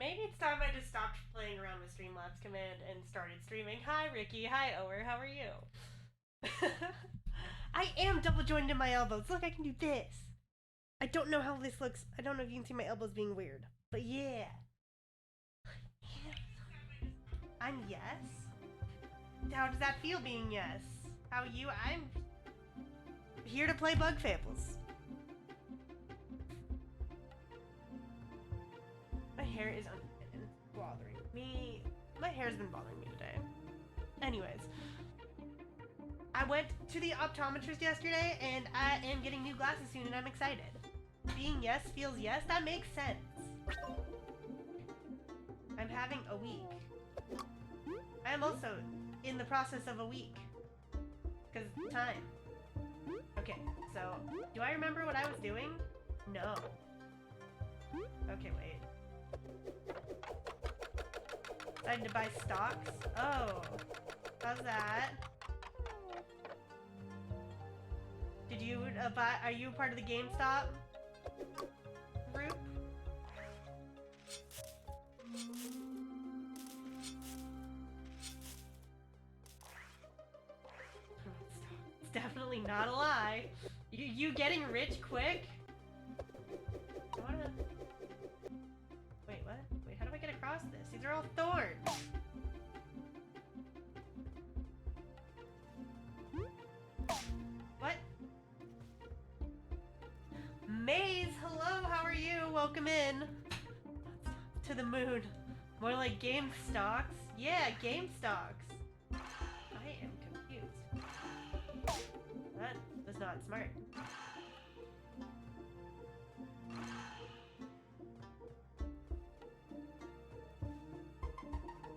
Maybe it's time I just stopped playing around with Streamlabs command and started streaming. Hi, Ricky. Hi, Ower. How are you? I am double jointed in my elbows. Look, I can do this. I don't know how this looks. I don't know if you can see my elbows being weird. But yeah. I'm yes. How does that feel being yes? How are you? I'm here to play Bug Fables. My hair is bothering me. My hair's been bothering me today. Anyways. I went to the optometrist yesterday and I am getting new glasses soon and I'm excited. Being yes feels yes, that makes sense. I'm having a week. I am also in the process of a week. Because time. Okay, so, do I remember what I was doing? No. Okay, wait. Decided to buy stocks? Oh. How's that? Did you buy, are you part of the GameStop group? It's definitely not a lie. You getting rich quick? I wanna... Wait, what? Wait, how do I get across this? These are all thorns. What? Maze, hello, how are you? Welcome in. To the moon. More like game stocks. Yeah, game stocks. I am confused. That was not smart.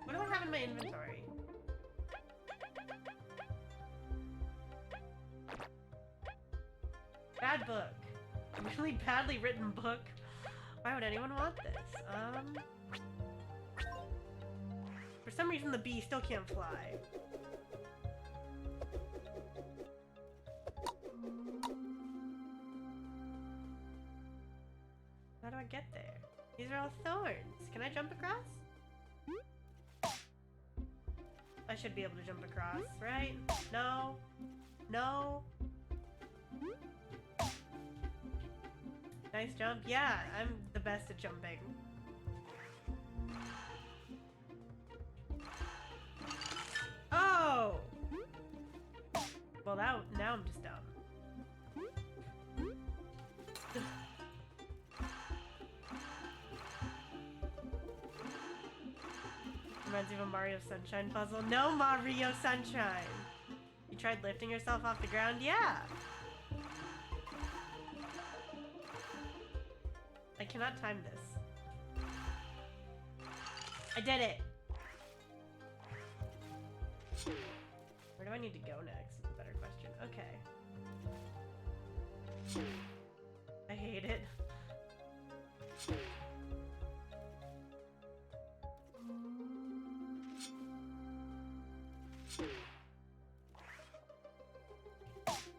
What do I have in my inventory? Bad book. Really badly written book. Why would anyone want this? For some reason the bee still can't fly. How do I get there? These are all thorns. Can I jump across? I should be able to jump across, right? No. No. Nice jump. Yeah, I'm the best at jumping. Oh! Well, now I'm just dumb. Reminds me of a Mario Sunshine puzzle. No Mario Sunshine! You tried lifting yourself off the ground? Yeah! I cannot time this. I did it! Where do I need to go next is a better question. Okay. I hate it.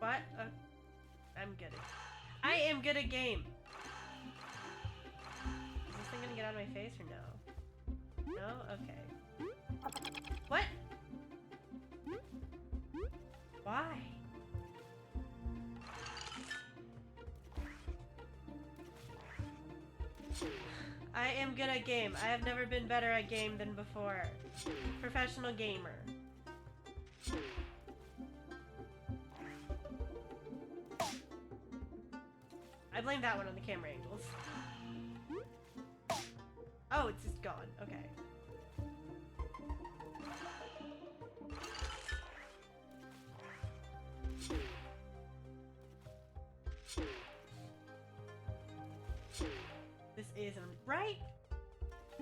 What? I'm good at... I am good at game! Is this thing gonna get out of my face or no? No? Okay. What? Why? I am good at game. I have never been better at game than before. Professional gamer. I blame that one on the camera angles. Oh, it's just gone. Okay. This isn't right.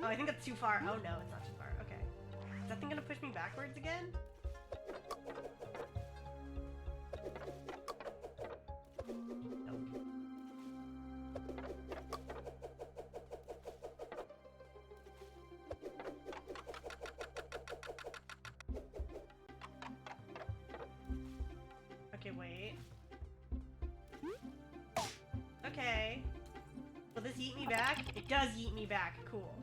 Oh, I think that's too far. Oh no, it's not too far. Okay. Is that thing gonna push me backwards again? Okay, wait. Okay. Will this yeet me back? It does yeet me back. Cool.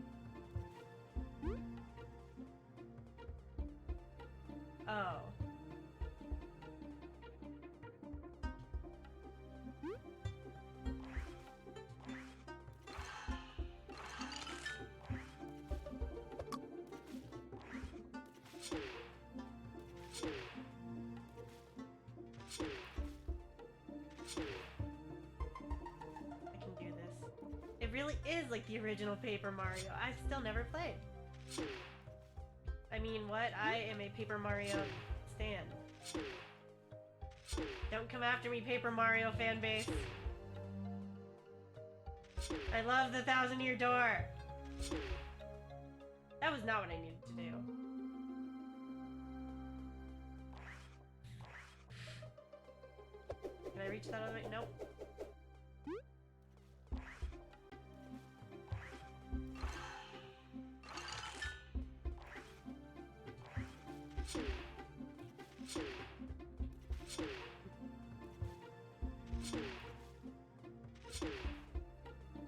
Oh. I can do this. It really is like the original Paper Mario. I still never played. I mean, what? I am a Paper Mario stan. Don't come after me, Paper Mario fan base. I love the 1,000-year door. That was not what I needed to do. Can I reach that other way? Nope.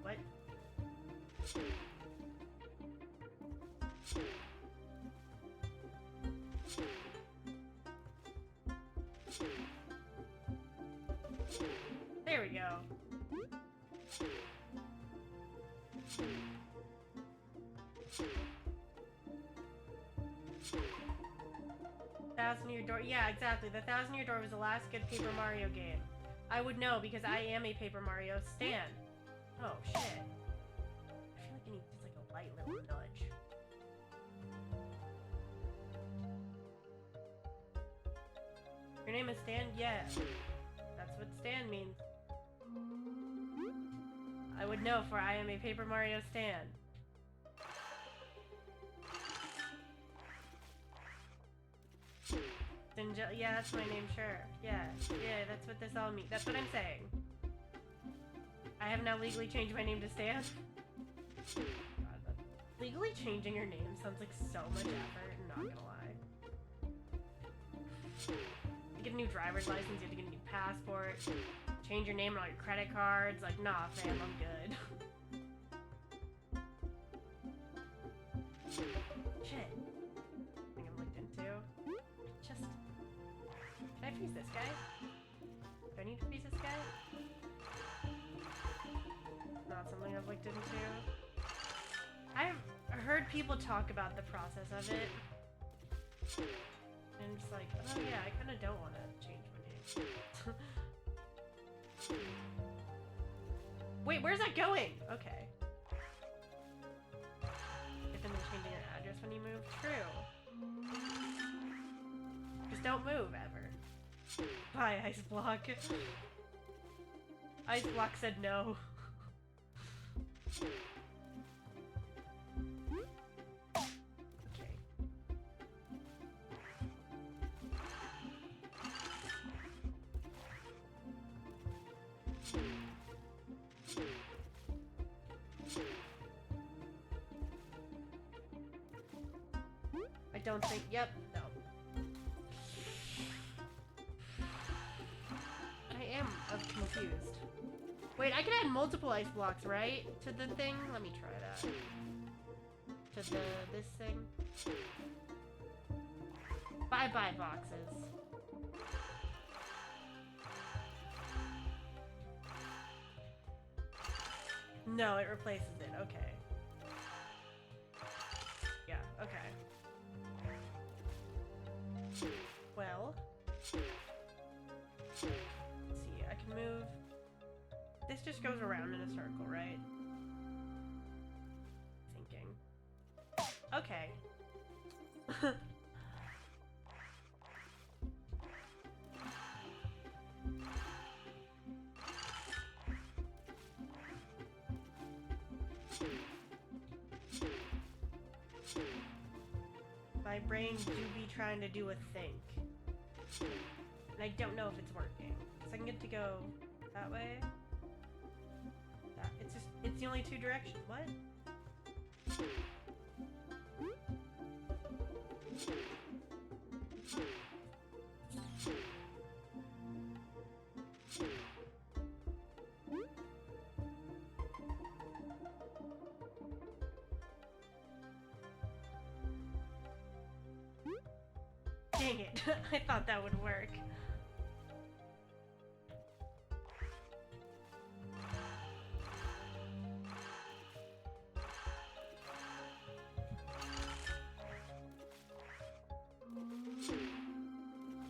What? There we go. Thousand-Year Door. Yeah, exactly. The 1,000-Year Door was the last good Paper Mario game. I would know because I am a Paper Mario stan. Oh, shit. I feel like I need just like a light little nudge. Your name is Stan? Yeah. That's what Stan means. I would know, for I am a Paper Mario stan. Yeah, that's my name, sure. Yeah, that's what this all means. That's what I'm saying. I have now legally changed my name to Stan. God, legally changing your name sounds like so much effort, I'm not gonna lie. You get a new driver's license, you have to get a new passport, change your name on all your credit cards. Like, nah, fam, I'm good. Shit. I think I'm looked into. Just... Can I freeze this guy? Do I need to freeze this guy? Not something I've looked into. I've heard people talk about the process of it. And I'm just like, oh yeah, I kind of don't want to change my name. Wait, where's that going? Okay. If I'm changing your address when you move? True. Just don't move, ever. Bye, Ice Block. Ice Block said no. Okay. I don't think, yep, no. I am confused. Wait, I can add multiple ice blocks, right? To the thing? Let me try that. To this thing. Bye-bye boxes. No, it replaces it, okay. Yeah, okay. Well, let's see, I can move. This just goes around in a circle, right? Thinking. Okay. My brain do be trying to do a think. And I don't know if it's working. So I can get to go that way. That, it's the only two directions. What? Dang it. I thought that would work.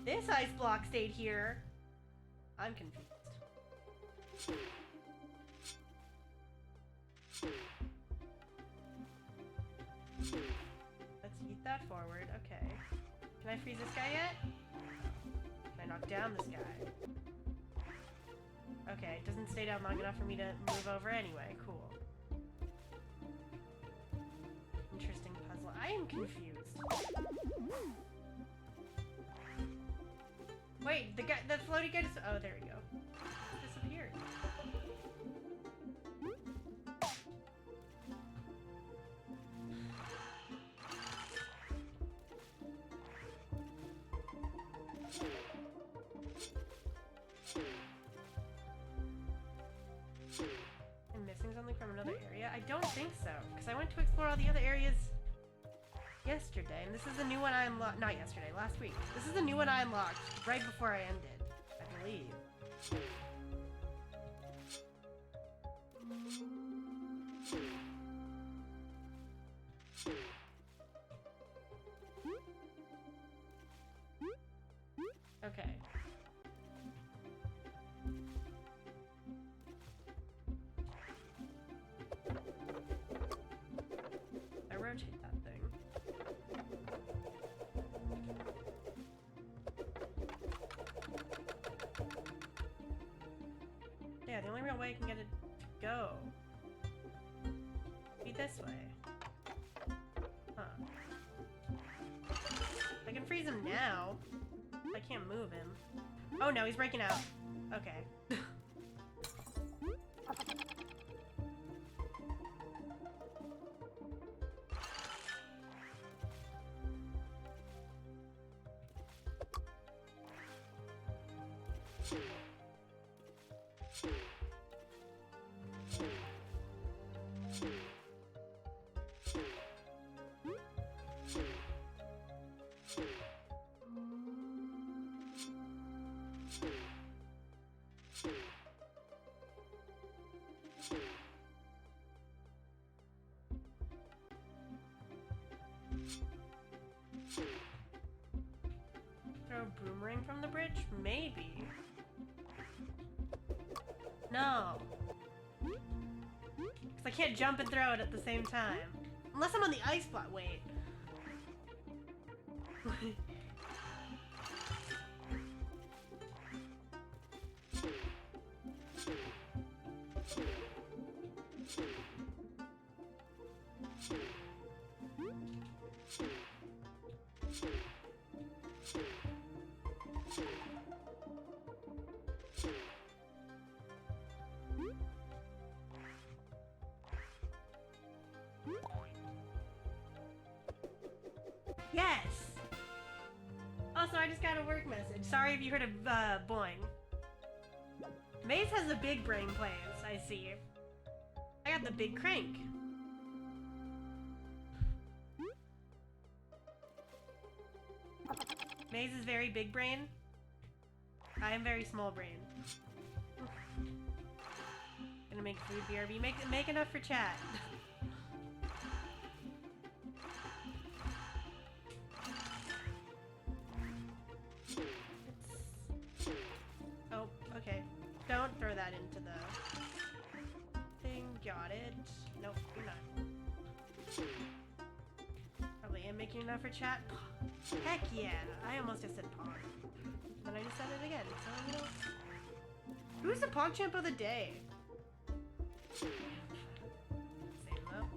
This ice block stayed here. I'm confused. Let's eat that forward. Okay. Can I freeze this guy yet? Can I knock down this guy? Okay, it doesn't stay down long enough for me to move over anyway. Cool. Interesting puzzle. I am confused. Wait, the floaty guy just— oh, there we go. It disappeared. I'm missing something from another area? I don't think so, because I went to explore all the other areas yesterday, and this is the new one I unlocked— not yesterday, last week. This is the new one I unlocked right before I ended, I believe. Okay. I rotate that thing. Yeah, the only real way I can get it to go be this way. Huh. I can freeze him now. I can't move him. Oh no, he's breaking out. Okay. Throw a boomerang from the bridge? Maybe. No. Because I can't jump and throw it at the same time. Unless I'm on the ice block. Wait. Yes! Also, I just got a work message. Sorry if you heard a boing. Maze has the big brain plays, I see. I got the big crank. Maze is very big brain. I am very small brain. Gonna make food BRB. Make enough for chat. Oh, okay. Don't throw that into the thing. Got it. Nope, you're not. Probably am making enough for chat. Heck yeah! I almost just said Pog. And I just said it again, so you know. Who's the PogChamp of the day? Same though.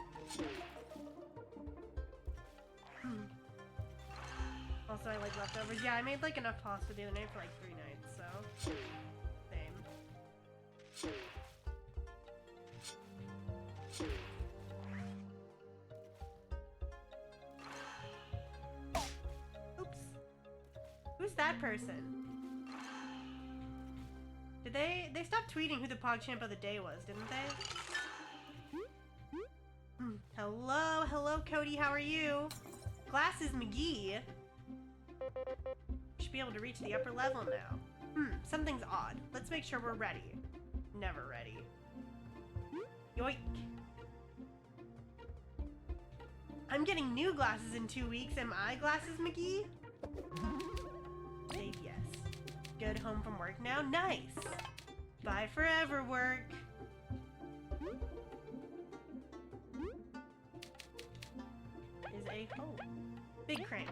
Also, I like leftovers. Yeah, I made like enough pasta the other night for like 3 nights, so. Same. Oops. Who's that person? Did they stopped tweeting who the PogChamp of the day was, didn't they? Hello, Cody, how are you? Glasses McGee. should be able to reach the upper level now. Something's odd. Let's make sure we're ready. Never ready. Yoink. I'm getting new glasses in 2 weeks. Am I Glasses McGee? Safe yes. Good, home from work now? Nice! Bye forever, work! Is a home. Big crank.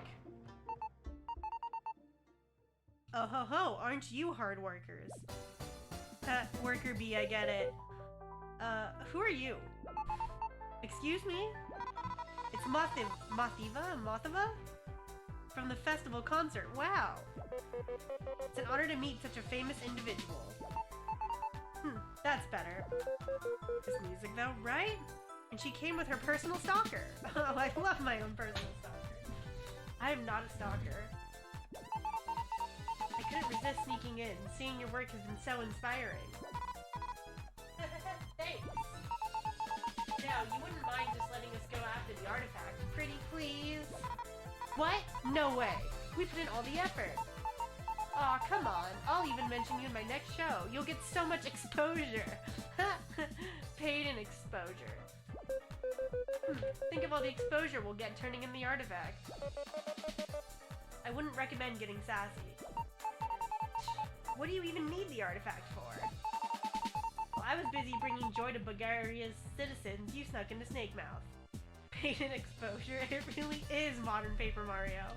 Oh ho ho, aren't you hard workers? Worker bee, I get it. Who are you? Excuse me? It's Mothiva? From the festival concert. Wow! It's an honor to meet such a famous individual. That's better. This music though, right? And she came with her personal stalker. Oh, I love my own personal stalker. I am not a stalker. I couldn't resist sneaking in. Seeing your work has been so inspiring. Thanks. Now, you wouldn't mind just letting us go after the artifact, pretty please? What? No way. We put in all the effort. Aw, come on. I'll even mention you in my next show. You'll get so much exposure. Paid in exposure. Think of all the exposure we'll get turning in the artifact. I wouldn't recommend getting sassy. What do you even need the artifact for? While I was busy bringing joy to Bulgaria's citizens, you snuck into Snake Mouth. Paid in exposure? It really is modern Paper Mario.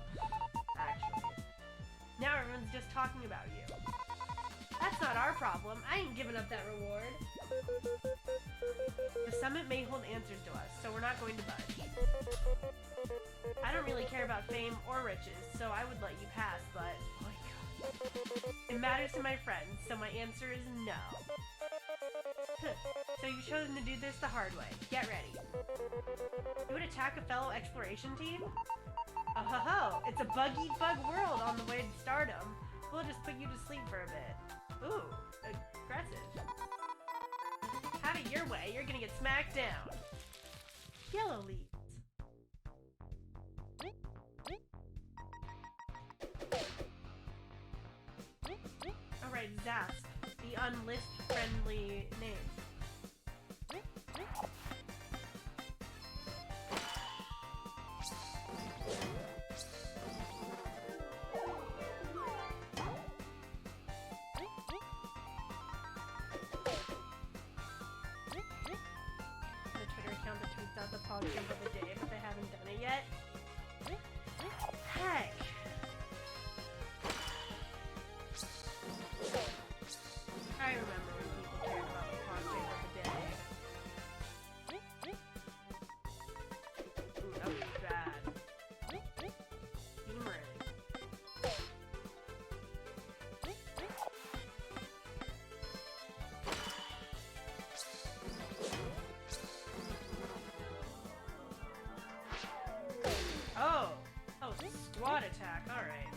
Actually. Now everyone's just talking about you. That's not our problem. I ain't giving up that reward. The summit may hold answers to us, so we're not going to budge. I don't really care about fame or riches, so I would let you pass, but... Oh my god. It matters to my friends, so my answer is no. So you've chosen to do this the hard way. Get ready. You would attack a fellow exploration team? Oh ho ho! It's a bug-eat-bug world on the way to stardom. We'll just put you to sleep for a bit. Ooh, aggressive. Have it your way, you're gonna get smacked down. Yellow leaves. Alright, Zask, the unlist-friendly name. The pog jump of the day, but they haven't done it yet. Heck. I remember when people cared about the pog jump of the day. Ooh, that was bad. Beamering. Oh, squad attack, alright.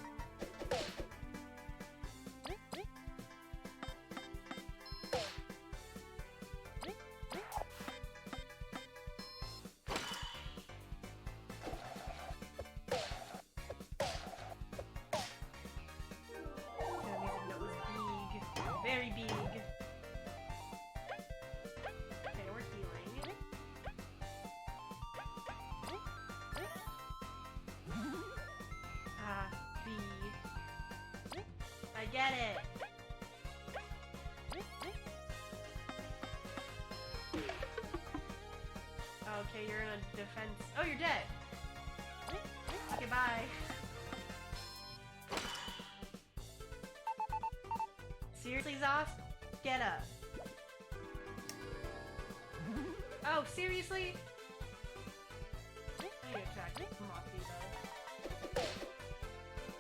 Very big. Okay, we're healing. B. I get it. Okay, you're in a defense. Oh, you're dead. Okay, bye. Seriously, Zoss? Get up. Oh, seriously? I need to attack Moxie,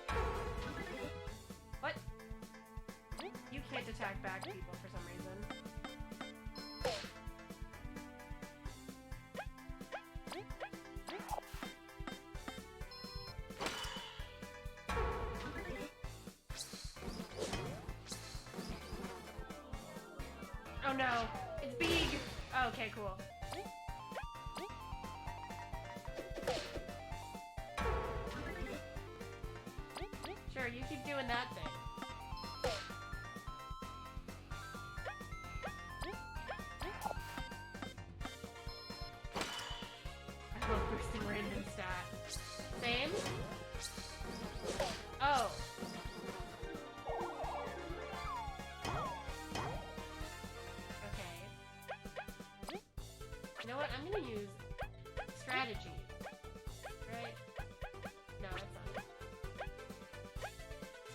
though. What? You can't attack back people for some reason. Oh no, it's big! Oh, okay, cool. Sure, you keep doing that thing. I love boosting random stat. Same? Oh. Okay. You know what? I'm gonna use strategy. Right? No, that's not it.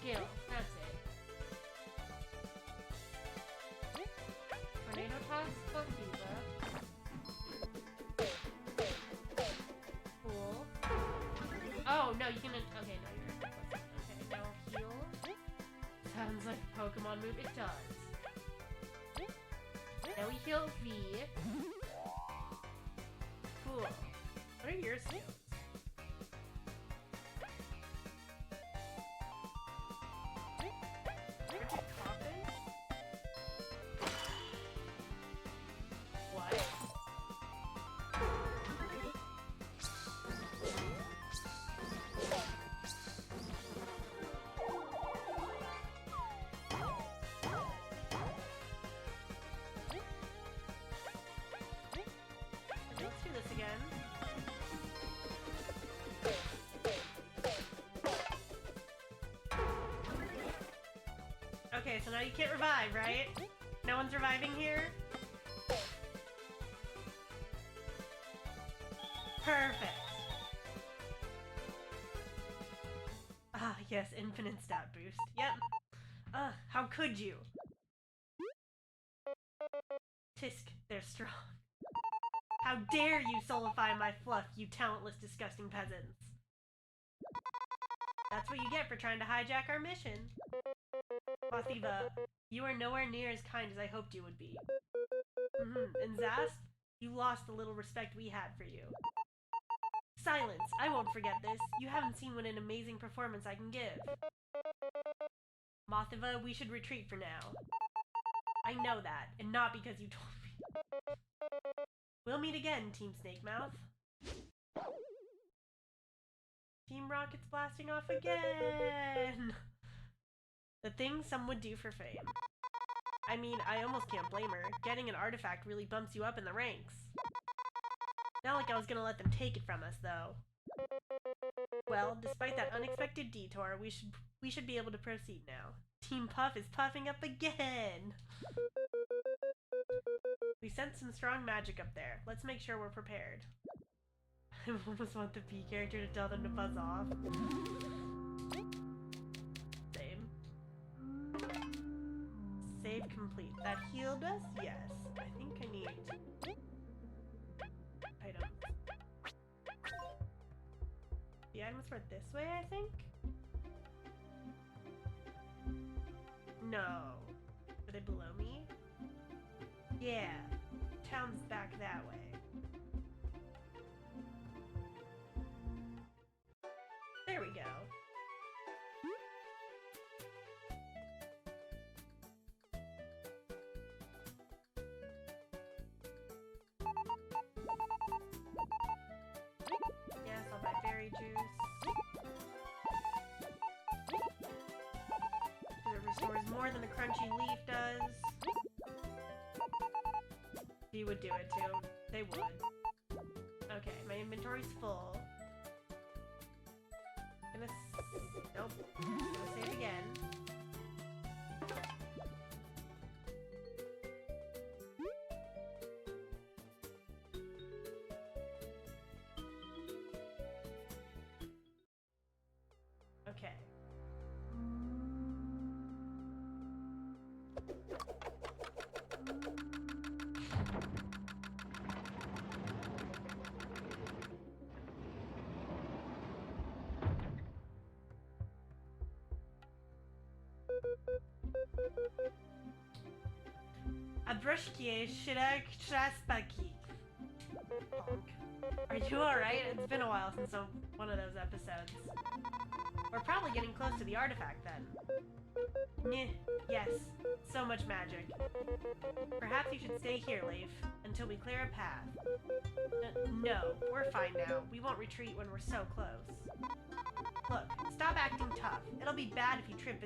Skill. That's it. Tornado toss, fuck diva. Cool. Oh, no, you can... Okay, no, you're... Okay, now heal. Sounds like a Pokemon move. It does. Now we heal V. Cool. What are your skills? Rigid Coffin? What? Let's do this again. Okay, so now you can't revive, right? No one's reviving here? Perfect. Ah, yes, infinite stat boost. Yep. How could you? Tisk, they're strong. How dare you solidify my fluff, you talentless, disgusting peasants. That's what you get for trying to hijack our mission. Mathiva, you are nowhere near as kind as I hoped you would be. And Zasp, you lost the little respect we had for you. Silence! I won't forget this. You haven't seen what an amazing performance I can give. Mathiva, we should retreat for now. I know that, and not because you told me. We'll meet again, Team Snakemouth. Team Rocket's blasting off again! The thing some would do for fame. I mean, I almost can't blame her. Getting an artifact really bumps you up in the ranks. Not like I was gonna let them take it from us, though. Well, despite that unexpected detour, we should be able to proceed now. Team Puff is puffing up again! We sent some strong magic up there. Let's make sure we're prepared. I almost want the P character to tell them to buzz off. Same. Save complete. That healed us? Yes. I think I need... items. The items were this way, I think? No. Are they below me? Yeah. Town's back that way. There we go. Yes, I'll buy berry juice. It restores more than a crunchy leaf does. You would do it too. They would. Okay, my inventory's full. Nope. Gonna save again. Okay. Abrushkie Shirak Traspaki. Are you alright? It's been a while since one of those episodes. We're probably getting close to the artifact then. Yes, so much magic. Perhaps you should stay here, Leif, until we clear a path. No, we're fine now. We won't retreat when we're so close. Look, stop acting tough. It'll be bad if you trip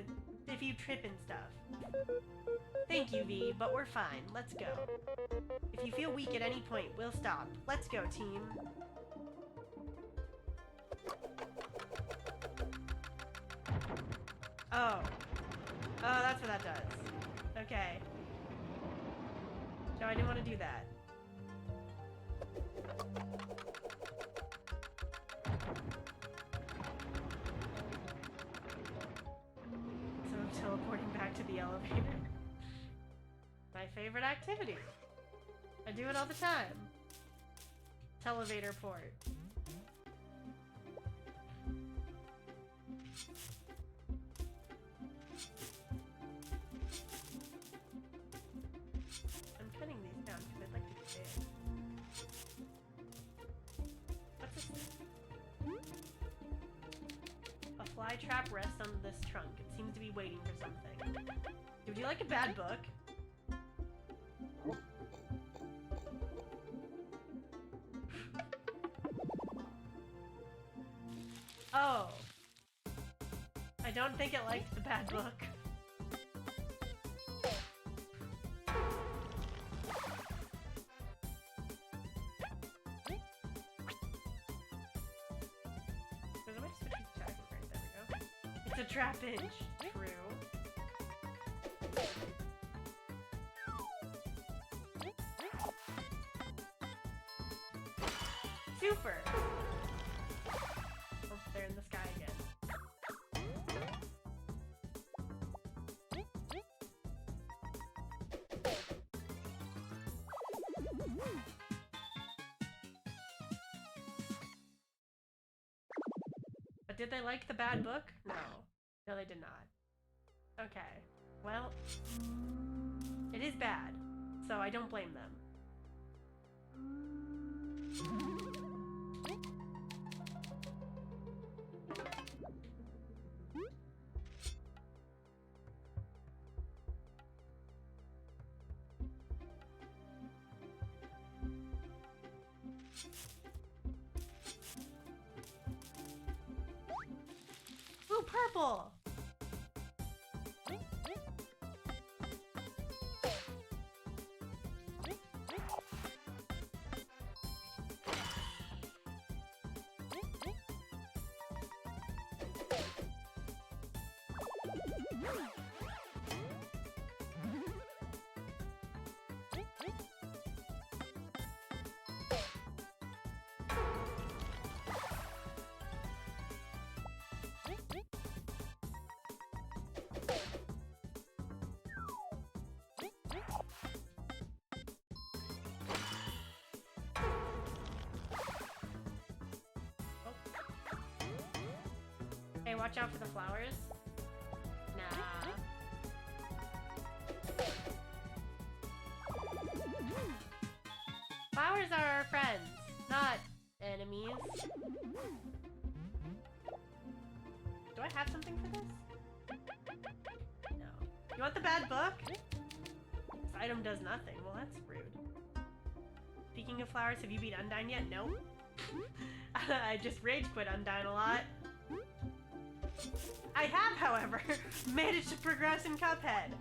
and stuff. Thank you, V, but we're fine. Let's go. If you feel weak at any point, we'll stop. Let's go, team. Oh. Oh, that's what that does. Okay. No, I didn't want to do that. So I'm teleporting back to the elevator. My favorite activity. I do it all the time. Televator port. I'm cutting these down because I'd like to get big. What's this? A fly trap rests on this trunk. It seems to be waiting for something. Would you like a bad book? Oh. I don't think it liked the bad book. There's a way to switch these attacking. Right, there we go. It's a trap inch. True. Super! Oh, they're in the sky again. But did they like the bad book? No. No, they did not. Okay. Well, it is bad, so I don't blame them. Ooh, purple! Hey, watch out for the flowers. Nah. Flowers are our friends, not enemies. Do I have something for this? No. You want the bad book? This item does nothing. Well, that's rude. Speaking of flowers, have you beat Undyne yet? Nope. I just rage quit Undyne a lot. I have, however, managed to progress in Cuphead.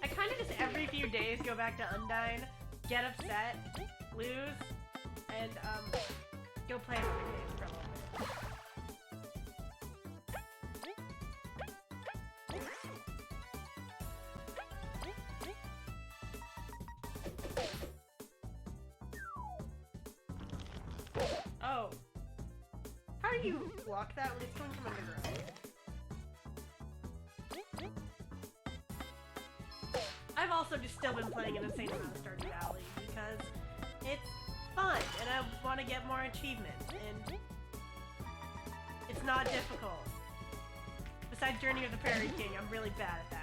I kind of just every few days go back to Undyne, get upset, lose, and go play another game for a little bit. Oh. How do you block that when it's coming from underground? I've also just still been playing an insane amount of Stardew Valley because it's fun and I want to get more achievements and it's not difficult. Besides Journey of the Prairie King, I'm really bad at that.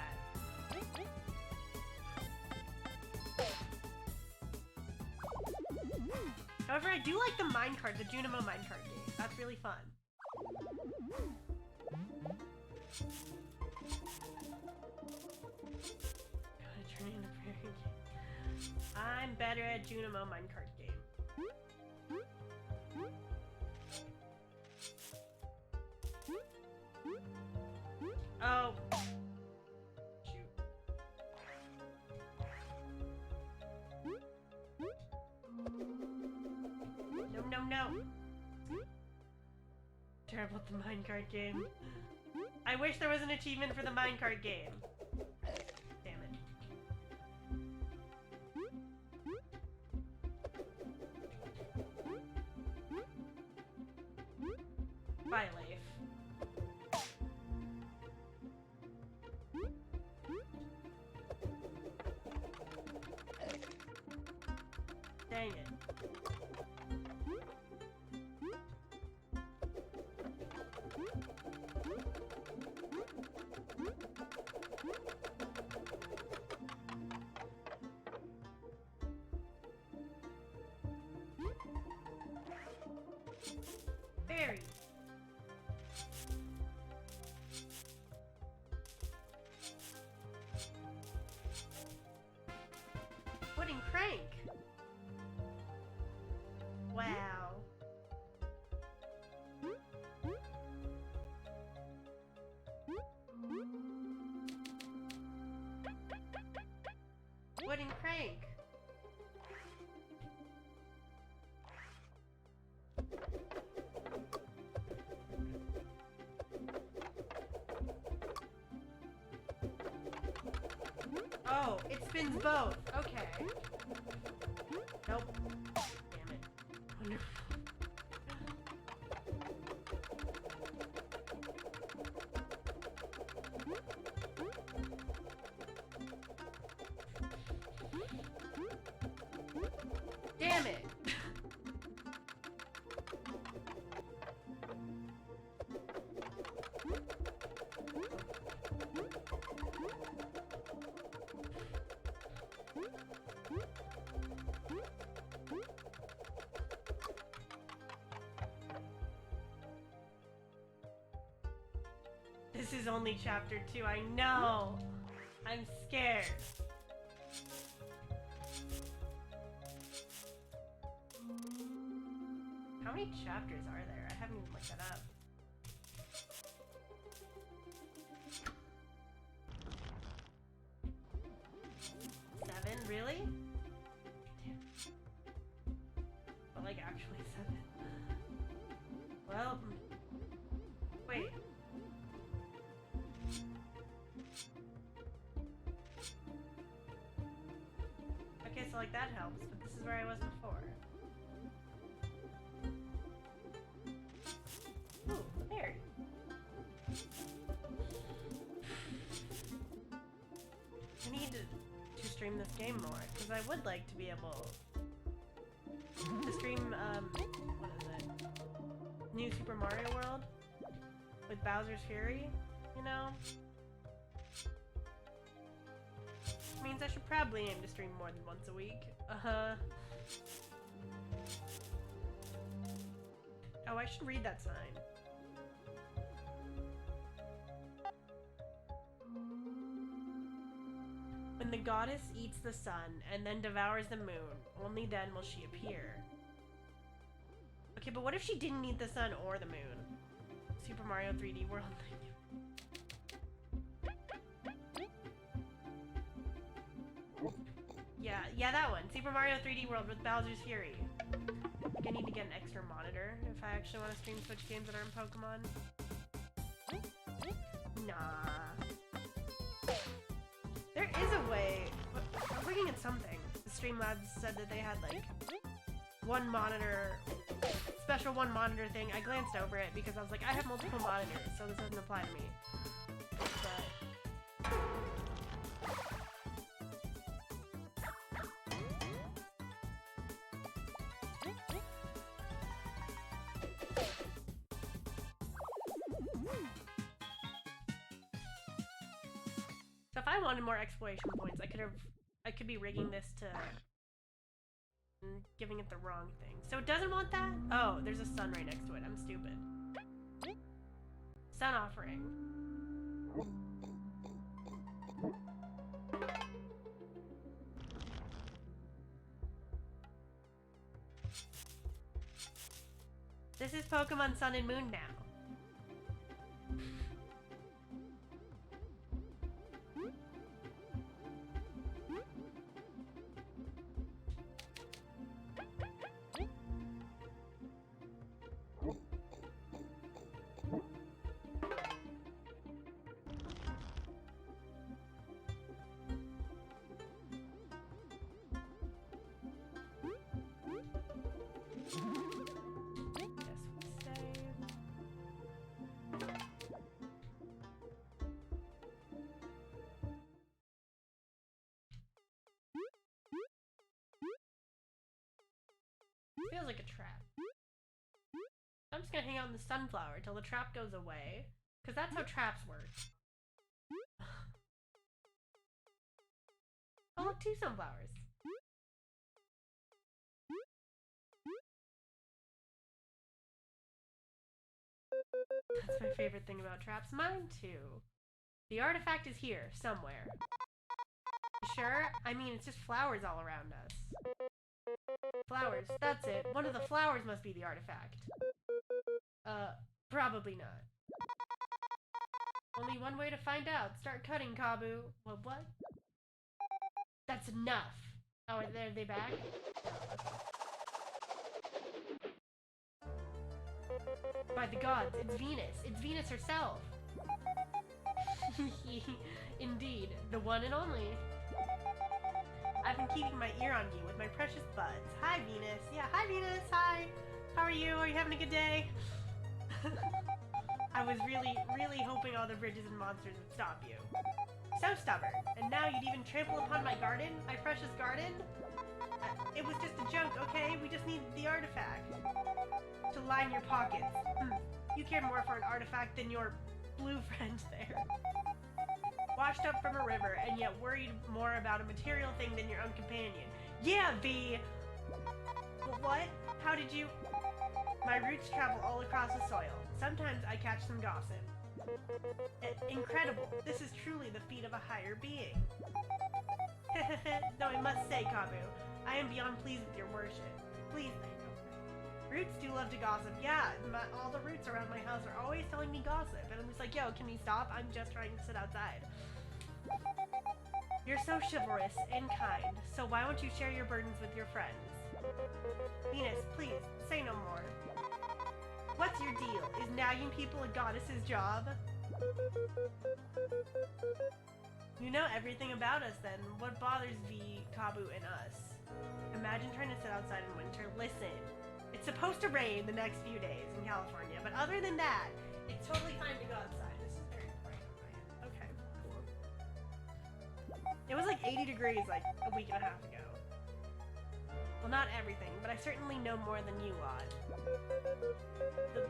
However, I do like the minecart, the Junimo minecart game. That's really fun. I'm better at Junimo minecart game. Oh. Shoot. No. Terrible at the minecart game. I wish there was an achievement for the minecart game. Damn it. Bye, Leif. Dang it. Berry. Pudding crank. Wow. Wooden crank. Oh, it spins both. Okay. Nope. Damn it. Wonderful. Damn it! This is only chapter 2, I know! I'm scared. How many chapters are there? I haven't even looked that up. 7? Really? Damn. But like actually 7. Well, wait. Okay, so like that helps, but this is where I was before. Ooh, berry. I need to stream this game more, because I would like to be able to stream, what is it? New Super Mario World? With Bowser's Fury, you know? Means I should probably aim to stream more than once a week. Oh, I should read that sign. When the goddess eats the sun and then devours the moon, only then will she appear. Okay, but what if she didn't eat the sun or the moon? Super Mario 3D World. Yeah, that one. Super Mario 3D World with Bowser's Fury. I think I need to get an extra monitor if I actually want to stream Switch games that aren't Pokemon. Nah. There is a way. I was looking at something. The Streamlabs said that they had like one monitor, special one monitor thing. I glanced over it because I was like, I have multiple monitors, so this doesn't apply to me. But so if I wanted more exploration points, I could be rigging this to giving it the wrong thing. So it doesn't want that? Oh, there's a sun right next to it. I'm stupid. Sun offering. This is Pokemon Sun and Moon now. Feels like a trap. I'm just gonna hang out in the sunflower till the trap goes away, because that's how traps work. Oh, look, 2 sunflowers. That's my favorite thing about traps. Mine too. The artifact is here, somewhere. You sure? I mean, it's just flowers all around us. Flowers, that's it. One of the flowers must be the artifact. Probably not. Only one way to find out. Start cutting, Kabu. Well, what? That's enough. Oh, are they back? By the gods, it's Venus. It's Venus herself. Indeed, the one and only. I've been keeping my ear on you with my precious buds. Hi, Venus. Yeah, hi, Venus. Hi. How are you? Are you having a good day? I was really hoping all the bridges and monsters would stop you. So stubborn. And now you'd even trample upon my garden? My precious garden? It was just a joke, okay? We just need the artifact to line your pockets. You cared more for an artifact than your blue friend there. Washed up from a river, and yet worried more about a material thing than your own companion. Yeah, V! What? How did you... My roots travel all across the soil. Sometimes I catch some gossip. Incredible. This is truly the feat of a higher being. Though I must say, Kabu, I am beyond pleased with your worship. Please, roots do love to gossip. Yeah, all the roots around my house are always telling me gossip. And I'm just like, yo, can we stop? I'm just trying to sit outside. You're so chivalrous and kind, so why won't you share your burdens with your friends? Venus, please, say no more. What's your deal? Is nagging people a goddess's job? You know everything about us then. What bothers V, Kabu, and us? Imagine trying to sit outside in winter. Listen, it's supposed to rain the next few days in California, but other than that, it's totally fine to go outside. This is very bright on my end. Okay, cool. It was like 80 degrees like a week and a half ago. Well, not everything, but I certainly know more than you lot.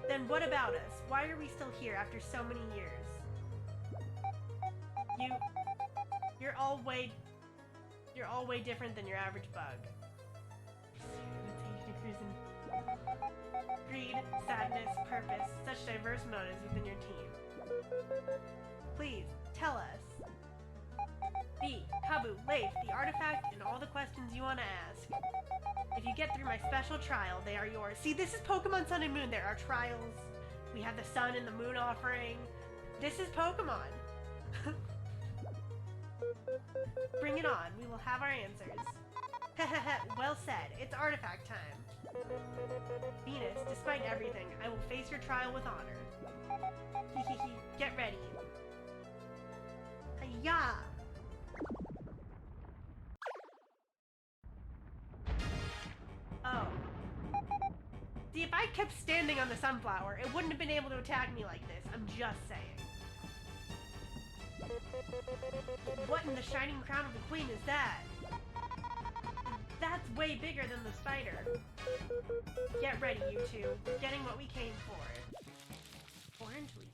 Then what about us? Why are we still here after so many years? You're all way different than your average bug. It's 80 degrees and greed, sadness, purpose, such diverse motives within your team. Please, tell us. B, Kabu, Leif, the artifact, and all the questions you want to ask. If you get through my special trial, they are yours. See, this is Pokemon Sun and Moon. There are trials. We have the Sun and the Moon offering. This is Pokemon. Bring it on. We will have our answers. Well said. It's artifact time. Venus, despite everything, I will face your trial with honor. Get ready. Hiya! Oh. See, if I kept standing on the sunflower, it wouldn't have been able to attack me like this. I'm just saying. What in the shining crown of the queen is that? That's way bigger than the spider. Get ready, you two. We're getting what we came for. Orange leaf.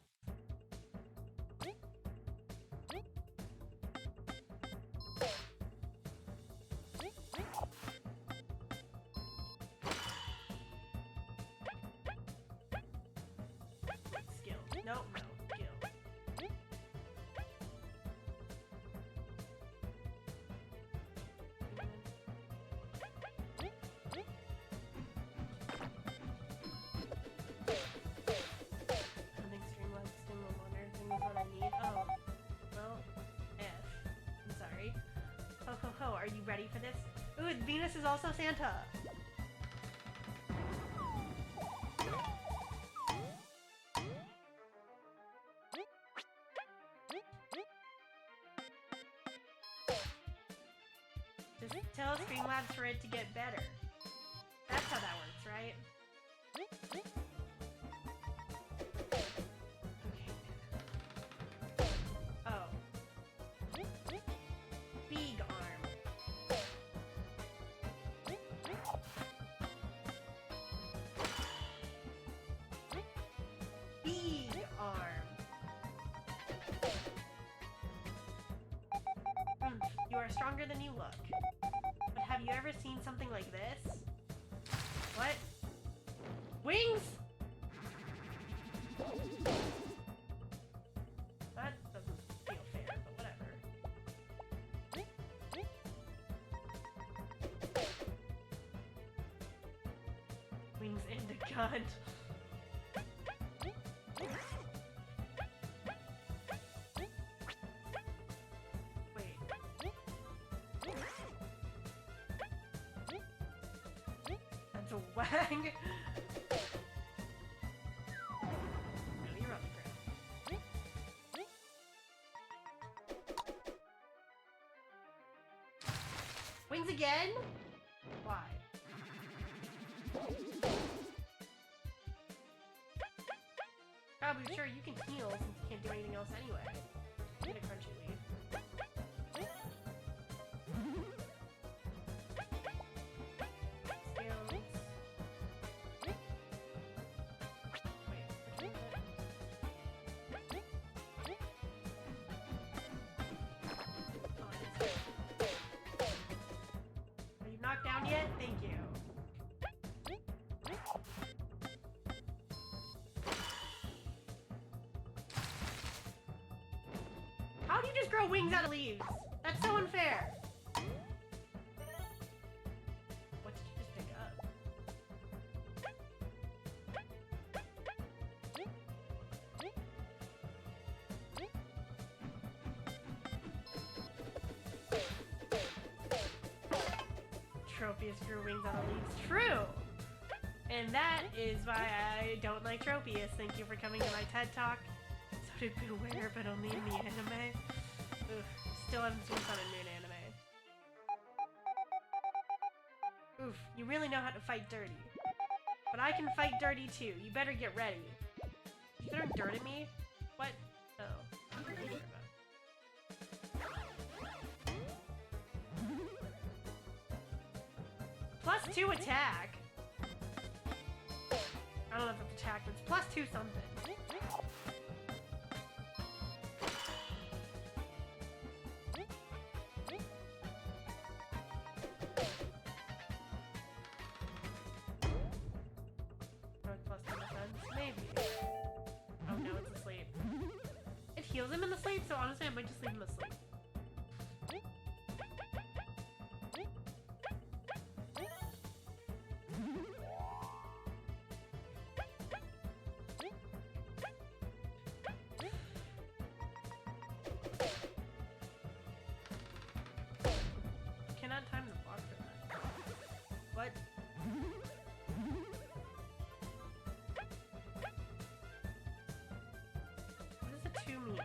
Ho ho ho, are you ready for this? Ooh, Venus is also Santa! Just tell Streamlabs for it to get better. That's how that works, right? Okay. Oh. Big arm. Big arm. You are stronger than you look. But have you ever seen something like this? What? Wings? That doesn't feel fair, but whatever. Wings and a gun. Wait. That's a wang. No, you're on the ground. Wings again? Why? Probably sure you can heal since you can't do anything else anyway. Get a crunchy leaf. Scales. Wait, which one is it? Oh, it is. Are you knocked down yet? Thank you. How do you just grow wings out of leaves? That's so unfair. What did you just pick up? Tropius grew wings out of leaves. True! And that is why I don't like Tropius. Thank you for coming to my TED Talk. So did Beware, but only in the anime. Ugh, still haven't seen fun in Noon anime. Oof, you really know how to fight dirty. But I can fight dirty too. You better get ready. You throwing dirt at me? What? Oh. What are you talking about? +2 attack? I don't know if it's attack, but it's +2 something. Heals him in the sleep, so honestly I might just leave him asleep. Cannot time the block for that. What? What does the 2 mean?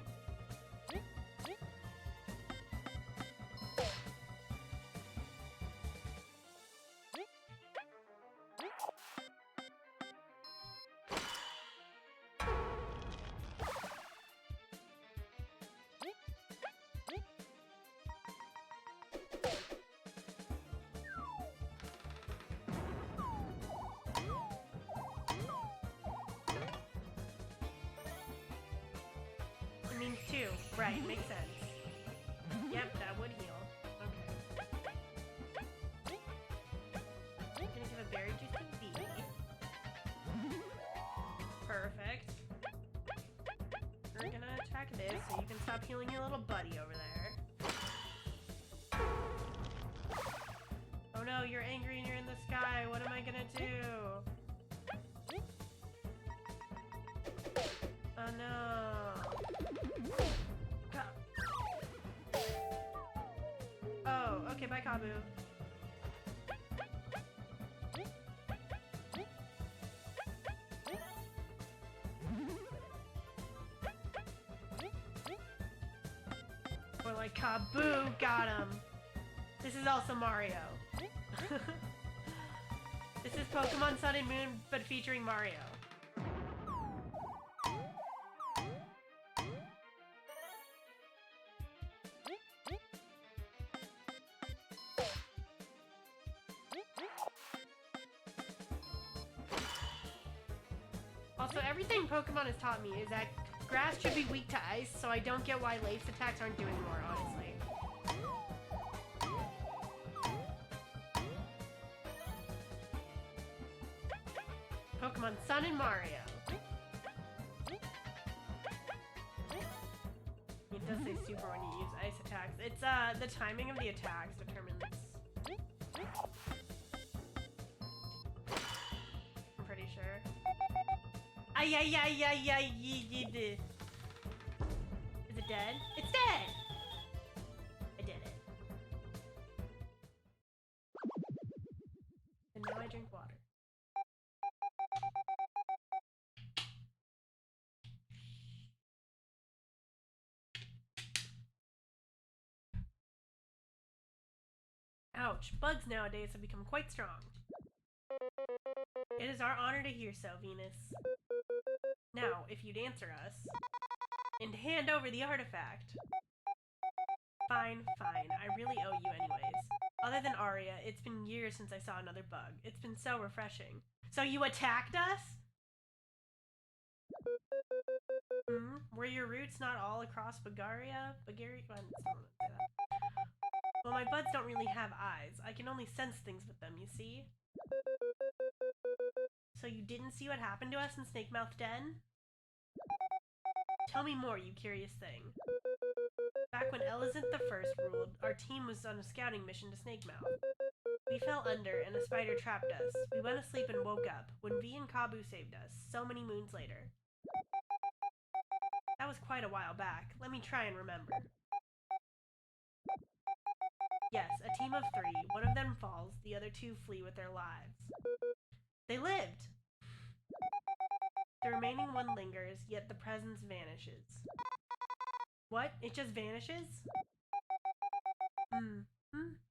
It means 2. Right, makes sense. Yep, that would heal. Okay. I'm gonna give a berry juice to V. Perfect. We're gonna attack this so you can stop healing your little buddy over there. Oh no, you're angry and you're in the sky. What am I gonna do? Oh no. Oh. Okay, bye, Kabu. Or like, Kabu, got him. This is also Mario. This is Pokemon Sun and Moon, but featuring Mario. Also, everything Pokemon has taught me is that grass should be weak to ice, so I don't get why Leif's attacks aren't doing more, honestly. Pokemon Sun and Mario. It does say super when you use ice attacks. It's, the timing of the attacks determines... I'm pretty sure. Ay. Is it dead? It's dead! I did it. And now I drink water. Ouch, bugs nowadays have become quite strong. It is our honor to hear so, Venus. Now, if you'd answer us, and hand over the artifact. Fine, I really owe you anyways. Other than Aria, it's been years since I saw another bug. It's been so refreshing. So you attacked us? Were your roots not all across Bulgaria? Well, my buds don't really have eyes. I can only sense things with them, you see? So you didn't see what happened to us in Snakemouth Den? Tell me more, you curious thing. Back when Elizabeth I ruled, our team was on a scouting mission to Snakemouth. We fell under, and a spider trapped us. We went asleep and woke up, when V and Kabu saved us, so many moons later. That was quite a while back. Let me try and remember. Yes, a team of 3. One of them falls, the other 2 flee with their lives. They lived! The remaining one lingers, yet the presence vanishes. What? It just vanishes?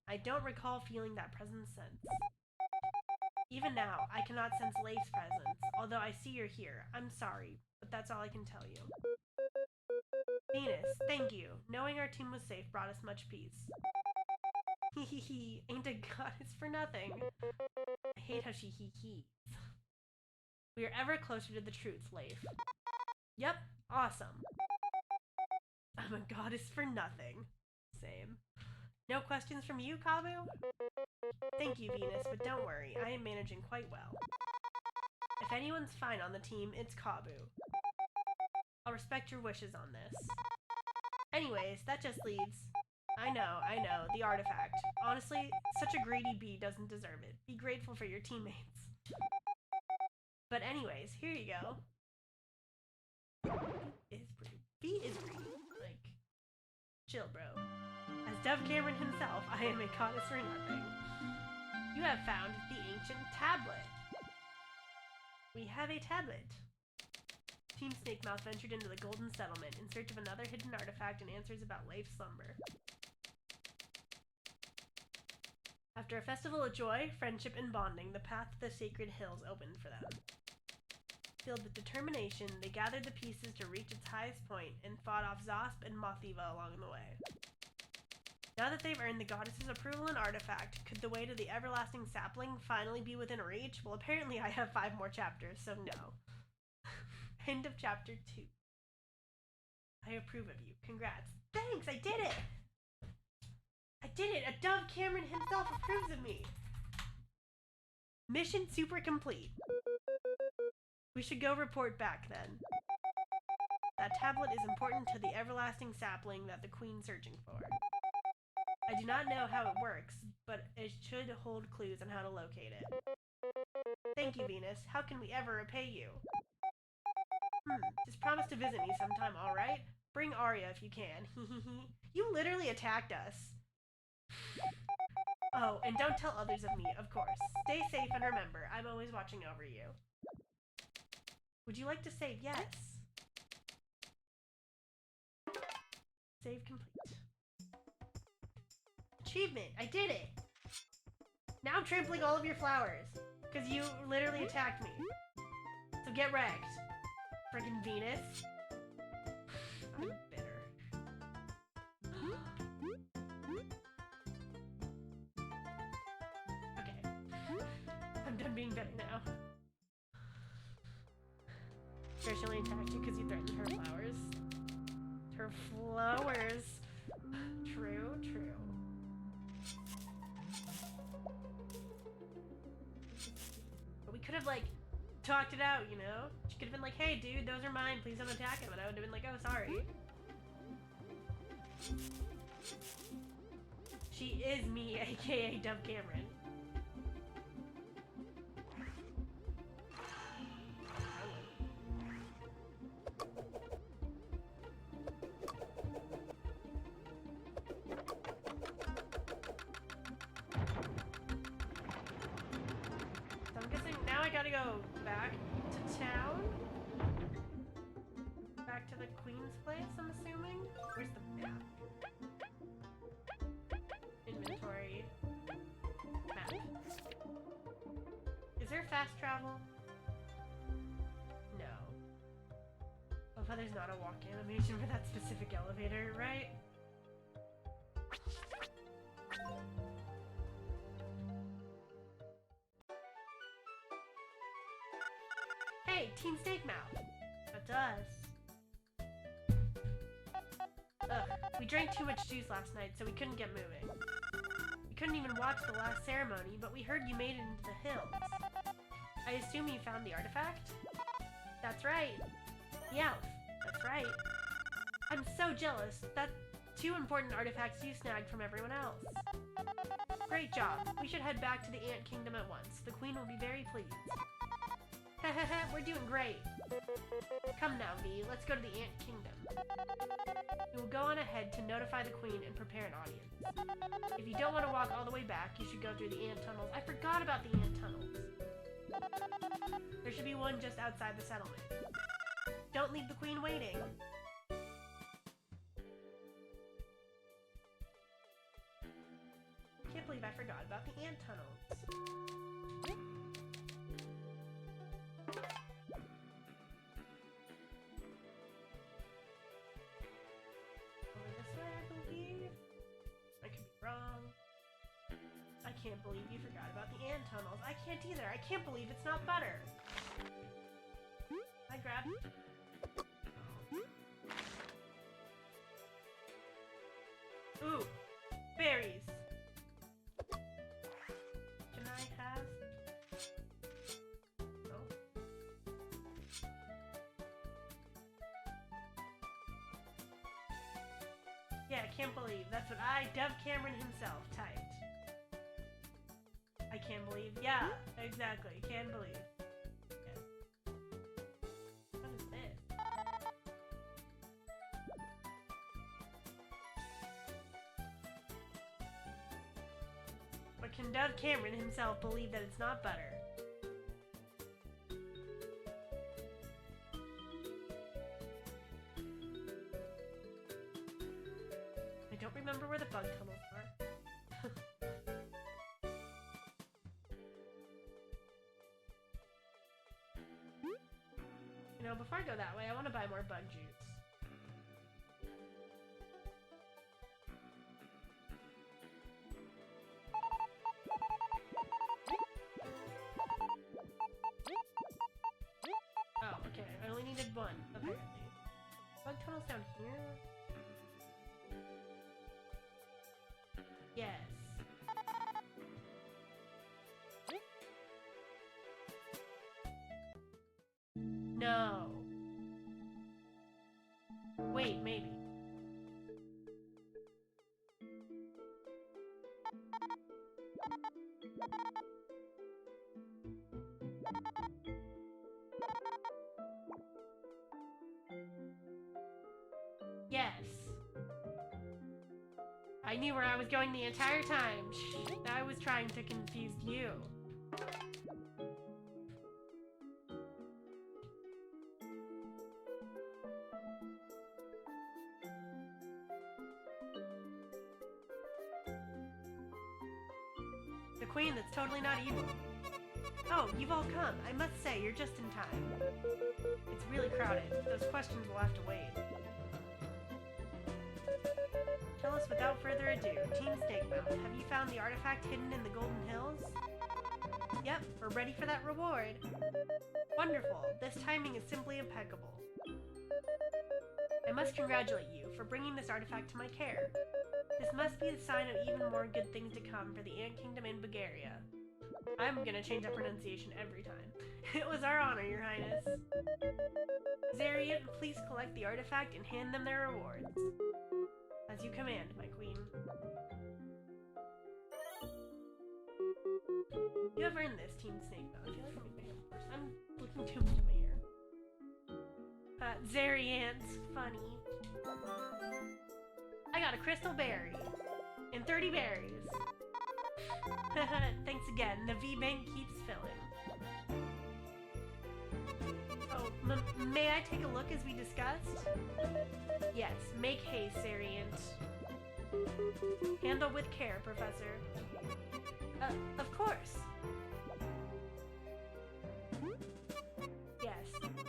I don't recall feeling that presence sense. Even now, I cannot sense Leif's presence, although I see you're here. I'm sorry, but that's all I can tell you. Venus, thank you. Knowing our team was safe brought us much peace. Hee, ain't a goddess for nothing. I hate how she hee-hees. We are ever closer to the truth, Leif. Yep, awesome. I'm a goddess for nothing. Same. No questions from you, Kabu? Thank you, Venus, but don't worry, I am managing quite well. If anyone's fine on the team, it's Kabu. I'll respect your wishes on this. Anyways, that just leaves... I know, the artifact. Honestly, such a greedy bee doesn't deserve it. Be grateful for your teammates. But anyways, here you go. Bee is greedy. Like, chill, bro. As Dove Cameron himself, I am a goddess for nothing. You have found the ancient tablet. We have a tablet. Team Snakemouth ventured into the Golden Settlement in search of another hidden artifact and answers about Leif's slumber. After a festival of joy, friendship, and bonding, the path to the sacred hills opened for them. Filled with determination, they gathered the pieces to reach its highest point and fought off Zosp and Mothiva along the way. Now that they've earned the goddess's approval and artifact, could the way to the everlasting sapling finally be within reach? Well, apparently I have 5 more chapters, so no. End of chapter 2. I approve of you. Congrats. Thanks, I did it! I did it! A Dove Cameron himself approves of me! Mission super complete. We should go report back then. That tablet is important to the everlasting sapling that the Queen's searching for. I do not know how it works, but it should hold clues on how to locate it. Thank you, Venus. How can we ever repay you? Just promise to visit me sometime, alright? Bring Aria if you can. You literally attacked us. Oh, and don't tell others of me, of course. Stay safe and remember, I'm always watching over you. Would you like to save? Yes. Save complete. Achievement! I did it! Now I'm trampling all of your flowers. Because you literally attacked me. So get wrecked. Freaking Venus. I'm bitter. Okay. I'm done being bitter now. Sure, she only attacked you because you threatened her flowers. Her flowers. True, true. But we could have, like, talked it out, you know? She could have been like, hey, dude, those are mine. Please don't attack him. And I would have been like, oh, sorry. She is me, aka Dove Cameron. Gotta go back to town? Back to the Queen's place, I'm assuming? Where's the map? Inventory. Map. Is there fast travel? No. Oh, but there's not a walk animation for that specific elevator, right? Hey, Team Steakmouth! That's us. Ugh, we drank too much juice last night, so we couldn't get moving. We couldn't even watch the last ceremony, but we heard you made it into the hills. I assume you found the artifact? That's right. The elf. That's right. I'm so jealous. That's 2 important artifacts you snagged from everyone else. Great job. We should head back to the Ant Kingdom at once. The Queen will be very pleased. We're doing great. Come now, V. Let's go to the Ant Kingdom. We will go on ahead to notify the Queen and prepare an audience. If you don't want to walk all the way back, you should go through the ant tunnels. I forgot about the ant tunnels. There should be one just outside the settlement. Don't leave the Queen waiting. Can't believe I forgot about the ant tunnels. I can't believe you forgot about the ant tunnels. I can't either. I can't believe it's not butter. I grabbed... Ooh! Berries! Can I have... Oh. Yeah, I can't believe. That's what Dove Cameron himself, typed. I can't believe. Yeah, exactly. Can't believe. Yeah. What is this? But can Dove Cameron himself believe that it's not butter? I don't remember where the bug tunnels are. You know, before I go that way, I want to buy more bug juice. Oh, okay. I only needed one, apparently. Bug tunnels down here? Yes. No. Wait, maybe. Yes. I knew where I was going the entire time. I was trying to confuse you. The queen that's totally not evil. Oh, you've all come. I must say, you're just in time. It's really crowded. Those questions will have to wait. Tell us without further ado, Team Snakemouth, have you found the artifact hidden in the Golden Hills? Yep, we're ready for that reward. Wonderful. This timing is simply impeccable. I must congratulate you for bringing this artifact to my care. This must be the sign of even more good things to come for the Ant Kingdom in Bulgaria. I'm gonna change that pronunciation every time. It was our honor, Your Highness. Zarian, please collect the artifact and hand them their rewards. As you command, my queen. You have earned this, Team Snakemouth. I feel like I'm being first. I'm looking too much at my hair. Zarian's funny. I got a crystal berry. And 30 berries. Thanks again. The V-Bank keeps filling. Oh, may I take a look as we discussed? Yes, make haste, Zariant. Handle with care, Professor. Of course.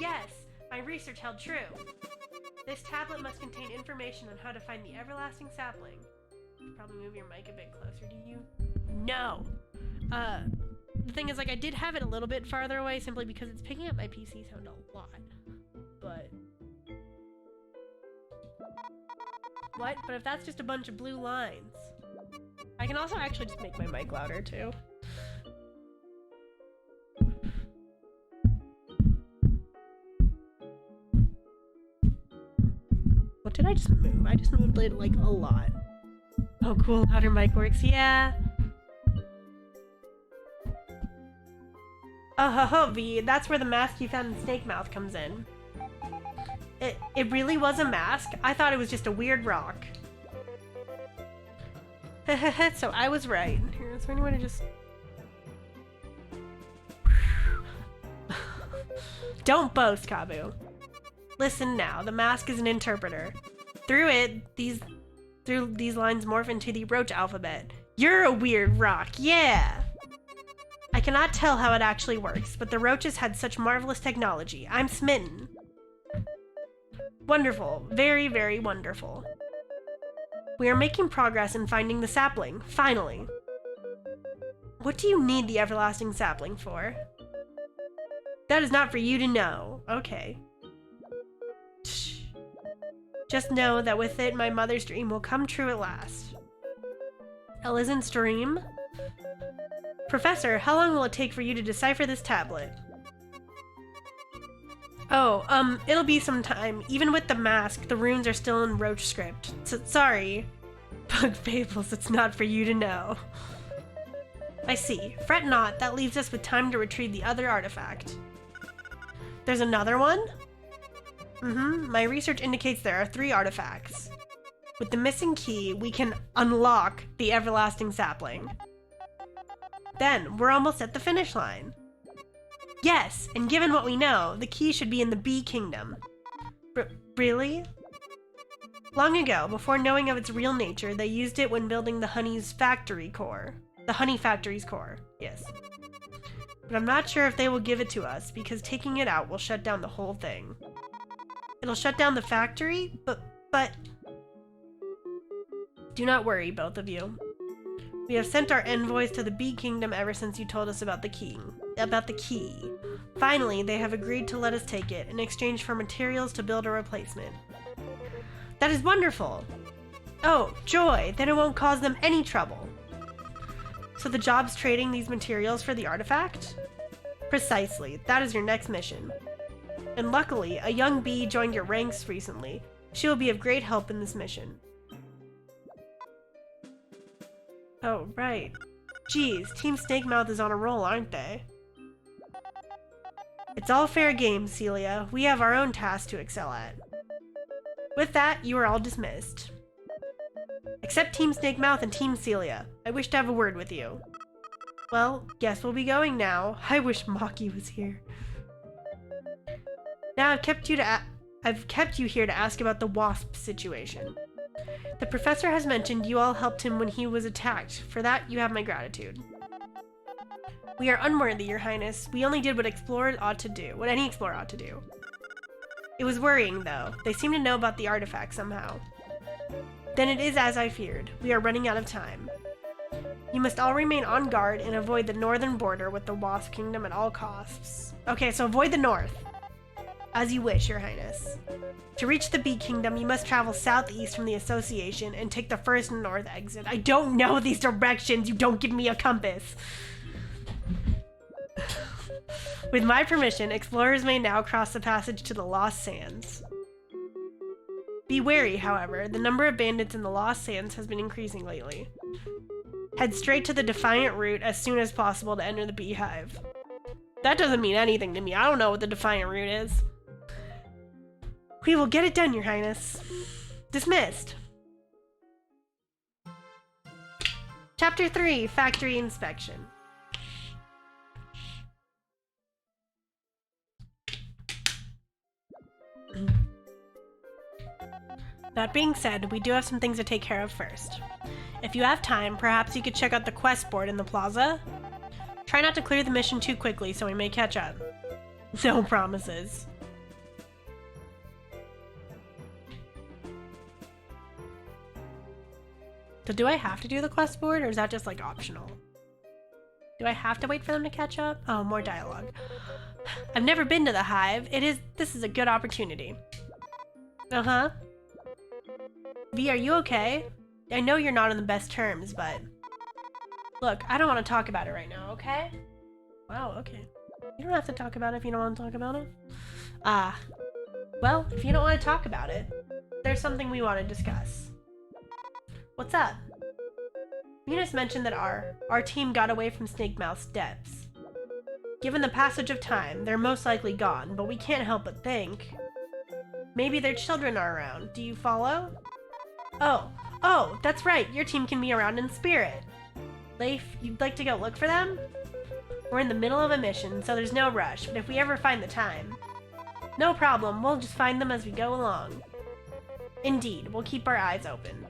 Yes, my research held true. This tablet must contain information on how to find the everlasting sapling. You should probably move your mic a bit closer to you. No! The thing is, like, I did have it a little bit farther away simply because it's picking up my PC sound a lot. But... What? But if that's just a bunch of blue lines... I can also actually just make my mic louder, too. What did I just move? I just moved it, like, a lot. Oh, cool. Louder mic works. Yeah. Oh, ho, ho, V. That's where the mask you found in Snakemouth comes in. It really was a mask? I thought it was just a weird rock. So I was right. Here, is there any way to just... Don't boast, Kabu. Listen now, the mask is an interpreter. Through it, these lines morph into the Roach alphabet. You're a weird rock, yeah! I cannot tell how it actually works, but the Roaches had such marvelous technology. I'm smitten. Wonderful. Very, very wonderful. We are making progress in finding the sapling, finally. What do you need the everlasting sapling for? That is not for you to know. Okay. Just know that with it, my mother's dream will come true at last. Elizan's dream? Professor, how long will it take for you to decipher this tablet? Oh, it'll be some time. Even with the mask, the runes are still in Roach script. Sorry. Bug Fables, it's not for you to know. I see. Fret not, that leaves us with time to retrieve the other artifact. There's another one? My research indicates there are 3 artifacts. With the missing key, we can unlock the everlasting sapling. Then, we're almost at the finish line. Yes, and given what we know, the key should be in the Bee Kingdom. Really? Long ago, before knowing of its real nature, they used it when building the honey's factory core. The honey factory's core, yes. But I'm not sure if they will give it to us, because taking it out will shut down the whole thing. It'll shut down the factory? But... Do not worry, both of you. We have sent our envoys to the Bee Kingdom ever since you told us about the key. Finally, they have agreed to let us take it, in exchange for materials to build a replacement. That is wonderful! Oh, joy! Then it won't cause them any trouble. So the job's trading these materials for the artifact? Precisely. That is your next mission. And luckily, a young bee joined your ranks recently. She will be of great help in this mission. Oh, right. Geez, Team Snakemouth is on a roll, aren't they? It's all fair game, Celia. We have our own tasks to excel at. With that, you are all dismissed. Except Team Snake Mouth and Team Celia. I wish to have a word with you. Well, guess we'll be going now. I wish Maki was here. Now I've kept you here to ask about the wasp situation. The professor has mentioned you all helped him when he was attacked. For that, you have my gratitude. We are unworthy, Your Highness. We only did what any explorer ought to do. It was worrying, though. They seem to know about the artifact somehow. Then it is as I feared. We are running out of time. You must all remain on guard and avoid the northern border with the Wasp Kingdom at all costs. Okay, so avoid the north. As you wish, Your Highness. To reach the Bee Kingdom, you must travel southeast from the Association and take the first north exit. I don't know these directions. You don't give me a compass. With my permission, explorers may now cross the passage to the Lost Sands. Be wary, however. The number of bandits in the Lost Sands has been increasing lately. Head straight to the Defiant route as soon as possible to enter the beehive. That doesn't mean anything to me. I don't know what the Defiant route is. We will get it done, Your Highness. Dismissed. Chapter 3, Factory Inspection. That being said, we do have some things to take care of first. If you have time, perhaps you could check out the quest board in the plaza. Try not to clear the mission too quickly so we may catch up. No promises. So do I have to do the quest board, or is that just like optional? Do I have to wait for them to catch up? Oh, more dialogue. I've never been to the Hive. This is a good opportunity. Uh-huh. V, are you okay? I know you're not on the best terms, but... Look, I don't want to talk about it right now, okay? Wow, okay. You don't have to talk about it if you don't want to talk about it. Well, if you don't want to talk about it, there's something we want to discuss. What's up? Venus mentioned that our team got away from Snake Mouth's depths. Given the passage of time, they're most likely gone, but we can't help but think. Maybe their children are around. Do you follow? Oh, that's right. Your team can be around in spirit. Leif, you'd like to go look for them? We're in the middle of a mission, so there's no rush, but if we ever find the time... No problem, we'll just find them as we go along. Indeed, we'll keep our eyes open.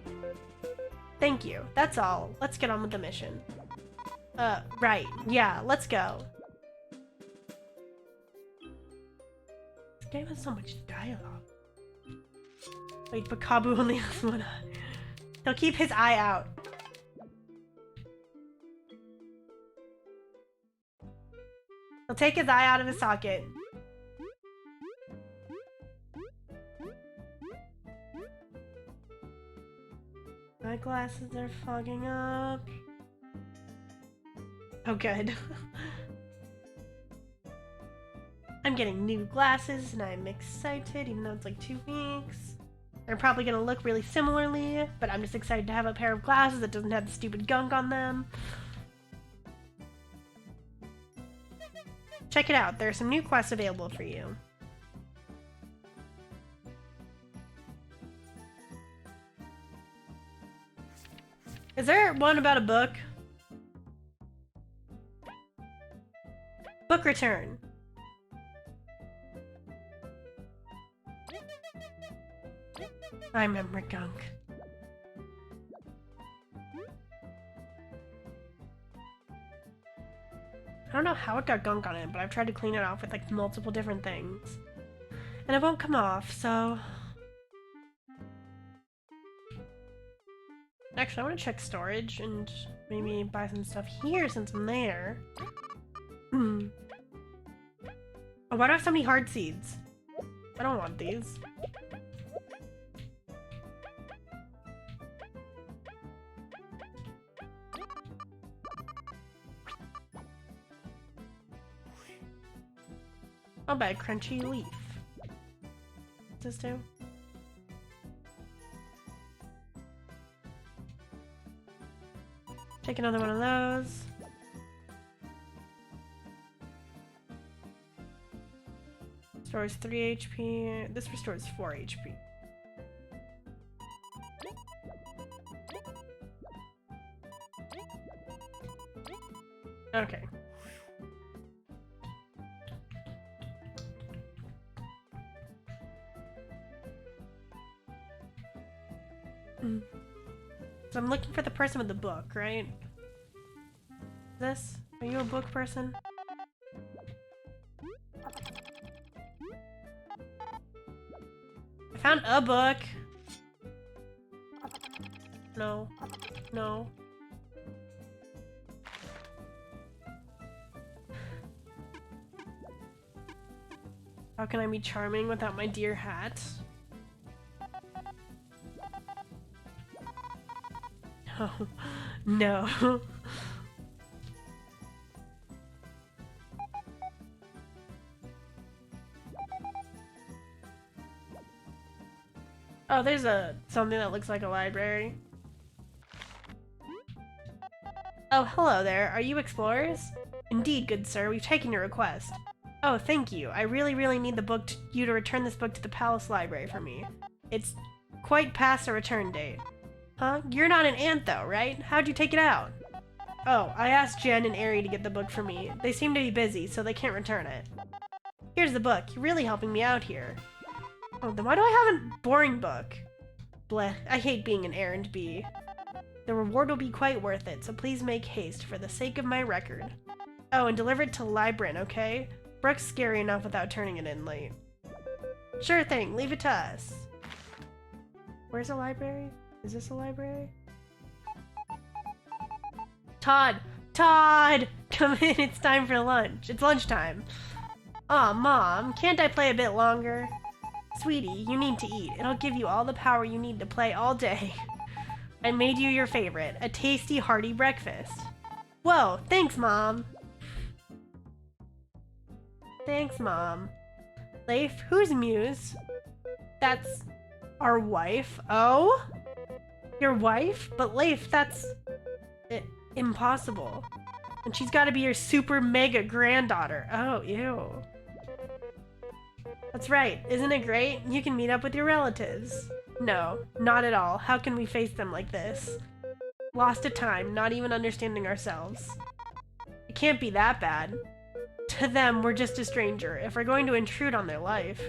Thank you, that's all. Let's get on with the mission. Right. Yeah, let's go. This game has so much dialogue. Wait, but Kabu only has one eye. He'll keep his eye out. He'll take his eye out of his socket. My glasses are fogging up. Oh, good. I'm getting new glasses and I'm excited, even though it's like 2 weeks. They're probably gonna look really similarly, but I'm just excited to have a pair of glasses that doesn't have the stupid gunk on them. Check it out, there are some new quests available for you. Is there one about a book? Book return. I remember gunk. I don't know how it got gunk on it, but I've tried to clean it off with like multiple different things. And it won't come off, so... Actually, I want to check storage and maybe buy some stuff here since I'm there. Oh, why do I have so many hard seeds? I don't want these. I'll buy a crunchy leaf. What's this do? Take another one of those. Restores 3 HP. This restores 4 HP. Okay. So I'm looking for the person with the book, right? This? Are you a book person? I found a book. No. No. How can I be charming without my dear hat? No. No. Oh, there's something that looks like a library. Oh, hello there. Are you explorers? Indeed, good sir. We've taken your request. Oh, thank you. I really need you to return this book to the palace library for me. It's quite past the return date. Huh? You're not an ant though, right? How'd you take it out? Oh, I asked Jen and Ari to get the book for me. They seem to be busy, so they can't return it. Here's the book. You're really helping me out here. Oh, then why do I have a boring book? Bleh, I hate being an errand bee. The reward will be quite worth it, so please make haste for the sake of my record. Oh, and deliver it to Libran, okay? Brooke's scary enough without turning it in late. Sure thing, leave it to us. Where's a library? Is this a library? Todd! Todd! Come in, it's time for lunch. It's lunchtime. Aw, Mom, can't I play a bit longer? Sweetie, you need to eat. It'll give you all the power you need to play all day. I made you your favorite, a tasty, hearty breakfast. Whoa, thanks, Mom. Thanks, Mom. Leif, who's Muse? That's our wife. Oh? Your wife? But Leif, that's impossible. And she's gotta be your super mega granddaughter. Oh, ew. That's right. Isn't it great? You can meet up with your relatives. No, not at all. How can we face them like this? Lost to time, not even understanding ourselves. It can't be that bad. To them, we're just a stranger. If we're going to intrude on their life,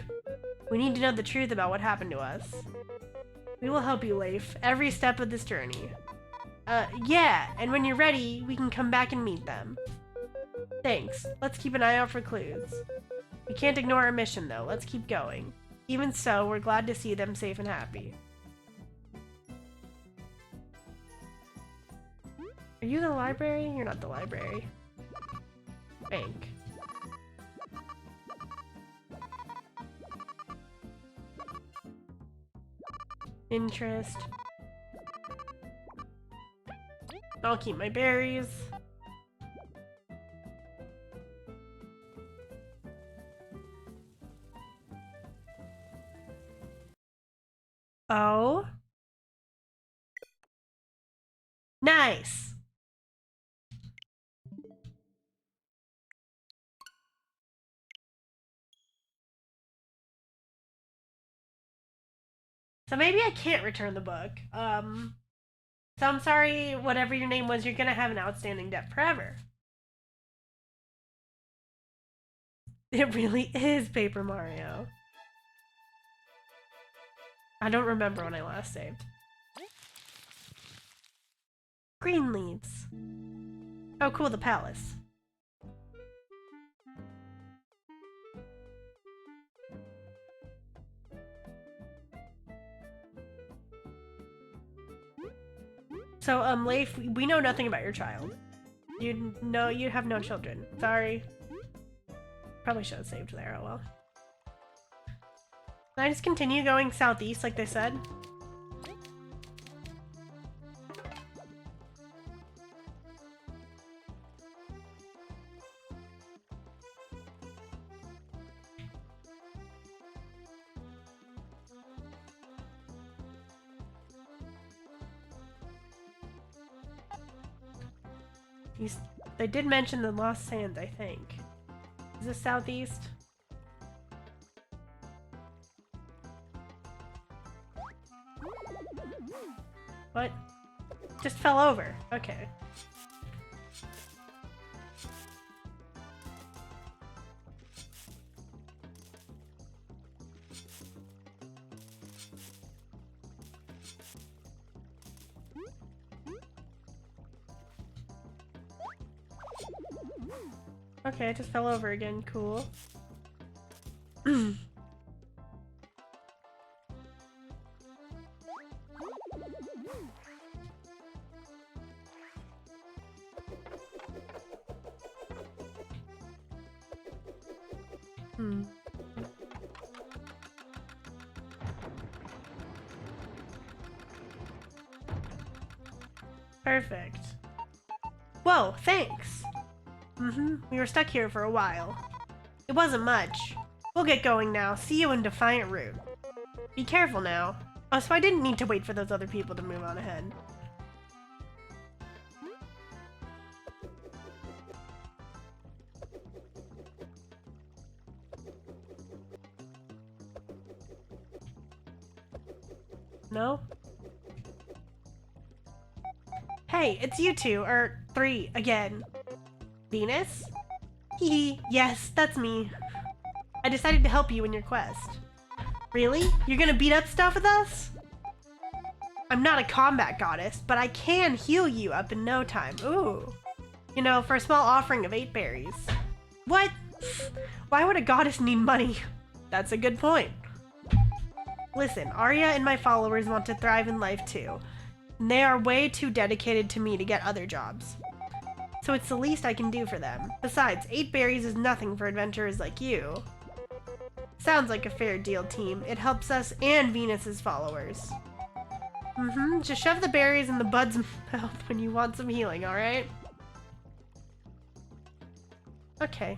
we need to know the truth about what happened to us. We will help you, Leif, every step of this journey. Yeah, and when you're ready, we can come back and meet them. Thanks. Let's keep an eye out for clues. We can't ignore our mission, though. Let's keep going. Even so, we're glad to see them safe and happy. Are you the library? You're not the library. Bank. Interest. I'll keep my berries. Oh. Nice. So maybe I can't return the book. So I'm sorry, whatever your name was, you're gonna have an outstanding debt forever. It really is Paper Mario. I don't remember when I last saved. Green leaves. Oh cool, the palace. So, Leif, we know nothing about your child. You have no children. Sorry. Probably should have saved there, oh well. Can I just continue going southeast like they said? They did mention the Lost Sands, I think. Is this southeast? What? Just fell over. Okay. Okay, I just fell over again. Cool. Perfect. Whoa, thanks. We were stuck here for a while. It wasn't much. We'll get going now. See you in Defiant Route. Be careful now. Oh, so I didn't need to wait for those other people to move on ahead. No? Hey, it's you two, or three, again. Venus? Hee, yes, that's me. I decided to help you in your quest. Really? You're gonna beat up stuff with us? I'm not a combat goddess, but I can heal you up in no time. Ooh. You know, for a small offering of 8 berries. What? Why would a goddess need money? That's a good point. Listen, Arya and my followers want to thrive in life too. And they are way too dedicated to me to get other jobs. So it's the least I can do for them. Besides, 8 berries is nothing for adventurers like you. Sounds like a fair deal, team. It helps us and Venus's followers. Just shove the berries in the bud's mouth when you want some healing, alright? Okay.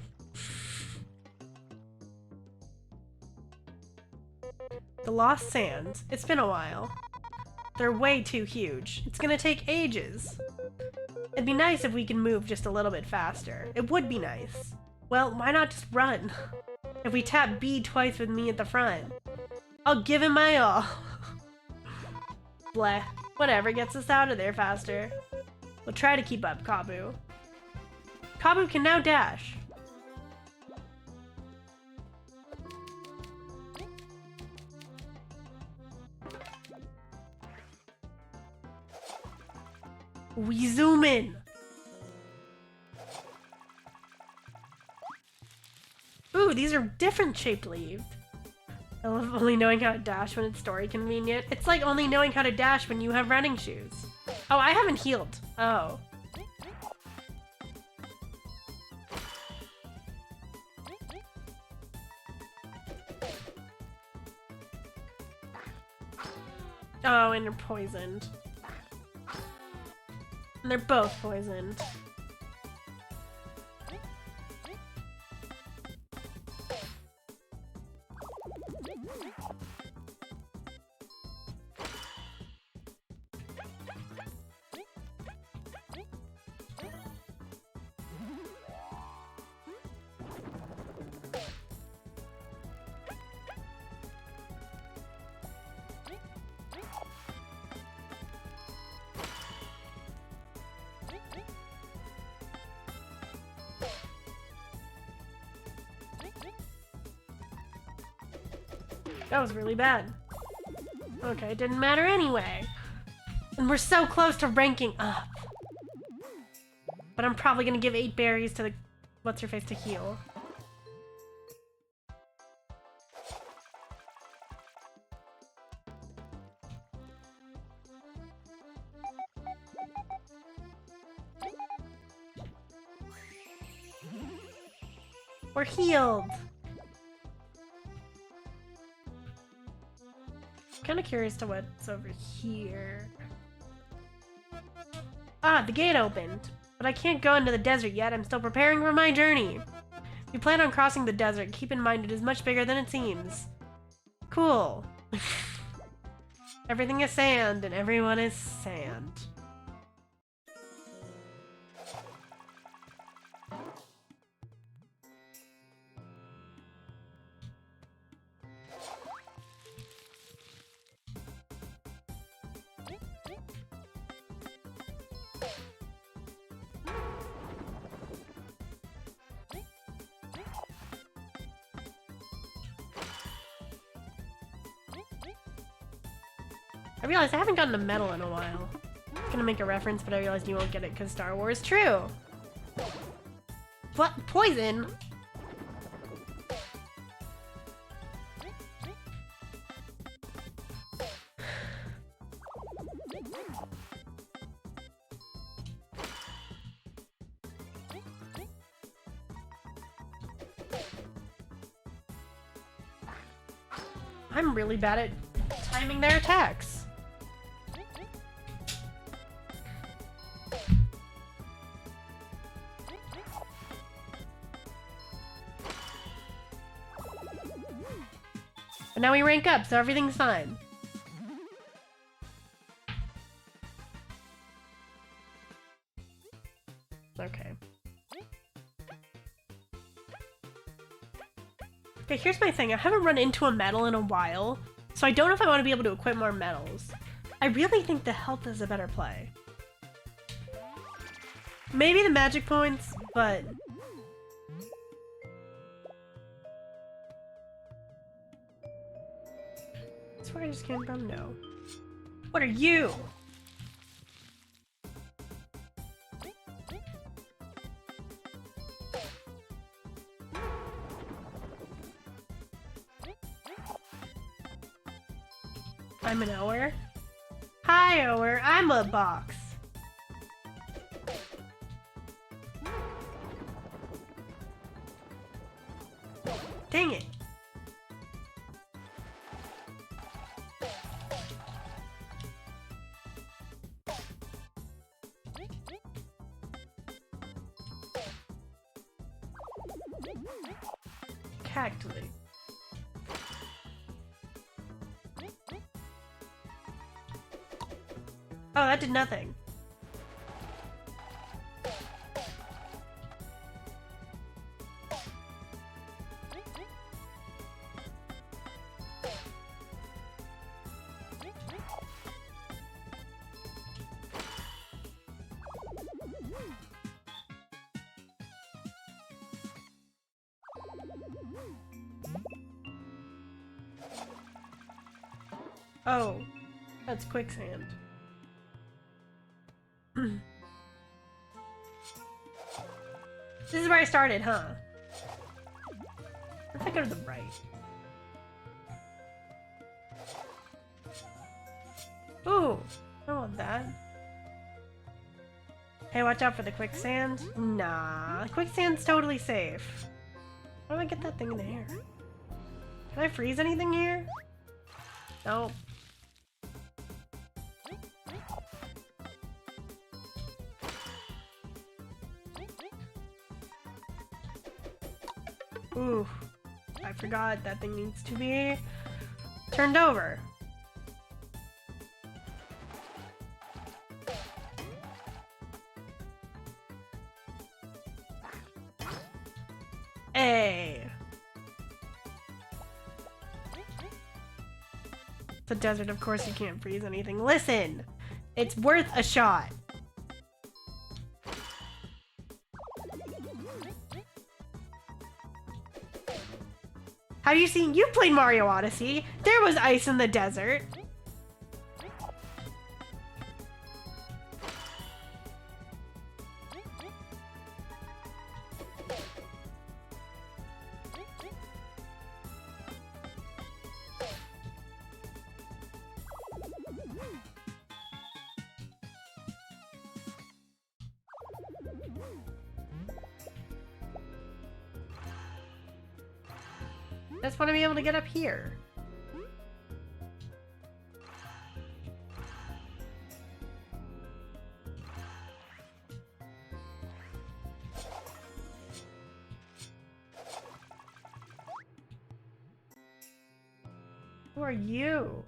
The Lost Sands. It's been a while. They're way too huge. It's gonna take ages. It'd be nice if we could move just a little bit faster. It would be nice. Well, why not just run? If we tap B twice with me at the front. I'll give him my all. Bleh. Whatever gets us out of there faster. We'll try to keep up, Kabu. Kabu can now dash. We zoom in. Ooh, these are different shaped leaves. I love only knowing how to dash when it's story convenient. It's like only knowing how to dash when you have running shoes. Oh, I haven't healed. Oh. Oh, and they're poisoned. And they're both poisoned. That was really bad. Okay, it didn't matter anyway. And we're so close to ranking up. But I'm probably gonna give 8 berries to the what's-her-face to heal. We're healed. Kind of curious to what's over here. Ah, the gate opened. But I can't go into the desert yet. I'm still preparing for my journey. If you plan on crossing the desert, keep in mind it is much bigger than it seems. Cool. Everything is sand and everyone is sand. I realized I haven't gotten a medal in a while. I'm gonna make a reference, but I realized you won't get it because Star Wars. True! poison? I'm really bad at timing their attacks. But now we rank up, so everything's fine. Okay. Okay, here's my thing. I haven't run into a medal in a while, so I don't know if I want to be able to equip more medals. I really think the health is a better play. Maybe the magic points, but... That's where I just came from? No. What are you? I'm an Ower. Hi, Ower. I'm a box. Dang it. Cactally. Oh, that did nothing. Oh, that's quicksand. This is where I started, huh? What if I go to the right? Ooh, I want that. Hey, watch out for the quicksand. Nah, quicksand's totally safe. How do I get that thing in the air? Can I freeze anything here? Nope. Ooh, I forgot that thing needs to be turned over. Hey. It's a desert, of course you can't freeze anything. Listen, it's worth a shot. Have you seen? You played Mario Odyssey. There was ice in the desert. I just want to be able to get up here. Who are you?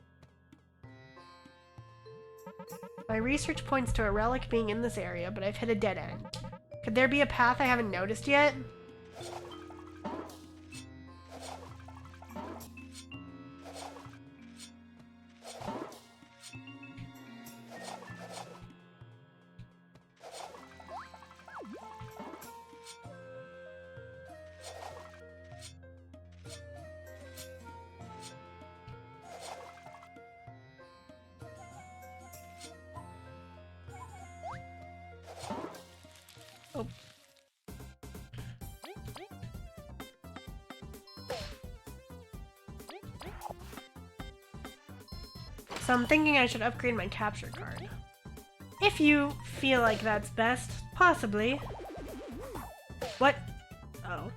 My research points to a relic being in this area, but I've hit a dead end. Could there be a path I haven't noticed yet? Oh. So I'm thinking I should upgrade my capture card. If you feel like that's best, possibly. What? Oh.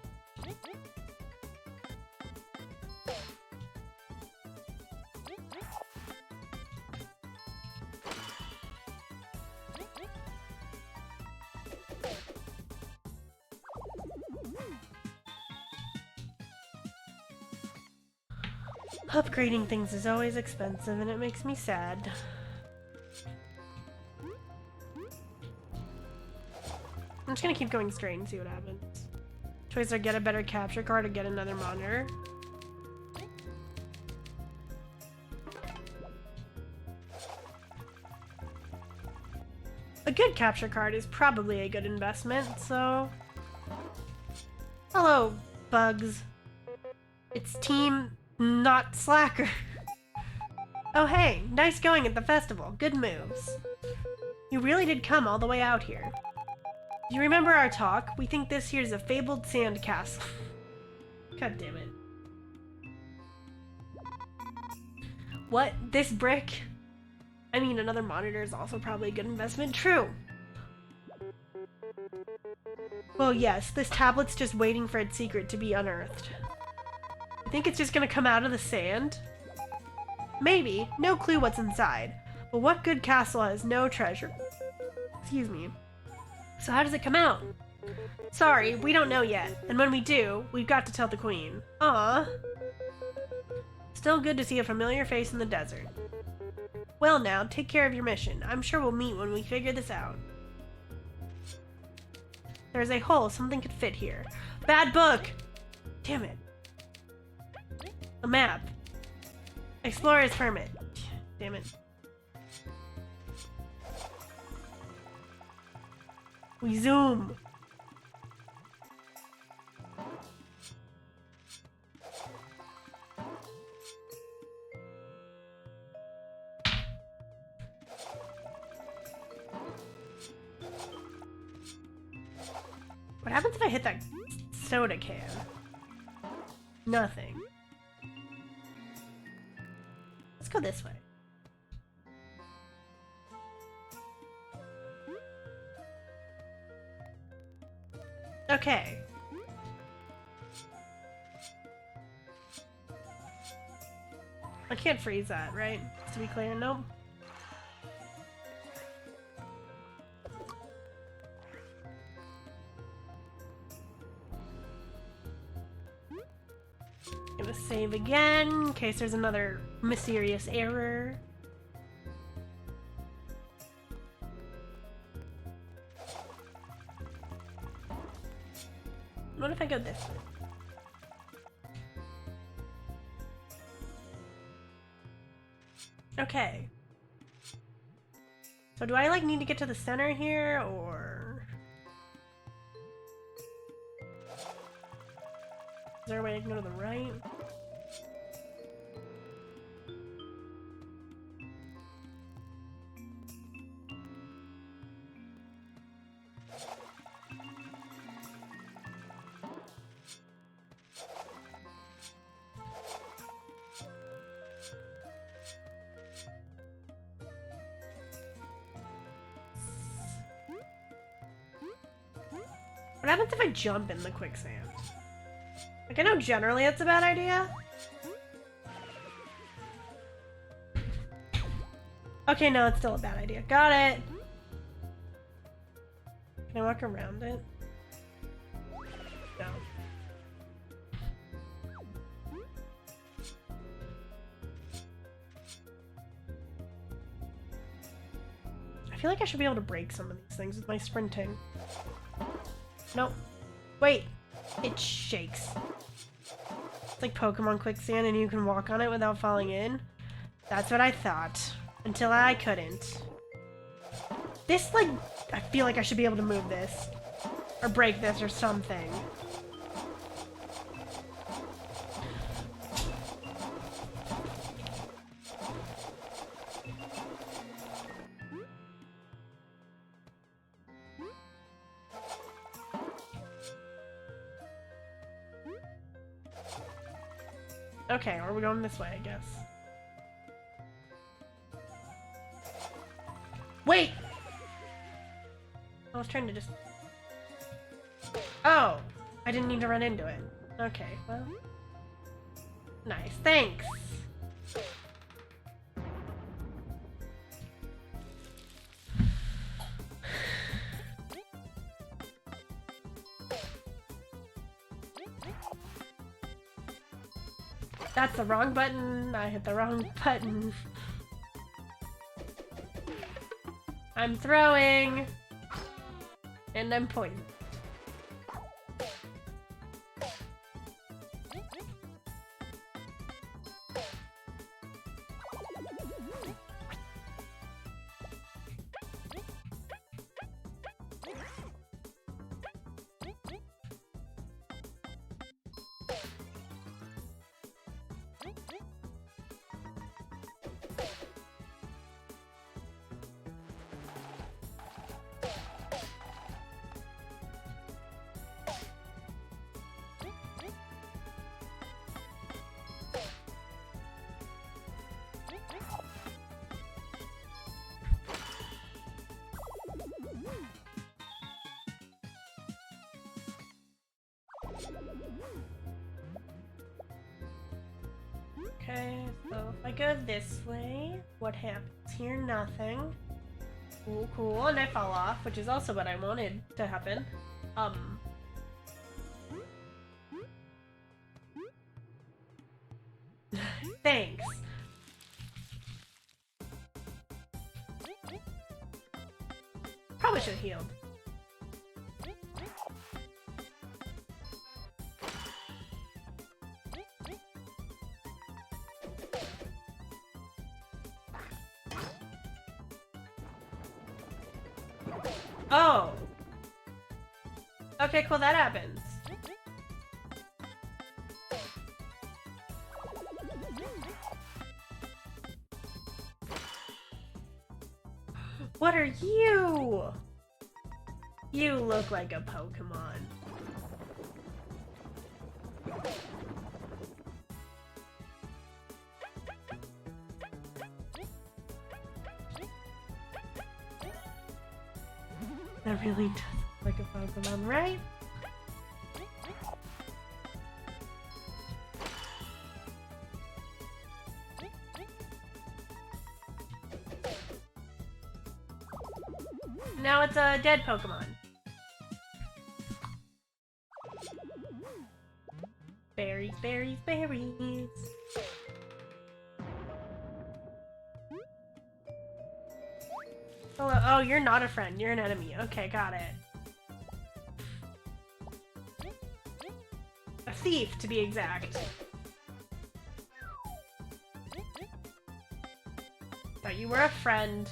Upgrading things is always expensive and it makes me sad. I'm just gonna keep going straight and see what happens. Choice are get a better capture card or get another monitor. A good capture card is probably a good investment, so... Hello, Bugs. It's Team Not Slacker. Oh hey, nice going at the festival. Good moves. You really did come all the way out here. Do you remember our talk? We think this here's a fabled sand castle. God damn it. What? This brick? I mean, another monitor is also probably a good investment. True. Well, yes, this tablet's just waiting for its secret to be unearthed. I think it's just gonna come out of the sand? Maybe. No clue what's inside. But what good castle has no treasure? Excuse me. So how does it come out? Sorry, we don't know yet. And when we do, we've got to tell the queen. Aww. Still good to see a familiar face in the desert. Well now, take care of your mission. I'm sure we'll meet when we figure this out. There's a hole. Something could fit here. Bad book! Damn it. A map. Explorer's permit. Damn it. We zoom. What happens if I hit that soda can? Nothing. Let's go this way. Okay. I can't freeze that, right? Just to be clear, nope. Gonna save again in case there's another mysterious error. What if I go this way? Okay. So do I like need to get to the center here or is there a way I can go to the right? What happens if I jump in the quicksand? Like, I know generally it's a bad idea. Okay, no, it's still a bad idea. Got it! Can I walk around it? No. I feel like I should be able to break some of these things with my sprinting. Nope. Wait. It shakes. It's like Pokemon Quicksand and you can walk on it without falling in. That's what I thought. Until I couldn't. This, like, I feel like I should be able to move this. Or break this or something. Okay, or we're going this way, I guess. Wait! I was trying to just... Oh! I didn't need to run into it. Okay, well... Nice, thanks! That's the wrong button. I hit the wrong button. I'm throwing. And I'm poisoned. Okay, so if I go this way, what happens here? Nothing. Cool, cool, and I fall off, which is also what I wanted to happen. Thanks. Probably should have healed. Oh! Okay, cool, that happens. What are you? You look like a Pokemon. That really does look like a Pokemon, right? Now it's a dead Pokemon. Berries, berries, berries. Hello. Oh, you're not a friend. You're an enemy. Okay, got it. A thief, to be exact. Thought you were a friend.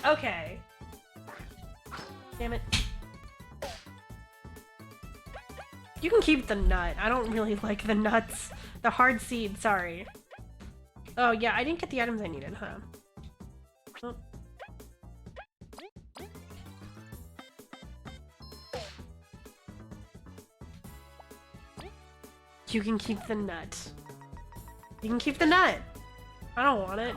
Okay. Damn it. You can keep the nut. I don't really like the nuts. The hard seed, sorry. Oh yeah, I didn't get the items I needed, huh? Oh. You can keep the nut. You can keep the nut. I don't want it.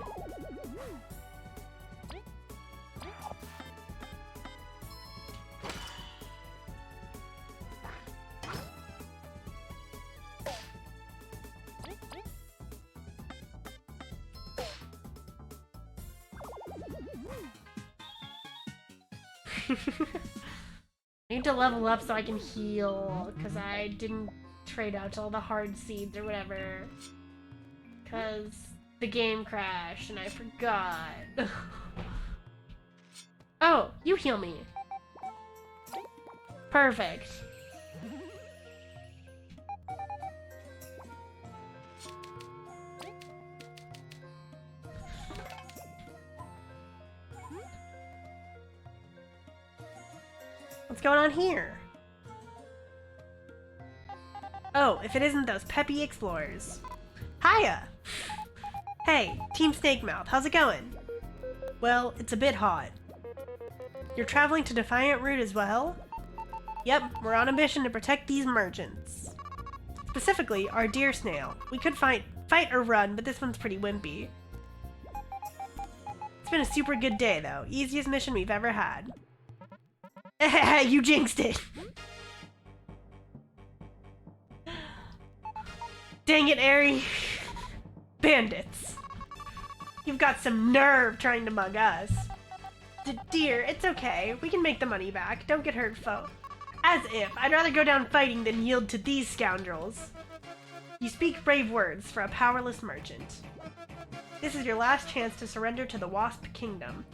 I need to level up so I can heal, because I didn't trade out all the hard seeds or whatever. Because the game crashed and I forgot. Oh, you heal me. Perfect. What's going on here? Oh, if it isn't those peppy explorers. Hiya! Hey, Team Snake Mouth, how's it going? Well, it's a bit hot. You're traveling to Defiant Root as well? Yep, we're on a mission to protect these merchants. Specifically, our deer snail. We could fight or run, but this one's pretty wimpy. It's been a super good day, though. Easiest mission we've ever had. You jinxed it! Dang it, Aerie. Bandits. You've got some nerve trying to mug us. Dear, it's okay. We can make the money back. Don't get hurt, foe. As if. I'd rather go down fighting than yield to these scoundrels. You speak brave words for a powerless merchant. This is your last chance to surrender to the Wasp Kingdom.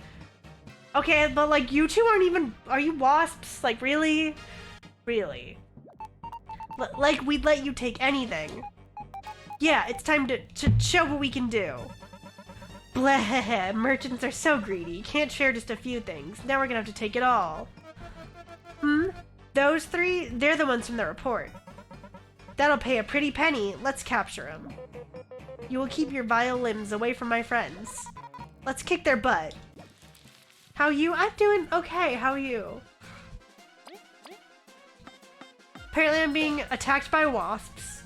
Okay, but like, you two aren't even... Are you wasps? Like, really? Really? Like, we'd let you take anything. Yeah, it's time to show what we can do. Bleh, merchants are so greedy. Can't share just a few things. Now we're gonna have to take it all. Those three? They're the ones from the report. That'll pay a pretty penny. Let's capture them. You will keep your vile limbs away from my friends. Let's kick their butt. How you? I'm doing okay. How are you? Apparently I'm being attacked by wasps.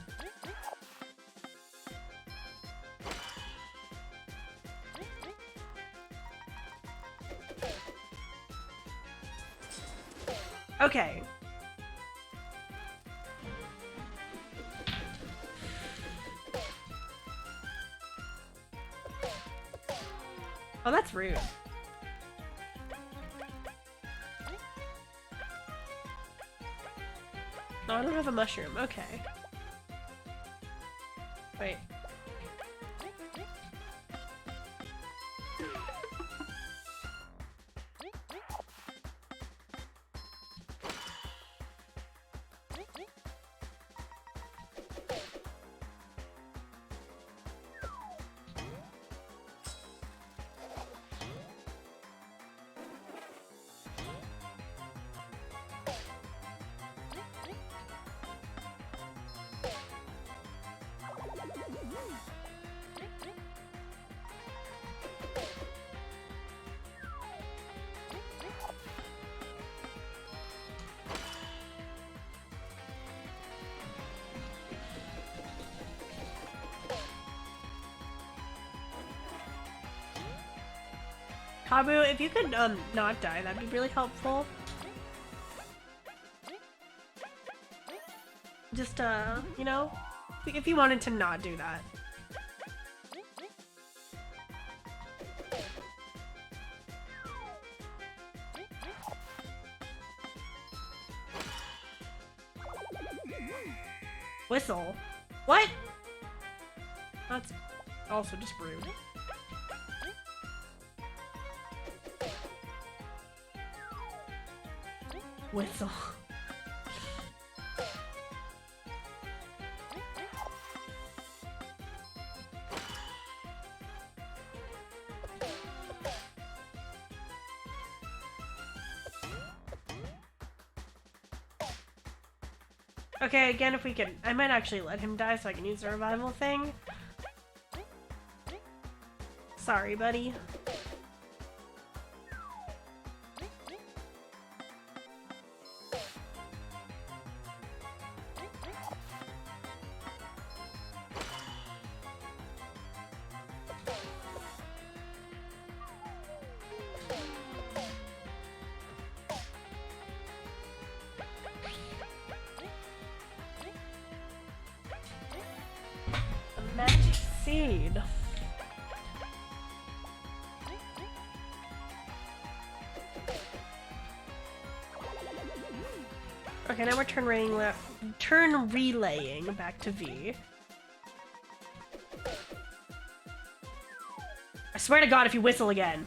Okay. Oh, that's rude. No, I don't have a mushroom. Okay. Wait. Kabu, if you could not die, that'd be really helpful. Just you know, if you wanted to not do that. Whistle. What? That's also just rude. Whistle. Okay, again, if we can... I might actually let him die so I can use the revival thing. Sorry, buddy. Okay, now we're turn relaying back to V. I swear to God if you whistle again.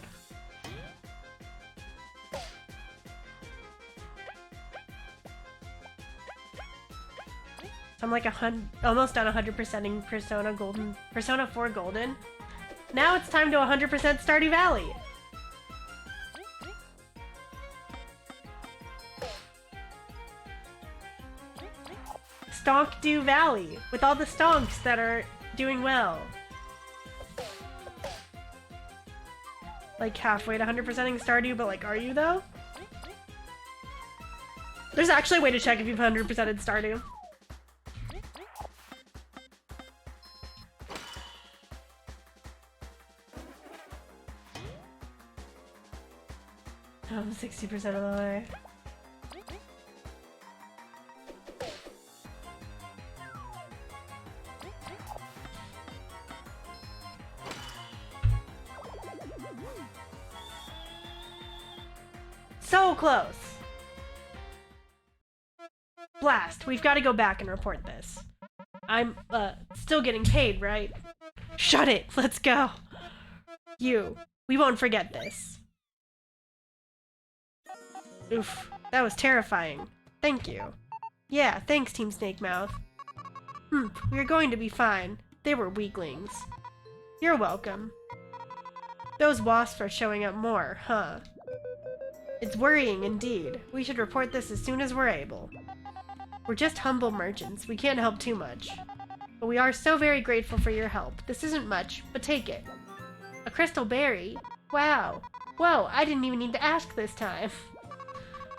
I'm like almost done 100%ing Persona 4 Golden. Now it's time to 100% Stardew Valley. Stonkdew Valley, with all the stonks that are doing well. Like halfway to 100%ing Stardew, but like, are you though? There's actually a way to check if you've 100%ed Stardew. I'm 60% of the way. So close! Blast, we've got to go back and report this. I'm, still getting paid, right? Shut it! Let's go! We won't forget this. Oof, that was terrifying. Thank you. Yeah, thanks, Team Snake Mouth. We're going to be fine. They were weaklings. You're welcome. Those wasps are showing up more, huh? It's worrying indeed. We should report this as soon as we're able. We're just humble merchants. We can't help too much. But we are so very grateful for your help. This isn't much, but take it. A crystal berry? Wow. Whoa, I didn't even need to ask this time.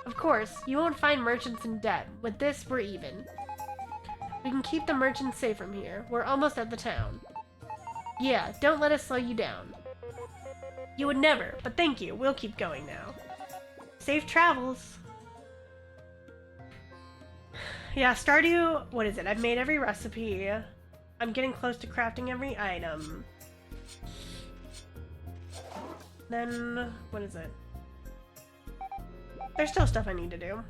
Of course, you won't find merchants in debt. With this, we're even. We can keep the merchants safe from here. We're almost at the town. Yeah, don't let us slow you down. You would never, but thank you. We'll keep going now. Safe travels. Yeah, Stardew, what is it? I've made every recipe. I'm getting close to crafting every item. Then, what is it? There's still stuff I need to do.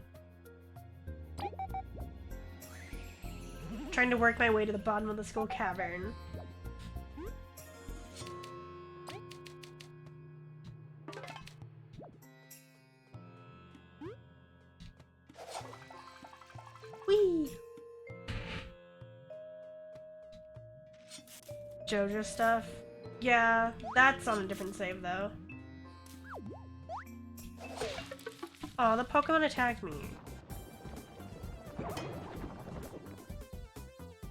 Trying to work my way to the bottom of the skull cavern. Whee! JoJo stuff. Yeah, that's on a different save though. Oh, the Pokemon attacked me.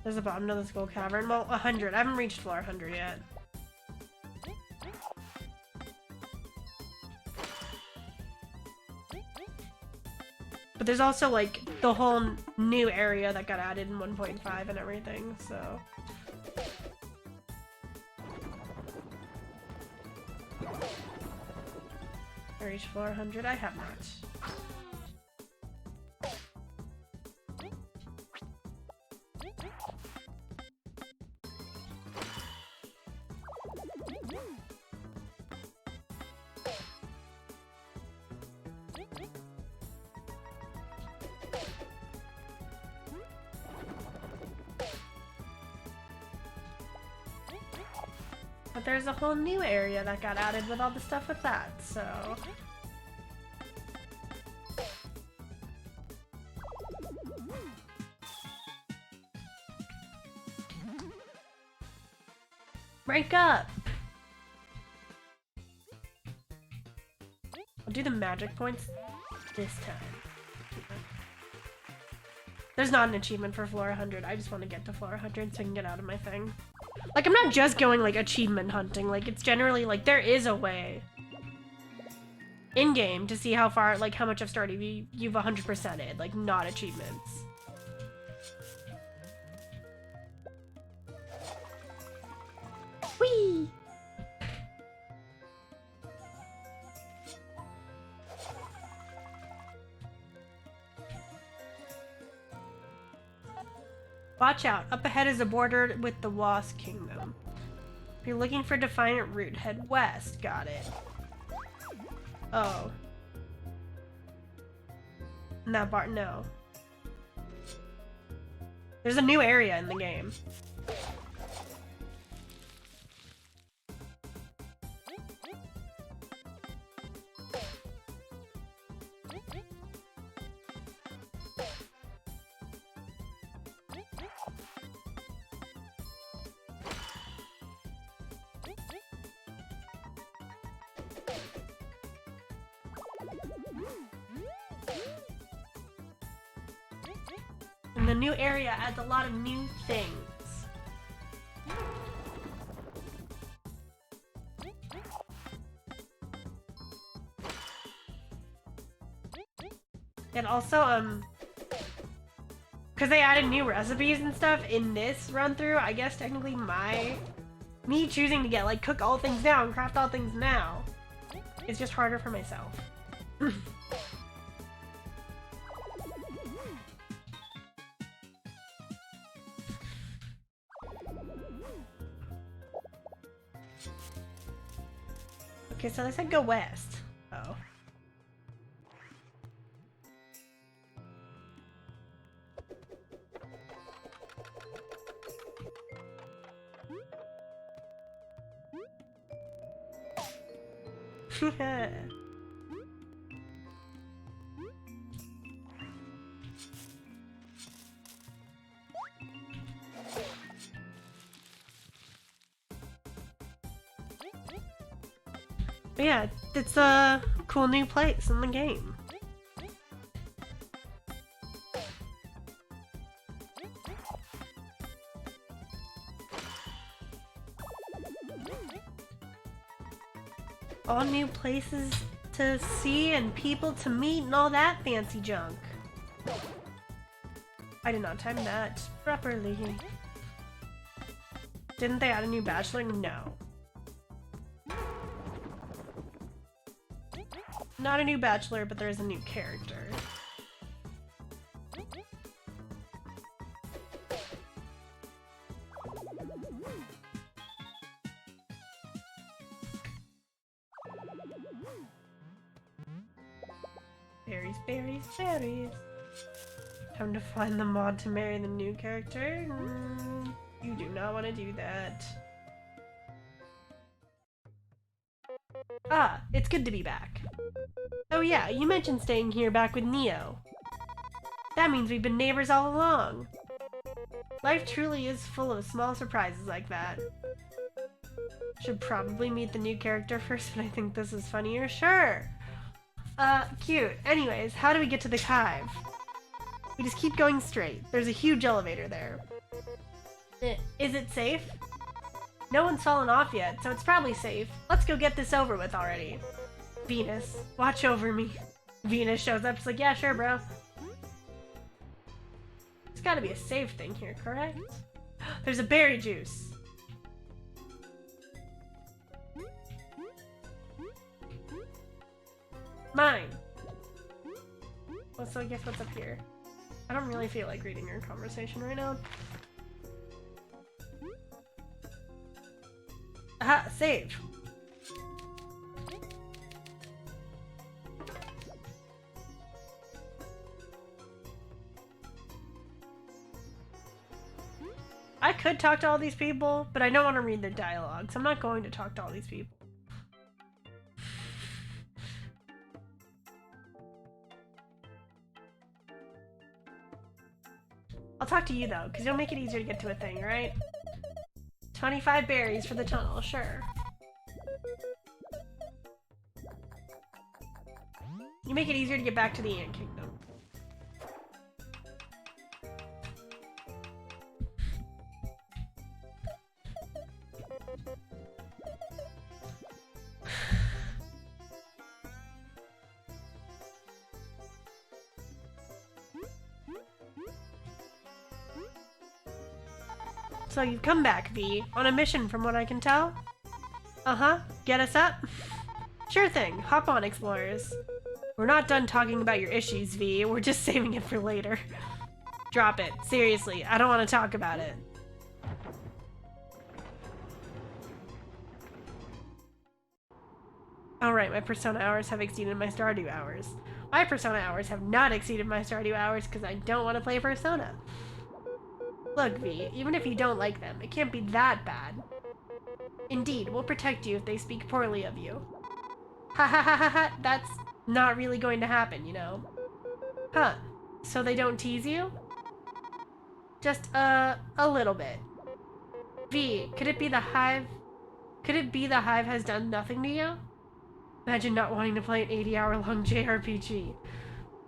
There's the bottom of the skull cavern. Well, 100. I haven't reached floor 100 yet. But there's also, like, the whole new area that got added in 1.5 and everything, so... I reached floor 100? I have not. But there's a whole new area that got added with all the stuff with that, so... Rank up! I'll do the magic points this time. There's not an achievement for floor 100. I just want to get to floor 100 so I can get out of my thing. Like, I'm not just going, like, achievement hunting. Like, it's generally, like, there is a way in-game to see how far, like, how much of Stardew you've 100%ed. Like, not achievements. Whee! Watch out. Up ahead is a border with the Wasp Kingdom. If you're looking for Defiant Route, head west. Got it. Oh. That bar, no. There's a new area in the game. And the new area adds a lot of new things. And also, because they added new recipes and stuff in this run through, I guess technically me choosing to get, like, cook all things now and craft all things now, it's just harder for myself. Okay, so they said go west. Oh. But yeah, it's a cool new place in the game. All new places to see and people to meet and all that fancy junk. I did not time that properly. Didn't they add a new bachelor? No. Not a new bachelor, but there is a new character. Berries, berries, berries. Time to find the mod to marry the new character. You do not want to do that. Ah, it's good to be back. Oh yeah, you mentioned staying here back with Neo. That means we've been neighbors all along. Life truly is full of small surprises like that. Should probably meet the new character first, but I think this is funnier. Sure! Cute. Anyways, how do we get to the hive? We just keep going straight. There's a huge elevator there. Is it safe? No one's fallen off yet, so it's probably safe. Let's go get this over with already. Venus, watch over me. Venus shows up, she's like, yeah, sure, bro. There's gotta be a save thing here, correct? There's a berry juice. Mine. Well, so I guess what's up here? I don't really feel like reading your conversation right now. Aha, save. I could talk to all these people, but I don't want to read their dialogue, so I'm not going to talk to all these people. I'll talk to you though, because you'll make it easier to get to a thing, right? 25 berries for the tunnel, sure. You make it easier to get back to the Ant Kingdom. So you've come back, V, on a mission from what I can tell? Uh-huh. Get us up? Sure thing. Hop on, explorers. We're not done talking about your issues, V. We're just saving it for later. Drop it. Seriously, I don't want to talk about it. Alright, my Persona hours have exceeded my Stardew hours. My Persona hours have not exceeded my Stardew hours because I don't want to play Persona. Look, V, even if you don't like them, it can't be that bad. Indeed, we'll protect you if they speak poorly of you. Ha ha ha ha ha, that's not really going to happen, you know. Huh, so they don't tease you? Just, a little bit. V, could it be the Hive? Could it be the Hive has done nothing to you? Imagine not wanting to play an 80-hour-long JRPG.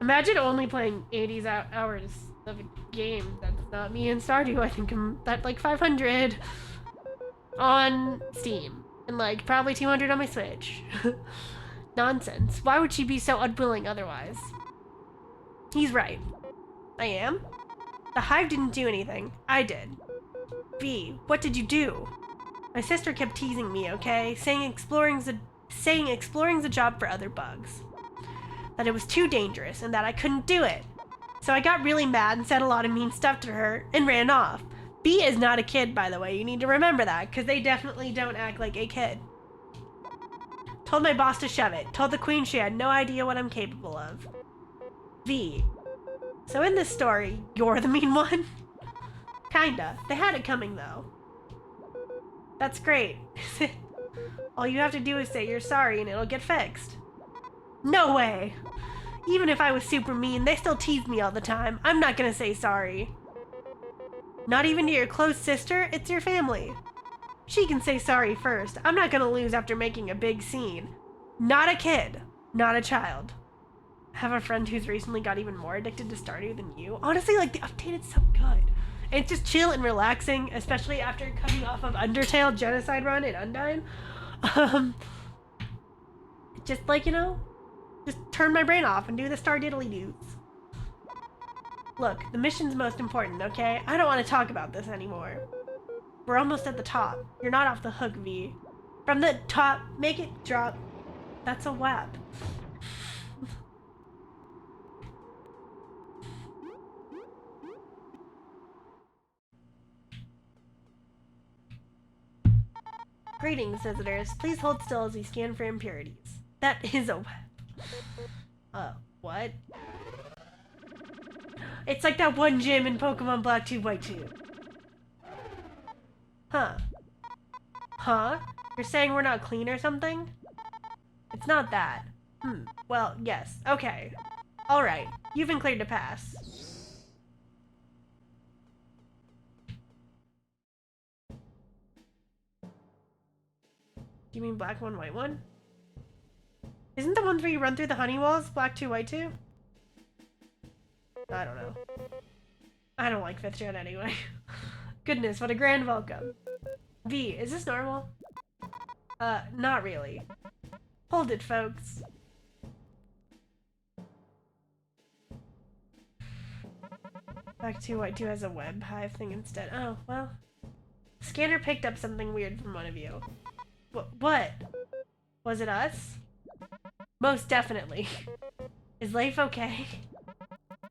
Imagine only playing 80 hours of a game. That's not me in Stardew. I think I'm at like 500 on Steam and like probably 200 on my Switch. Nonsense. Why would she be so unwilling otherwise? He's right. I am? The Hive didn't do anything. I did. V, what did you do? My sister kept teasing me, okay? Saying exploring's a job for other bugs. that it was too dangerous and that I couldn't do it. So I got really mad and said a lot of mean stuff to her and ran off. B is not a kid, by the way. You need to remember that, because they definitely don't act like a kid. Told my boss to shove it. Told the queen she had no idea what I'm capable of. V. So in this story, you're the mean one? Kinda. They had it coming, though. That's great. All you have to do is say you're sorry and it'll get fixed. No way! Even if I was super mean, they still tease me all the time. I'm not gonna say sorry. Not even to your close sister? It's your family. She can say sorry first. I'm not gonna lose after making a big scene. Not a kid. Not a child. I have a friend who's recently got even more addicted to Stardew than you. Honestly, like, the update is so good. And it's just chill and relaxing, especially after coming off of Undertale Genocide Run and Undyne. Just like, you know, just turn my brain off and do the Stardiddly-doos. Look, the mission's most important, okay? I don't want to talk about this anymore. We're almost at the top. You're not off the hook, V. From the top, make it drop. That's a web. Greetings, visitors. Please hold still as we scan for impurities. That is a web. What? It's like that one gym in Pokemon Black 2 White 2. Huh. Huh? You're saying we're not clean or something? It's not that. Well, yes. Okay. Alright. You've been cleared to pass. Do you mean Black 1, White 1? Isn't the ones where you run through the honey walls Black 2, White 2? I don't know. I don't like 5th gen anyway. Goodness, what a grand welcome. V, is this normal? Not really. Hold it, folks. Black 2, White 2 has a web hive thing instead. Oh, well. Scanner picked up something weird from one of you. What? Was it us? Most definitely. Is life okay?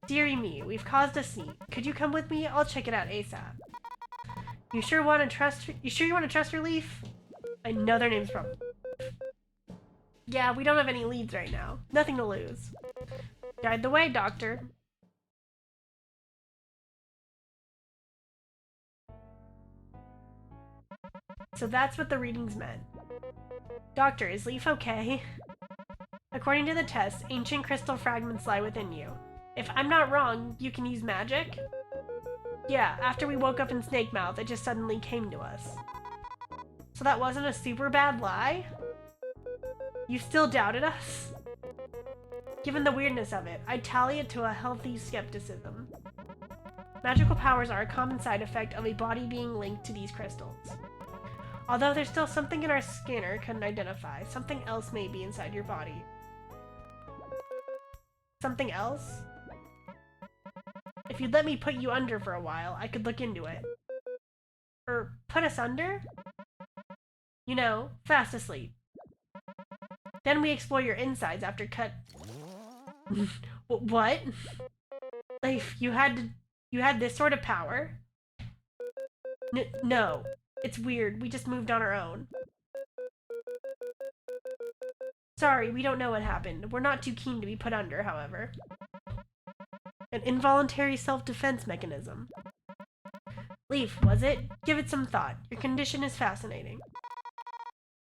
Dearie me, we've caused a scene. Could you come with me? I'll check it out ASAP. You sure you want to trust Relief? I know their name's probably. Yeah, we don't have any leads right now. Nothing to lose. Guide the way, Doctor. So that's what the readings meant. Doctor, is Leaf okay? According to the test, ancient crystal fragments lie within you. If I'm not wrong, you can use magic? Yeah, after we woke up in Snake Mouth, it just suddenly came to us. So that wasn't a super bad lie? You still doubted us? Given the weirdness of it, I'd tally it to a healthy skepticism. Magical powers are a common side effect of a body being linked to these crystals. Although there's still something in our scanner couldn't identify. Something else may be inside your body. Something else? If you'd let me put you under for a while, I could look into it. Or put us under? You know, fast asleep. Then we explore your insides after cut. What? Like, you had this sort of power? No. It's weird. We just moved on our own. Sorry, we don't know what happened. We're not too keen to be put under, however. An involuntary self-defense mechanism. Leaf, was it? Give it some thought. Your condition is fascinating.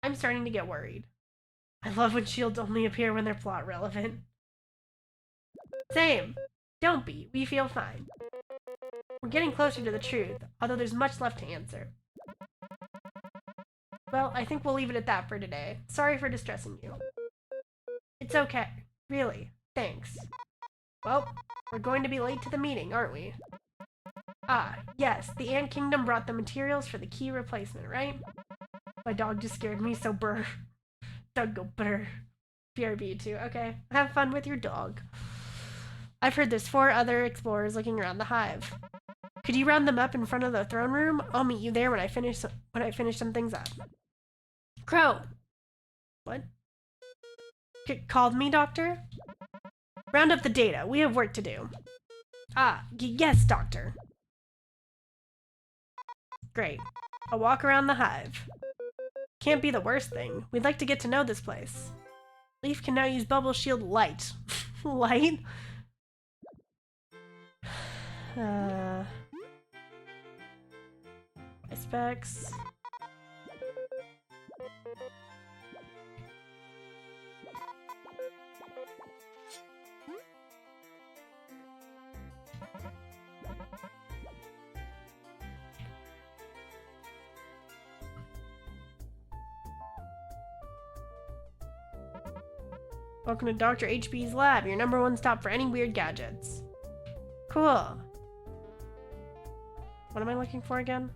I'm starting to get worried. I love when shields only appear when they're plot relevant. Same. Don't be. We feel fine. We're getting closer to the truth, although there's much left to answer. Well, I think we'll leave it at that for today. Sorry for distressing you. It's okay. Really. Thanks. Well, we're going to be late to the meeting, aren't we? Ah, yes. The Ant Kingdom brought the materials for the key replacement, right? My dog just scared me, so brr. Dog go brr. BRB too. Okay. Have fun with your dog. I've heard there's 4 other explorers looking around the hive. Could you round them up in front of the throne room? I'll meet you there when I finish some things up. Crow! What? Called me, Doctor? Round up the data. We have work to do. Yes, Doctor. Great. A walk around the hive. Can't be the worst thing. We'd like to get to know this place. Leaf can now use Bubble Shield Light. Light? Specs. Welcome to Dr. HB's lab, your #1 stop for any weird gadgets. Cool. What am I looking for again?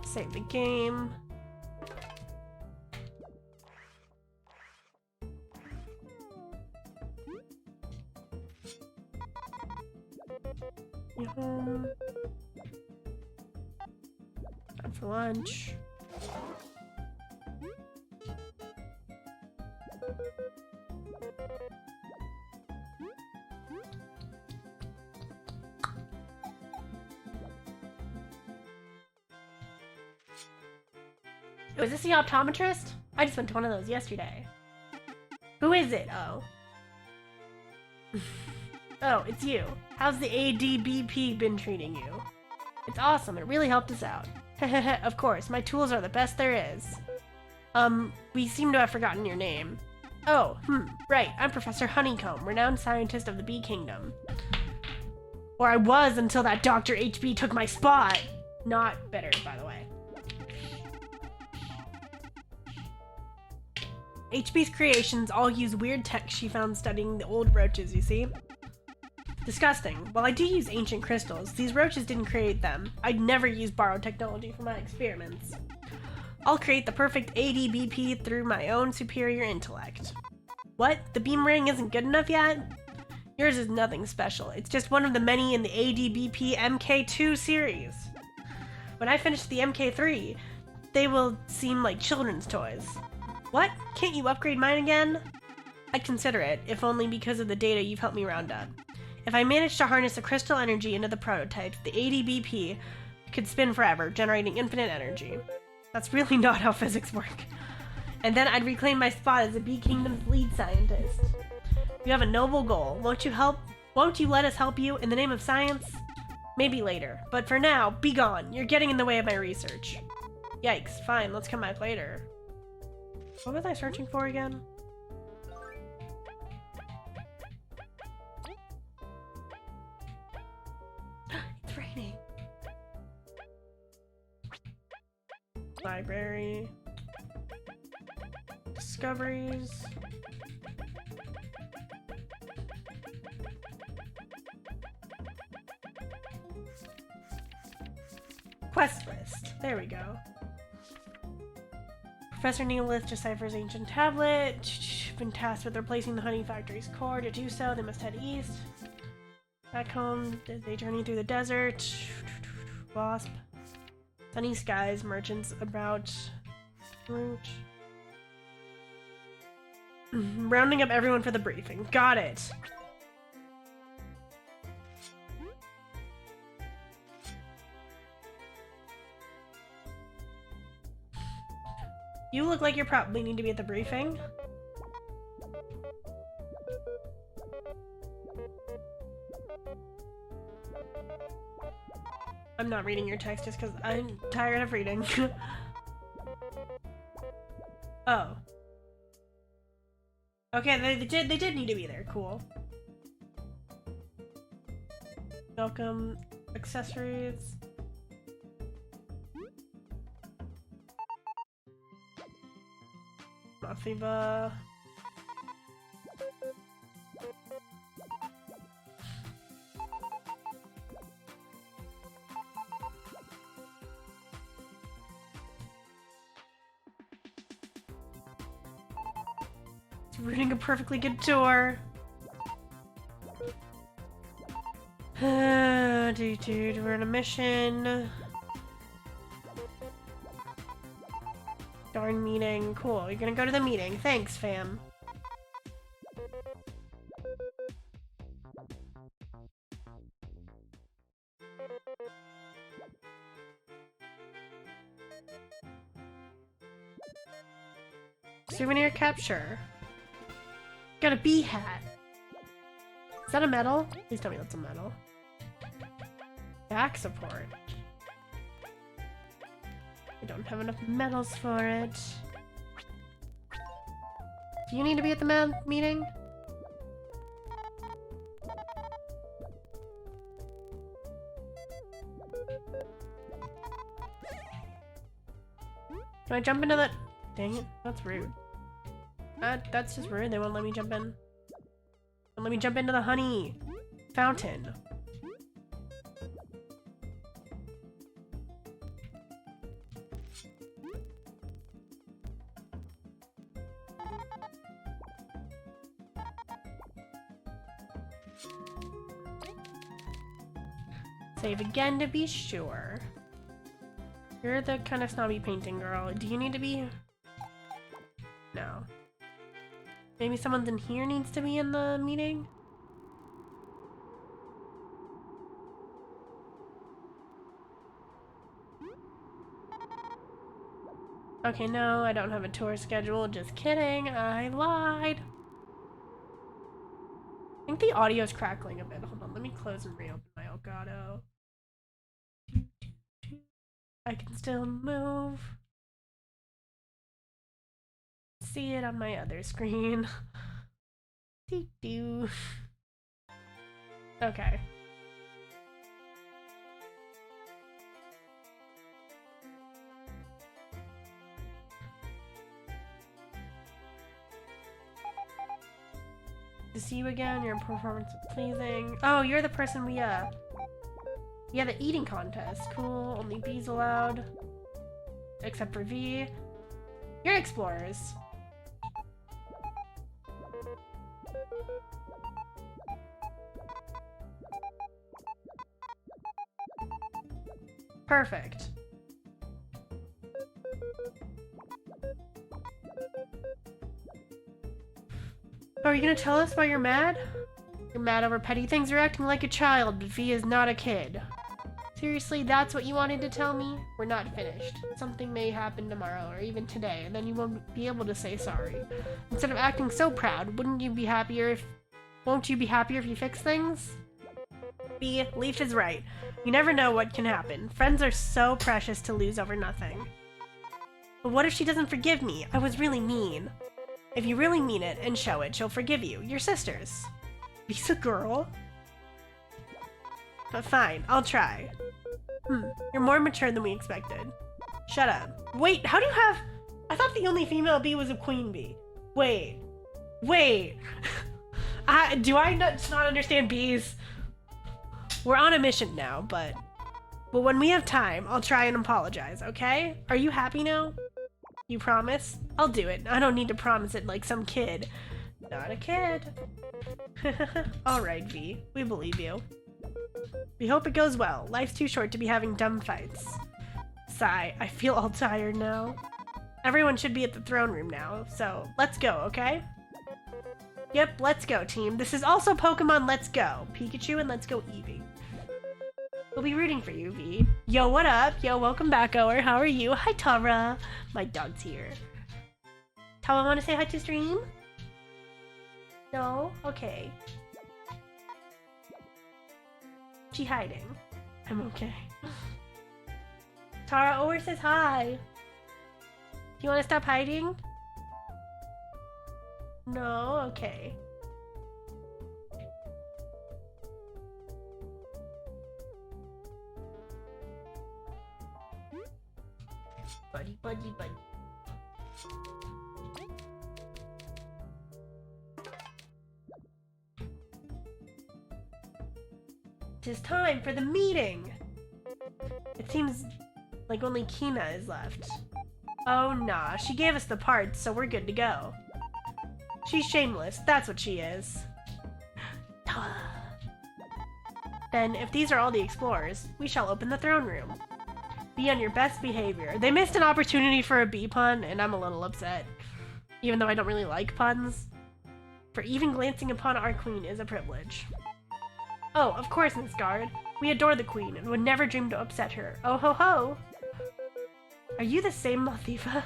Save the game. Time for lunch. Oh, is this the optometrist? I just went to one of those yesterday. Who is it? Oh. Oh, it's you. How's the ADBP been treating you? It's awesome. It really helped us out. Of course, my tools are the best there is. We seem to have forgotten your name. Oh, right. I'm Professor Honeycomb, renowned scientist of the Bee Kingdom. Or I was until that Dr. HB took my spot. Not better, by the way. HB's creations all use weird tech she found studying the old roaches, you see? Disgusting. While I do use ancient crystals, these roaches didn't create them. I'd never use borrowed technology for my experiments. I'll create the perfect ADBP through my own superior intellect. What? The beam ring isn't good enough yet? Yours is nothing special. It's just one of the many in the ADBP MK2 series. When I finish the MK3, they will seem like children's toys. What? Can't you upgrade mine again? I'd consider it, if only because of the data you've helped me round up. If I manage to harness the crystal energy into the prototypes, the ADBP could spin forever, generating infinite energy. That's really not how physics work. And then I'd reclaim my spot as the Bee Kingdom's lead scientist. You have a noble goal. Won't you let us help you in the name of science? Maybe later, but for now, be gone. You're getting in the way of my research. Yikes, fine, let's come back later. What was I searching for again? It's raining. Library. Discoveries. Quest list. There we go. Professor Neolith deciphers ancient tablet. Been tasked with replacing the honey factory's core. To do so, they must head east. Back home, they journey through the desert. Wasp. Sunny skies, merchants about route. Rounding up everyone for the briefing. Got it. You look like you probably need to be at the briefing. I'm not reading your text just because I'm tired of reading. Oh. Okay, they did need to be there. Cool. Welcome. Accessories. Mathiba. It's running a perfectly good tour. Dude, we're on a mission. Darn meeting. Cool, you're gonna go to the meeting. Thanks, fam. Souvenir capture. Got a bee hat. Is that a medal? Please tell me that's a medal. Back support. I don't have enough medals for it. Do you need to be at the meeting? Can I jump into that? Dang it, that's rude. That's just rude. They won't let me jump in. Don't let me jump into the honey fountain. Save again to be sure. You're the kind of snobby painting girl. Do you need to be? No. Maybe someone in here needs to be in the meeting? Okay, no, I don't have a tour schedule. Just kidding. I lied. I think the audio's crackling a bit. Hold on, let me close and reopen my Elgato. I can still move. See it on my other screen. Doo-doo. Okay. To see you again, your performance was pleasing. Oh, you're the person we, yeah, the eating contest. Cool, only bees allowed. Except for V. You're explorers. Perfect. Oh, are you gonna tell us why you're mad? You're mad over petty things. You're acting like a child, but V is not a kid. Seriously, that's what you wanted to tell me? We're not finished. Something may happen tomorrow, or even today, and then you won't be able to say sorry. Instead of acting so proud, won't you be happier if you fix things? B, Leaf is right. You never know what can happen. Friends are so precious to lose over nothing. But what if she doesn't forgive me? I was really mean. If you really mean it and show it, she'll forgive you. You're sisters. B's a girl? But fine, I'll try. You're more mature than we expected. Shut up. Wait, how do you have... I thought the only female bee was a queen bee. Wait. Do I not understand bees? We're on a mission now, but when we have time, I'll try and apologize, okay? Are you happy now? You promise? I'll do it. I don't need to promise it like some kid. Not a kid. Alright, V. We believe you. We hope it goes well. Life's too short to be having dumb fights. Sigh. I feel all tired now. Everyone should be at the throne room now, so let's go, okay? Yep, let's go, team. This is also Pokemon Let's Go. Pikachu and Let's Go Eevee. We'll be rooting for you, V. Yo, what up? Yo, welcome back, Ower. How are you? Hi, Tara. My dog's here. Tara, want to say hi to stream? No? Okay. She hiding. I'm okay. Tara, Ower says hi. Do you want to stop hiding? No? Okay. Buddy. Tis time for the meeting! It seems like only Kina is left. Oh nah, she gave us the parts, so we're good to go. She's shameless, that's what she is. Then, if these are all the explorers, we shall open the throne room. Be on your best behavior. They missed an opportunity for a bee pun, and I'm a little upset. Even though I don't really like puns. For even glancing upon our queen is a privilege. Oh, of course, Miss Guard. We adore the queen, and would never dream to upset her. Oh ho ho! Are you the same Malthiva?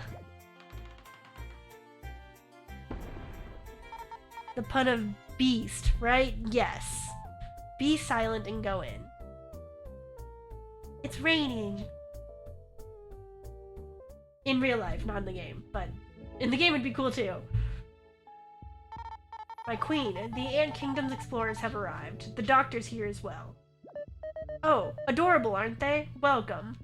the pun of beast, right? Yes. Be silent and go in. It's raining. In real life, not in the game, but in the game it'd be cool too. My queen, the Ant Kingdom's explorers have arrived. The doctor's here as well. Oh, adorable, aren't they? Welcome.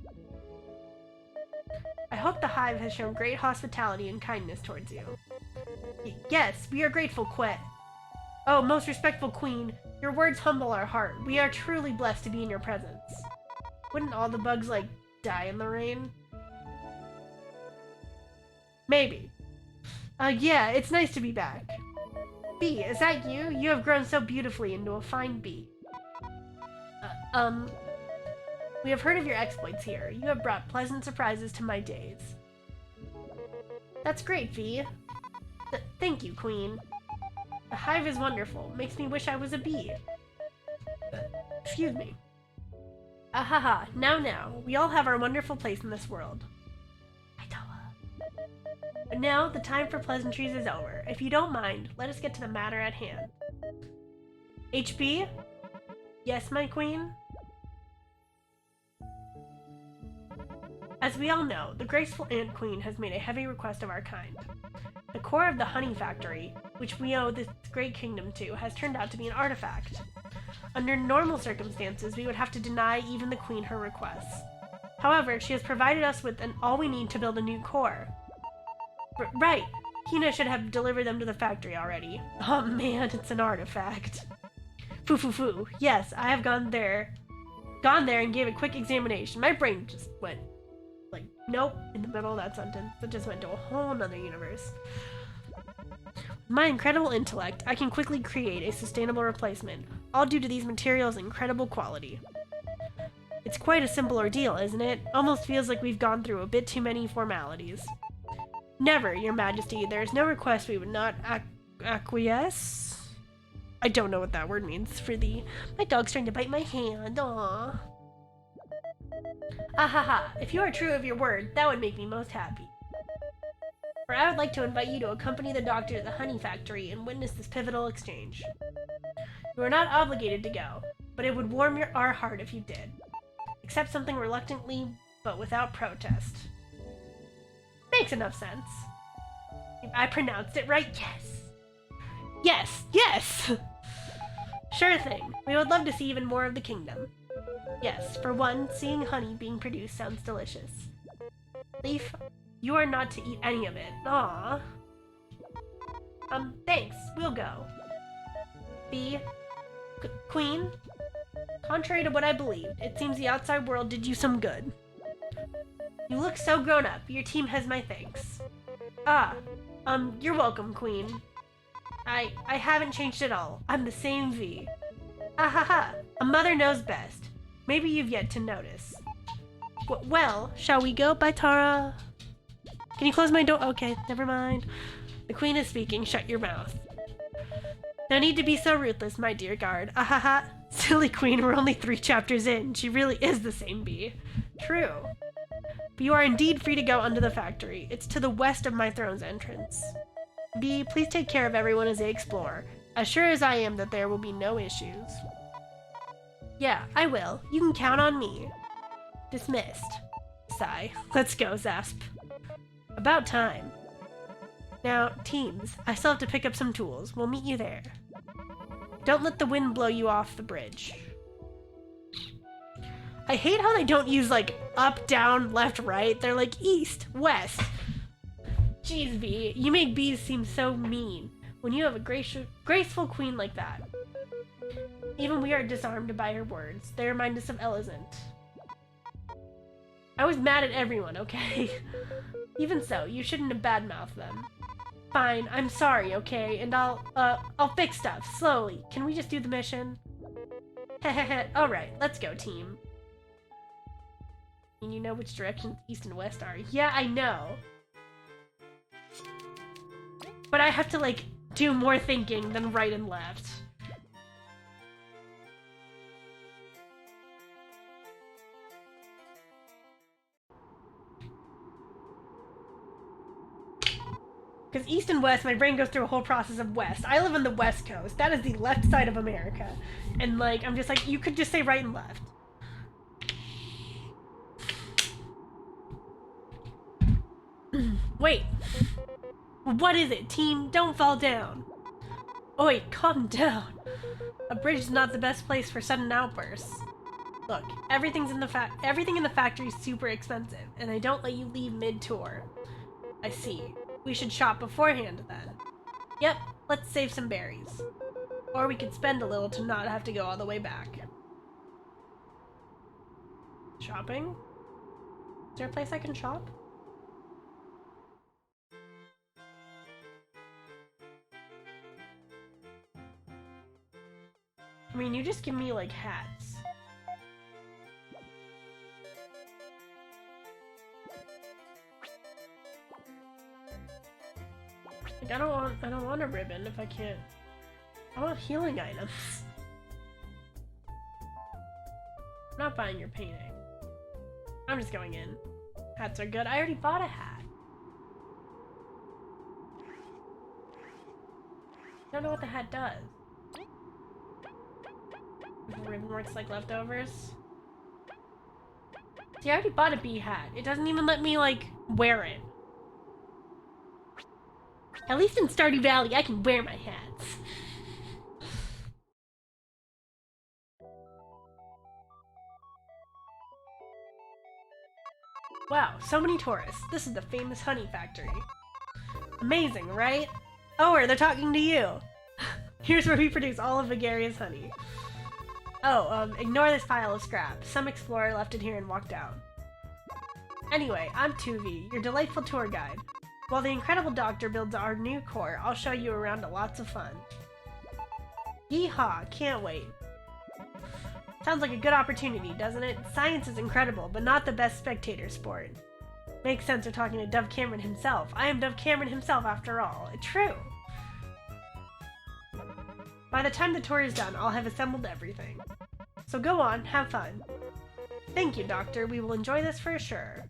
I hope the Hive has shown great hospitality and kindness towards you. Yes, we are grateful, Quet. Oh, most respectful queen, your words humble our heart. We are truly blessed to be in your presence. Wouldn't all the bugs, like, die in the rain? Maybe. Yeah, it's nice to be back. Bee, is that you? You have grown so beautifully into a fine bee. We have heard of your exploits here. You have brought pleasant surprises to my days. That's great, Bee. Thank you, Queen. The hive is wonderful. Makes me wish I was a bee. Excuse me. Ahaha, now. We all have our wonderful place in this world. But now, the time for pleasantries is over. If you don't mind, let us get to the matter at hand. HB? Yes, my queen? As we all know, the graceful Ant Queen has made a heavy request of our kind. The core of the honey factory, which we owe this great kingdom to, has turned out to be an artifact. Under normal circumstances, we would have to deny even the queen her requests. However, she has provided us with all we need to build a new core. Right! Hina should have delivered them to the factory already. Oh man, it's an artifact. Foo. Yes, I have gone there and gave a quick examination. My brain just went, like, nope, in the middle of that sentence. It just went to a whole nother universe. With my incredible intellect, I can quickly create a sustainable replacement, all due to these materials' incredible quality. It's quite a simple ordeal, isn't it? Almost feels like we've gone through a bit too many formalities. Never, Your Majesty. There is no request we would not acquiesce. I don't know what that word means for thee. My dog's trying to bite my hand. Aww. Ahaha. If you are true of your word, that would make me most happy. For I would like to invite you to accompany the doctor to the honey factory and witness this pivotal exchange. You are not obligated to go, but it would warm our heart if you did. Accept something reluctantly, but without protest. Makes enough sense. If I pronounced it right, yes! Yes! Sure thing. We would love to see even more of the kingdom. Yes, for one, seeing honey being produced sounds delicious. Leaf, you are not to eat any of it. Aww. Thanks. We'll go. B. Queen? Contrary to what I believed, it seems the outside world did you some good. You look so grown up. Your team has my thanks. You're welcome, Queen. I haven't changed at all. I'm the same V. Ahaha, a mother knows best. Maybe you've yet to notice. Well, shall we go? Bye, Tara. Can you close my door? Okay, never mind. The Queen is speaking. Shut your mouth. No need to be so ruthless, my dear guard. Ahaha. Silly Queen, we're only 3 chapters in. She really is the same bee. True. But you are indeed free to go under the factory. It's to the west of my throne's entrance. Bee, please take care of everyone as they explore. As sure as I am that there will be no issues. Yeah, I will. You can count on me. Dismissed. Sigh. Let's go, Zasp. About time. Now, teams, I still have to pick up some tools. We'll meet you there. Don't let the wind blow you off the bridge. I hate how they don't use, like, up, down, left, right. They're like east, west. Jeez, Bee, you make bees seem so mean when you have a graceful queen like that. Even we are disarmed by her words. They remind us of Elizant. I was mad at everyone, okay? Even so, you shouldn't have badmouthed them. Fine, I'm sorry, okay? And I'll fix stuff, slowly. Can we just do the mission? Hehehe, alright, let's go, team. And you know which directions east and west are. Yeah, I know. But I have to, like, do more thinking than right and left. Because east and west, my brain goes through a whole process of west. I live on the west coast. That is the left side of America. And, like, I'm just like, you could just say right and left. Wait. What is it, team? Don't fall down. Oi, calm down. A bridge is not the best place for sudden outbursts. Look, everything in the factory is super expensive, and I don't let you leave mid-tour. I see. We should shop beforehand, then. Yep, let's save some berries. Or we could spend a little to not have to go all the way back. Shopping? Is there a place I can shop? I mean, you just give me, like, hats. Like, I don't want a ribbon if I can't. I want healing items. I'm not buying your painting. I'm just going in. Hats are good. I already bought a hat. I don't know what the hat does. The ribbon works like leftovers. See, I already bought a bee hat. It doesn't even let me, like, wear it. At least in Stardew Valley, I can wear my hats. Wow, so many tourists. This is the famous honey factory. Amazing, right? Oh, they're talking to you. Here's where we produce all of Vigaria's honey. Oh, ignore this pile of scrap. Some explorer left it here and walked out. Anyway, I'm Tuvi, your delightful tour guide. While the incredible doctor builds our new core, I'll show you around to lots of fun. Yeehaw, can't wait. Sounds like a good opportunity, doesn't it? Science is incredible, but not the best spectator sport. Makes sense we're talking to Dove Cameron himself. I am Dove Cameron himself, after all. True. By the time the tour is done, I'll have assembled everything. So go on, have fun. Thank you, Doctor. We will enjoy this for sure.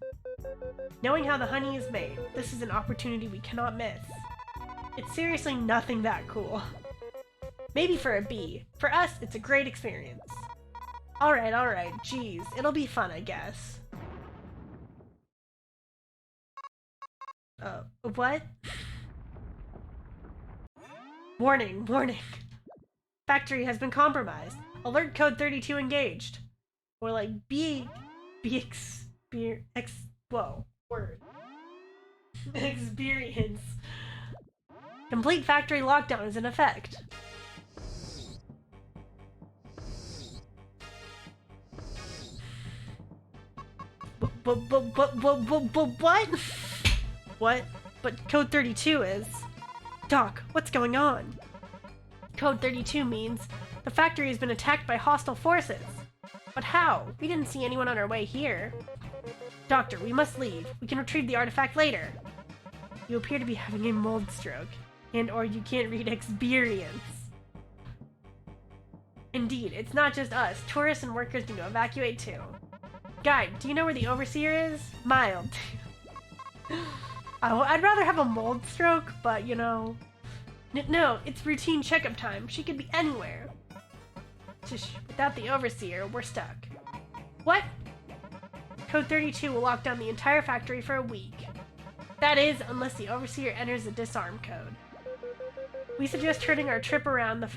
Knowing how the honey is made, this is an opportunity we cannot miss. It's seriously nothing that cool. Maybe for a bee. For us, it's a great experience. Alright, geez, it'll be fun, I guess. What? Warning. Factory has been compromised. Alert code 32 engaged. Or like Experience. Complete factory lockdown is in effect. What? What? But code 32 is... Doc, what's going on? Code 32 means the factory has been attacked by hostile forces. But how? We didn't see anyone on our way here. Doctor, we must leave. We can retrieve the artifact later. You appear to be having a mold stroke. And/or you can't read experience. Indeed, it's not just us. Tourists and workers need to evacuate too. Guide, do you know where the overseer is? Mild. I'd rather have a mold stroke, but you know... No, it's routine checkup time. She could be anywhere. Without the overseer, we're stuck. What? Code 32 will lock down the entire factory for a week. That is, unless the overseer enters a disarm code. We suggest turning our trip around the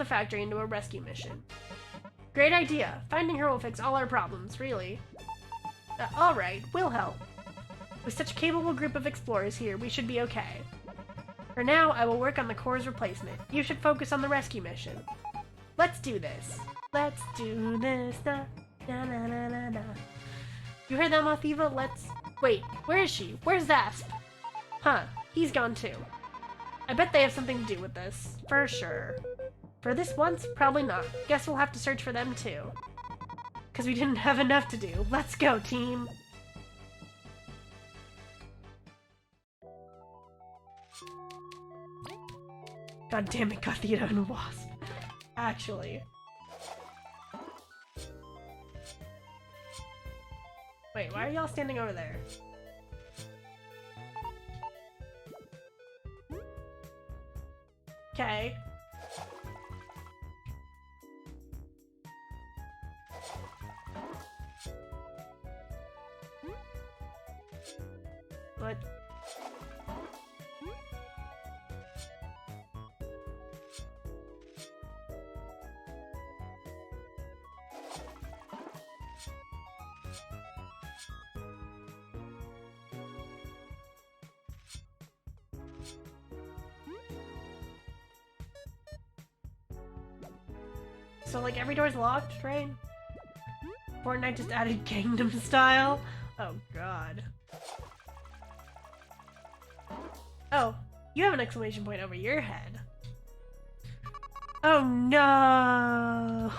factory into a rescue mission. Great idea. Finding her will fix all our problems, really. Alright, we'll help. With such a capable group of explorers here, we should be okay. For now, I will work on the core's replacement. You should focus on the rescue mission. Let's do this. Let's do this. Na, na, na, na, na, na. You heard that, Mothiva? Wait, where is she? Where's Zasp? Huh, he's gone too. I bet they have something to do with this. For sure. For this once, probably not. Guess we'll have to search for them too. Because we didn't have enough to do. Let's go, team! God damn it, Gothita and Wasp. Actually. Wait, why are y'all standing over there? Okay. What? So, like, every door's locked, right? Fortnite just added Gangnam Style? Oh, God. Oh, you have an exclamation point over your head. Oh, no!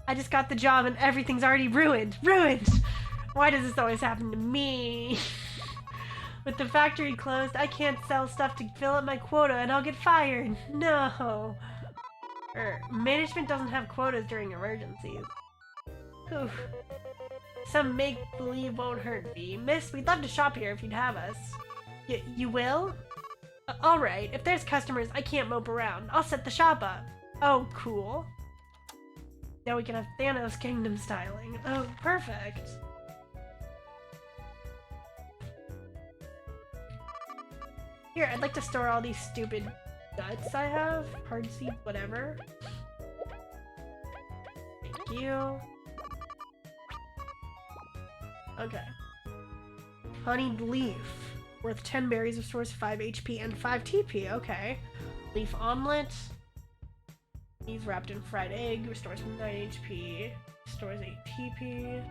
I just got the job and everything's already ruined. Ruined! Why does this always happen to me? With the factory closed, I can't sell stuff to fill up my quota and I'll get fired. No! Management doesn't have quotas during emergencies. Oof. Some make-believe won't hurt me. Miss, we'd love to shop here if you'd have us. You will? Alright, if there's customers, I can't mope around. I'll set the shop up. Oh, cool. Now we can have Thanos Kingdom styling. Oh, perfect. Here, I'd like to store all these stupid nuts I have. Hard seed, whatever. Thank you. Okay. Honeyed leaf. Worth 10 berries, restores 5 HP and 5 TP. Okay. Leaf omelet. These wrapped in fried egg. Restores 9 HP. Restores 8 TP.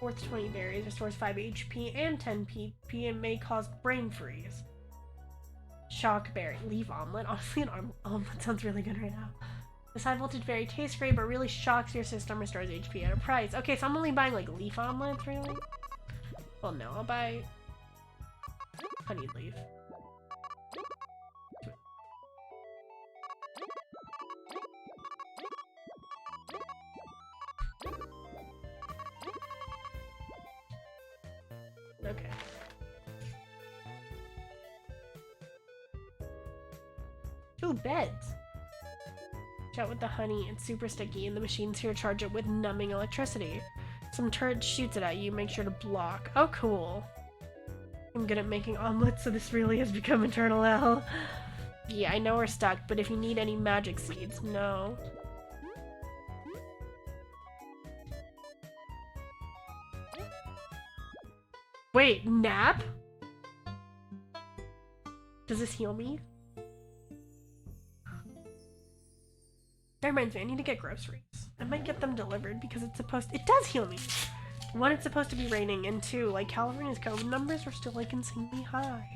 Worth 20 berries. Restores 5 HP and 10 PP and may cause brain freeze. Shock berry. Leaf omelet. Honestly, an omelet sounds really good right now. This high voltage berry tastes great, but really shocks your system. Restores HP at a price. Okay, so I'm only buying like leaf omelets, really? Well, no, I'll buy honeyed leaf. Okay. Ooh, beds. Chat with the honey, it's super sticky, and the machine's here to charge it with numbing electricity. Some turret shoots it at you, make sure to block. Oh, cool. I'm good at making omelets, so this really has become eternal hell. Yeah, I know we're stuck, but if you need any magic seeds, no. Wait, nap? Does this heal me? That reminds me, I need to get groceries. I might get them delivered because it does heal me. One, it's supposed to be raining, and two, like, California's COVID numbers are still, like, insanely high.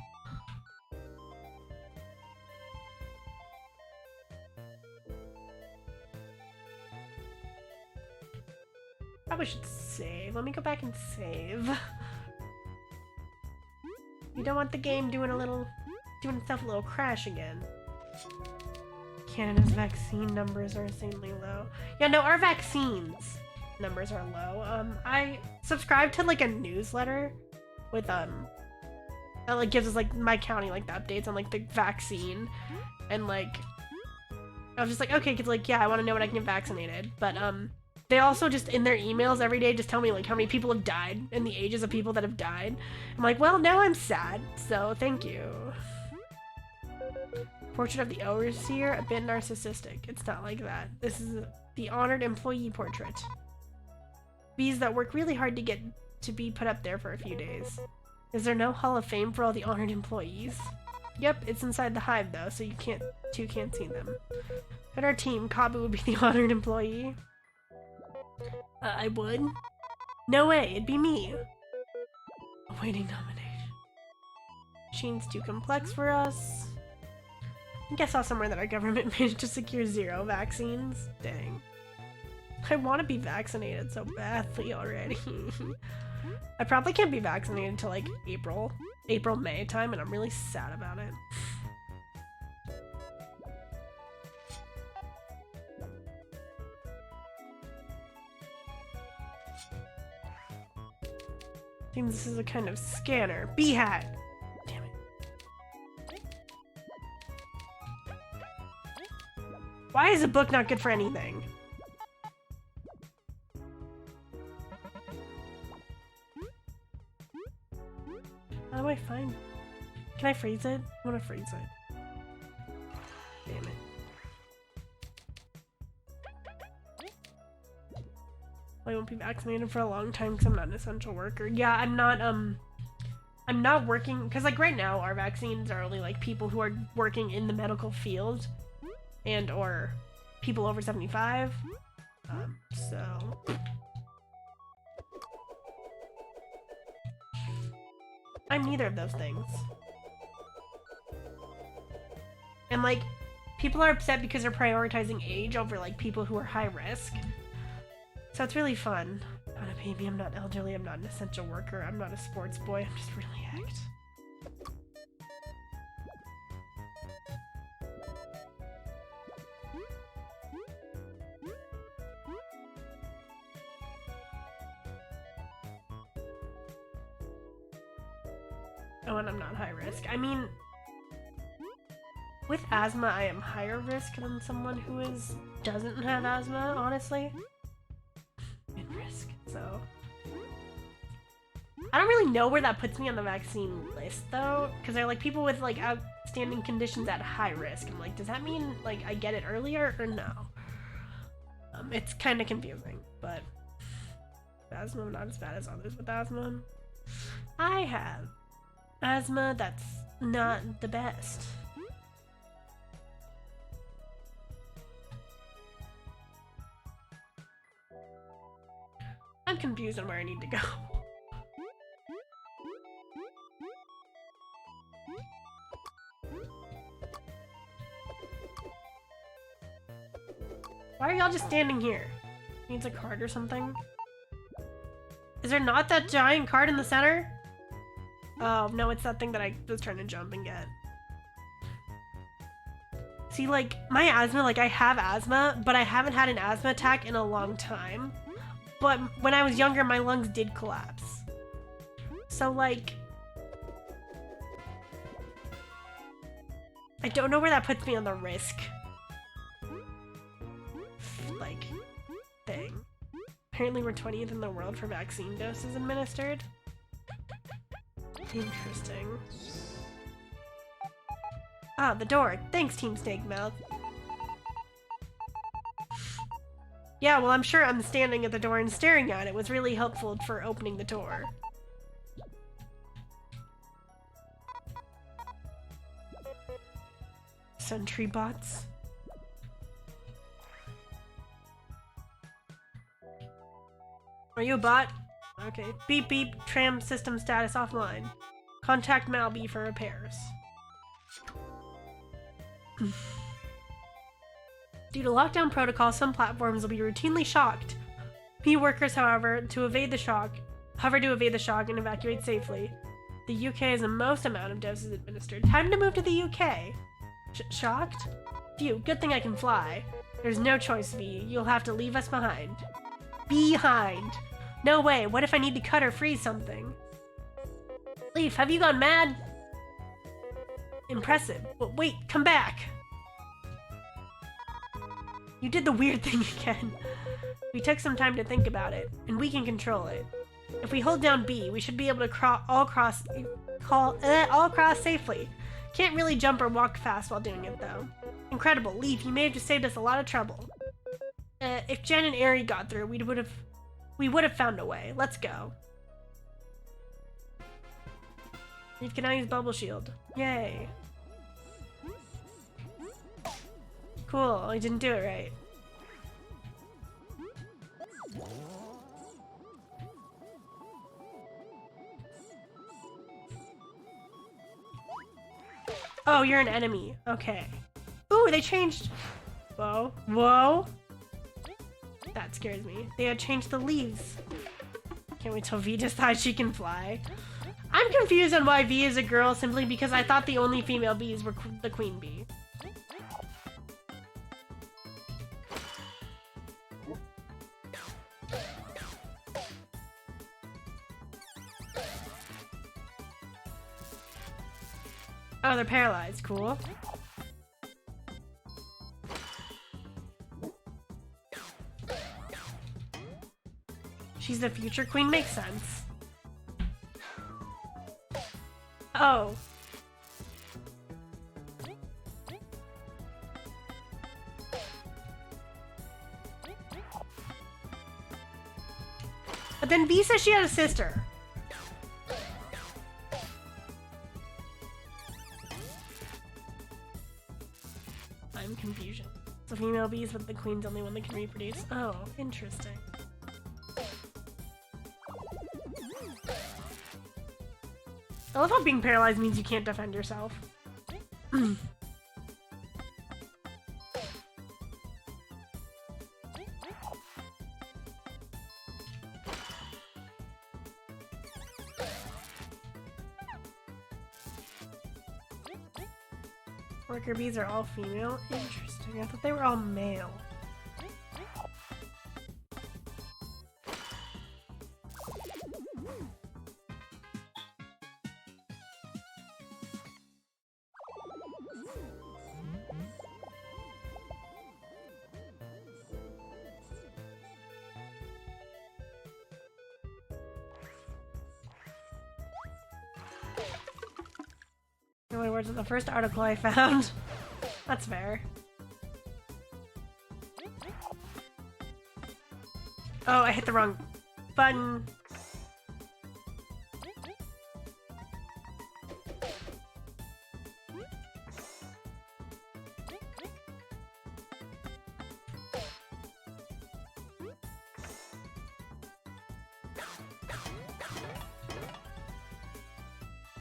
Probably should save. Let me go back and save. You don't want the game doing itself a little crash again. Canada's vaccine numbers are insanely low. Yeah, no, our vaccines numbers are low. I subscribe to like a newsletter with that like gives us like my county like the updates on like the vaccine, and like I was just like, okay, cause like yeah, I want to know when I can get vaccinated, but they also just in their emails every day just tell me like how many people have died and the ages of people that have died. I'm like, well, now I'm sad, so thank you. Portrait of the overseer, a bit narcissistic. It's not like that. This is the honored employee portrait. Bees that work really hard to get to be put up there for a few days. Is there no hall of fame for all the honored employees? Yep, it's inside the hive though, so you can't see them. At our team, Kabu would be the honored employee. I would? No way, it'd be me. Awaiting nomination. Machine's too complex for us. I think I saw somewhere that our government managed to secure 0 vaccines. Dang. I want to be vaccinated so badly already. I probably can't be vaccinated until like April, May time, and I'm really sad about it. Seems this is a kind of scanner. Bee hat! Damn it. Why is a book not good for anything? How do I find... Can I freeze it? I want to freeze it. Damn it. I won't be vaccinated for a long time because I'm not an essential worker. Yeah, I'm not working, because like right now our vaccines are only like people who are working in the medical field and or people over 75. So I'm neither of those things. And like people are upset because they're prioritizing age over like people who are high risk. So it's really fun. I'm not a baby, I'm not elderly, I'm not an essential worker, I'm not a sports boy, I'm just really act. Oh, and I'm not high risk. I mean, with asthma, I am higher risk than someone who doesn't have asthma, honestly. Risk, so I don't really know where that puts me on the vaccine list though, because they're like people with like outstanding conditions at high risk. I'm like, does that mean like I get it earlier or no? It's kind of confusing, but asthma, I'm not as bad as others with asthma. I have asthma that's not the best. I'm confused on where I need to go. Why are y'all just standing here? Needs a card or something? Is there not that giant card in the center? Oh, no, it's that thing that I was trying to jump and get. See, like, my asthma, like, I have asthma, but I haven't had an asthma attack in a long time. But when I was younger, my lungs did collapse. So, like... I don't know where that puts me on the risk. Like, thing. Apparently we're 20th in the world for vaccine doses administered. Interesting. Ah, the door. Thanks, Team Snakemout. Yeah, well, I'm sure I'm standing at the door and staring at it was really helpful for opening the door. Sentry bots. Are you a bot? Okay. Beep beep, tram system status offline. Contact Malby for repairs. Due to lockdown protocol, some platforms will be routinely shocked. Few workers, however, to evade the shock and evacuate safely. The UK has the most amount of doses administered. Time to move to the UK. Shocked? Phew, good thing I can fly. There's no choice, V. You'll have to leave us behind. Behind. No way, what if I need to cut or freeze something? Leaf, have you gone mad? Impressive. But wait, come back. You did the weird thing again. We took some time to think about it, and we can control it. If we hold down B, we should be able to all cross safely. Can't really jump or walk fast while doing it, though. Incredible, Leaf, you may have just saved us a lot of trouble. If Jen and Aerie got through, we would have found a way. Let's go. Leaf can now use Bubble Shield. Yay. Cool, I didn't do it right. Oh, you're an enemy. Okay. Ooh, they changed. Whoa. Whoa. That scares me. They had changed the leaves. Can't wait till V decides she can fly. I'm confused on why V is a girl simply because I thought the only female bees were the queen bee. Oh, they're paralyzed. Cool. She's the future queen, makes sense. Oh. But then V says she had a sister. I'm confusion. So female bees, but the queen's the only one that can reproduce. Oh, interesting. I love how being paralyzed means you can't defend yourself. Worker bees are all female? Interesting. I thought they were all male. My words are the first article I found. That's fair. Oh, I hit the wrong button.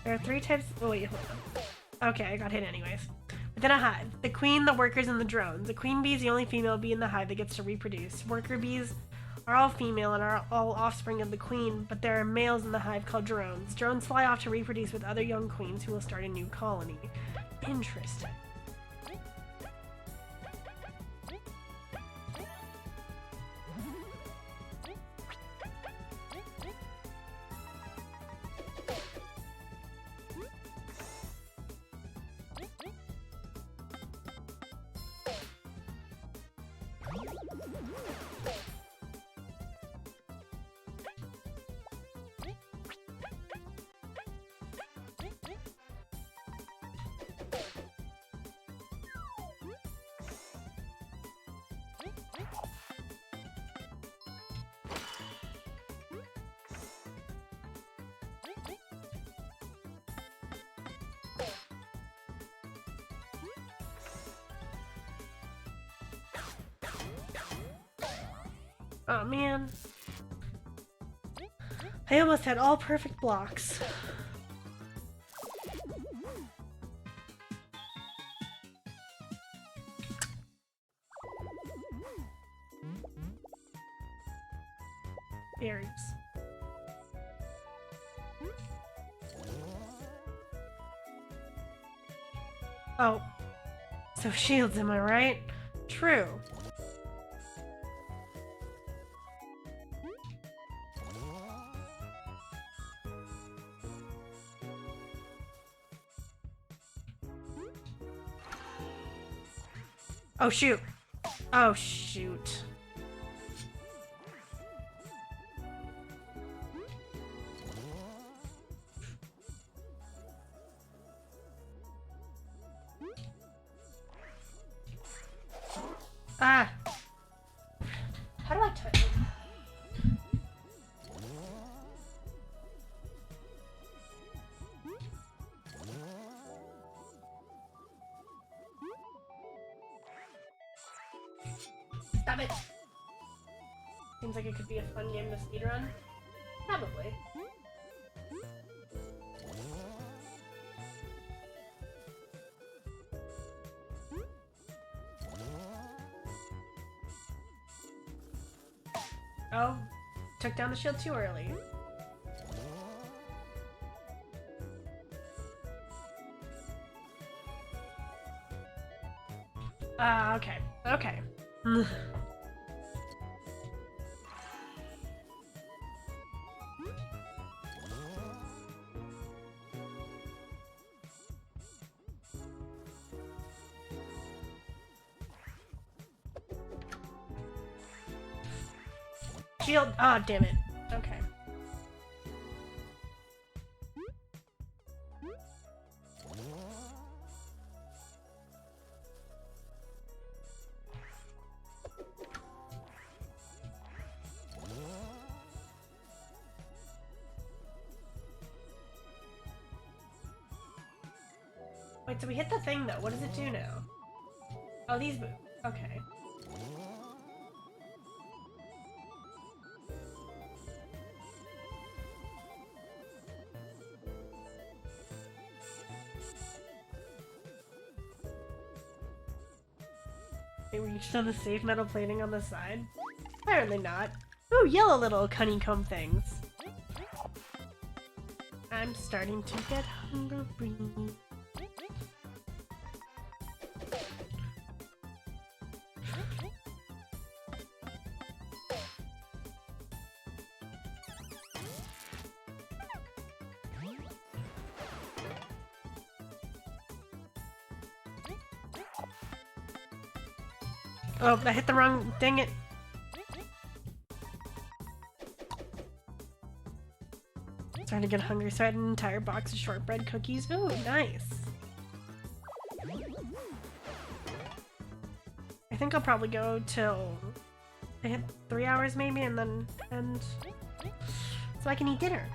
There are 3 types. Oh, wait, hold on. Okay, I got hit anyways. Within a hive, the queen, the workers, and the drones. The queen bee is the only female bee in the hive that gets to reproduce. Worker bees are all female and are all offspring of the queen, but there are males in the hive called drones. Drones fly off to reproduce with other young queens who will start a new colony. Interesting. Oh man. I almost had all perfect blocks. Berries. Oh. So shields, am I right? True. Oh shoot. Oh shoot. Ah. How do I touch it? Stop it! Seems like it could be a fun game to speedrun. Probably. Oh, took down the shield too early. Okay. Okay. Shield. Ah, damn it. Wait, so we hit the thing though. What does it do now? Oh, these move. Okay. They reached on the safe metal plating on the side? Apparently not. Ooh, yellow little honeycomb things. I'm starting to get hungry. Oh, I hit the wrong, dang it. Starting to get hungry, so I had an entire box of shortbread cookies. Ooh, nice. I think I'll probably go till I hit 3 hours maybe, and then end so I can eat dinner.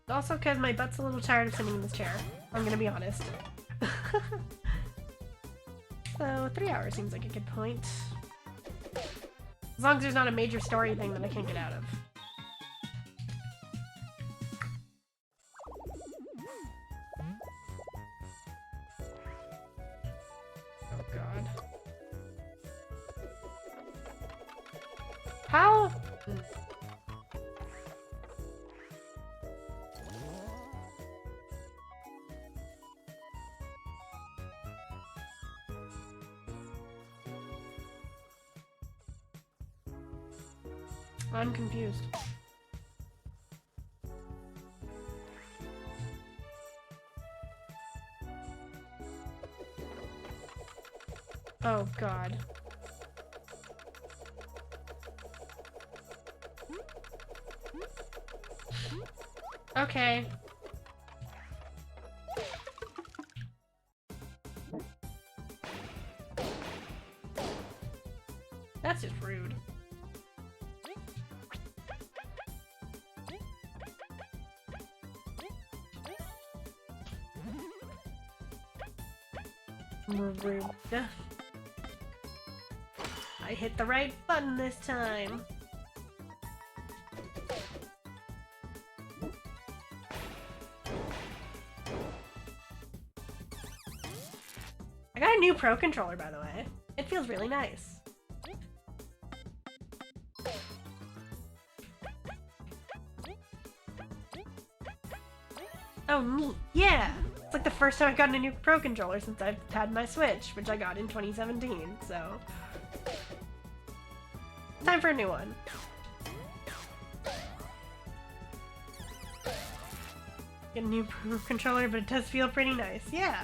Also because my butt's a little tired of sitting in this chair. I'm gonna be honest. So 3 hours seems like a good point. As long as there's not a major story thing that I can't get out of. Oh god. How? I'm confused. Oh god. Okay. That's just rude. Rude. I hit the right button this time. I got a new Pro controller, by the way. It feels really nice. Oh, neat. Yeah! It's like the first time I've gotten a new Pro controller since I've had my Switch, which I got in 2017, so... Time for a new one. Get a new Pro controller, but it does feel pretty nice. Yeah!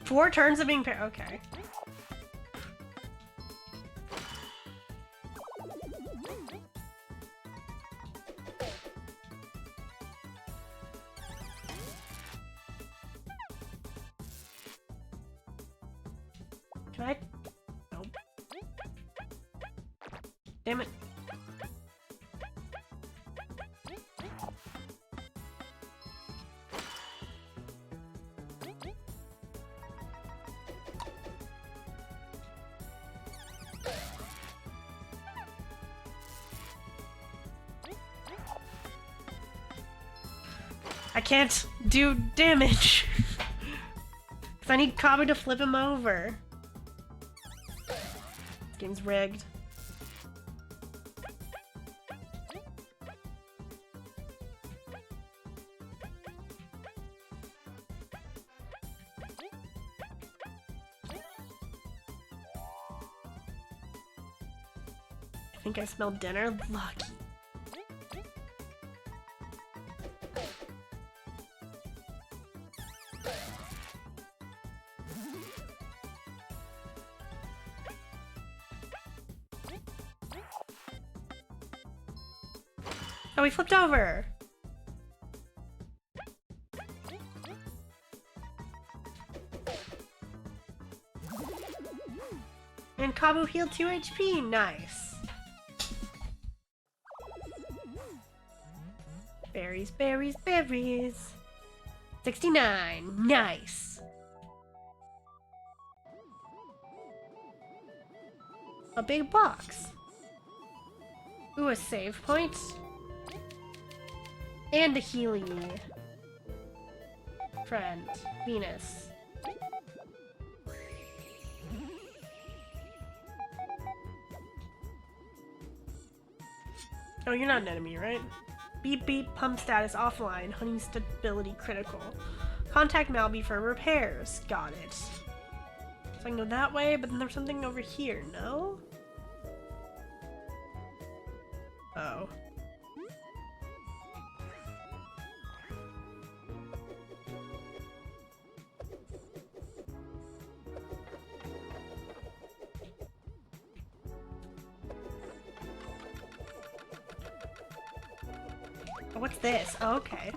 Four turns of being paired. Okay. Can I? Nope. Damn it. I can't do damage. Because I need Kabu to flip him over. This game's rigged. I think I smelled dinner. Lucky. Oh, we flipped over. And Kabu healed 2 HP. Nice. Berries, berries, berries. 69. Nice. A big box. Ooh, a save point. And a Healy. Friend. Venus. Oh, you're not an enemy, right? Beep beep, pump status offline, honey stability critical. Contact Malby for repairs. Got it. So I can go that way, but then there's something over here, no? Oh. What's this? Oh, okay.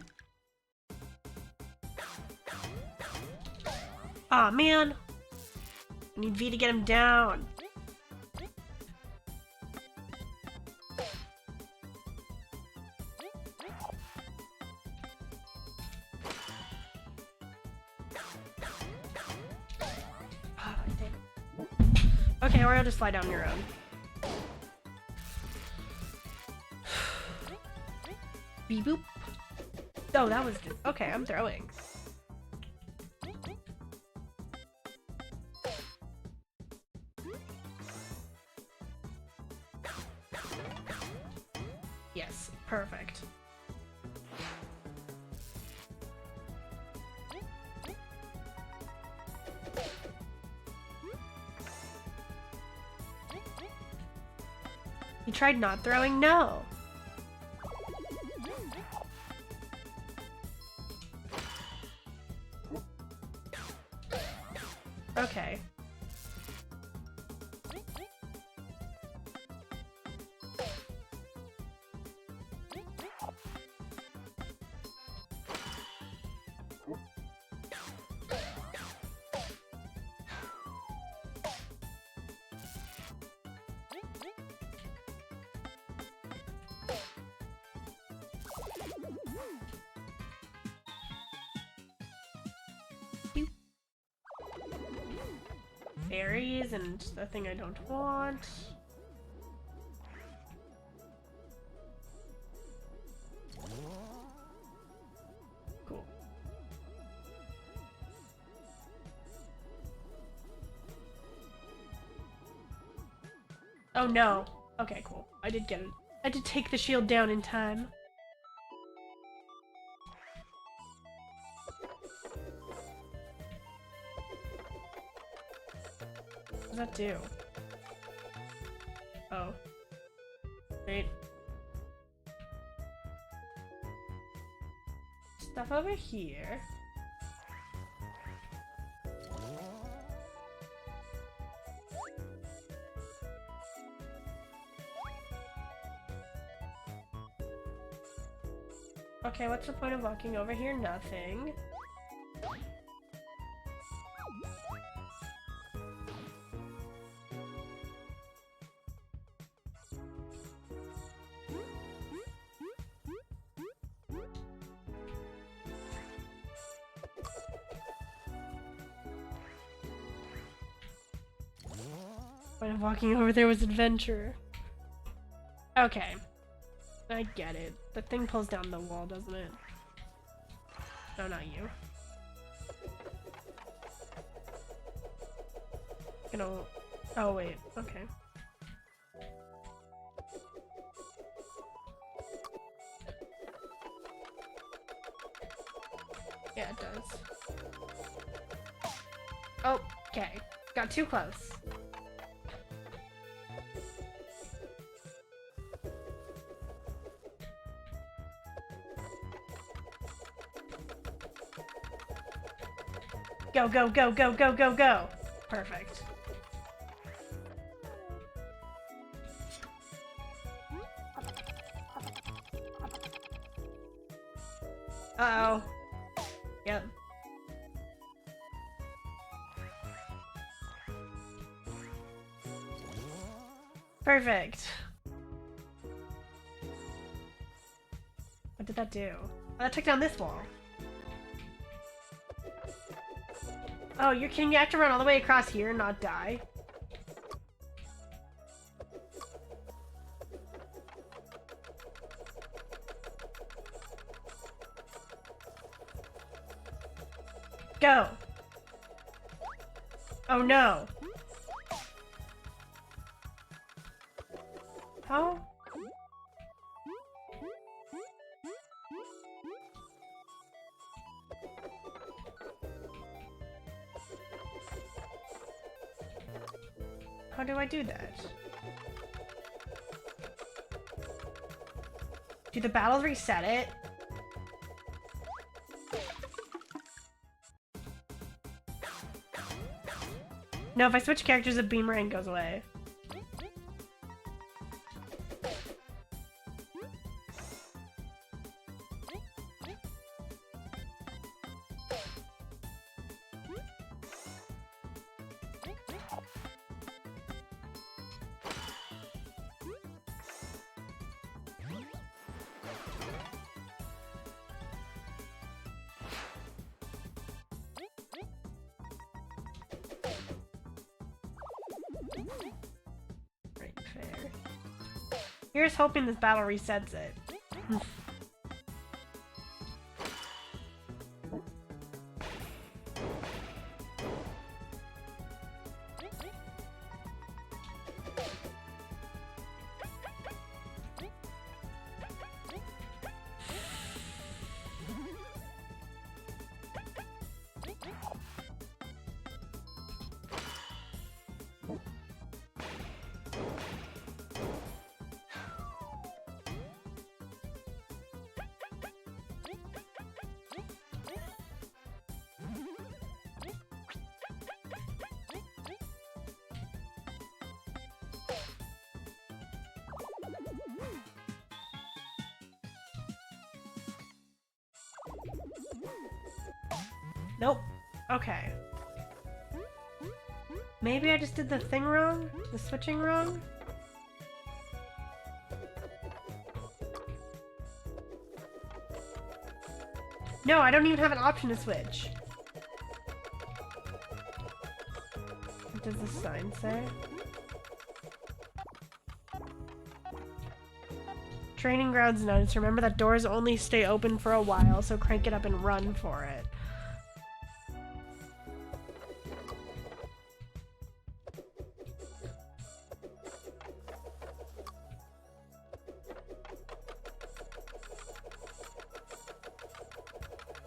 Aw, man. I need V to get him down. Oh, okay, or I'll just fly down your own. Beep boop. Oh, that was good. Okay, I'm throwing. Yes, perfect. You tried not throwing? No. Okay. Berries and the thing I don't want. Cool. Oh no. Okay, cool. I did get it. I did take the shield down in time. What does that do? Oh. Wait. Stuff over here. Okay, what's the point of walking over here? Nothing. Point of walking over there was adventure. Okay. I get it. The thing pulls down the wall, doesn't it? No, not you. You know. Oh, wait. Okay. Yeah, it does. Oh, okay. Got too close. Go, go, go, go, go, go, go. Perfect. Uh-oh. Yep. Perfect. What did that do? Oh, that took down this wall. Oh, you're kidding me? I have to run all the way across here and not die? Go! Oh no! How? How do I do that? Do the battles reset it? No, if I switch characters, the boomerang goes away. Right, fair. Here's hoping this battle resets it. Nope. Okay. Maybe I just did the thing wrong? The switching wrong? No, I don't even have an option to switch. What does the sign say? Training grounds notice. Remember that doors only stay open for a while, so crank it up and run for it.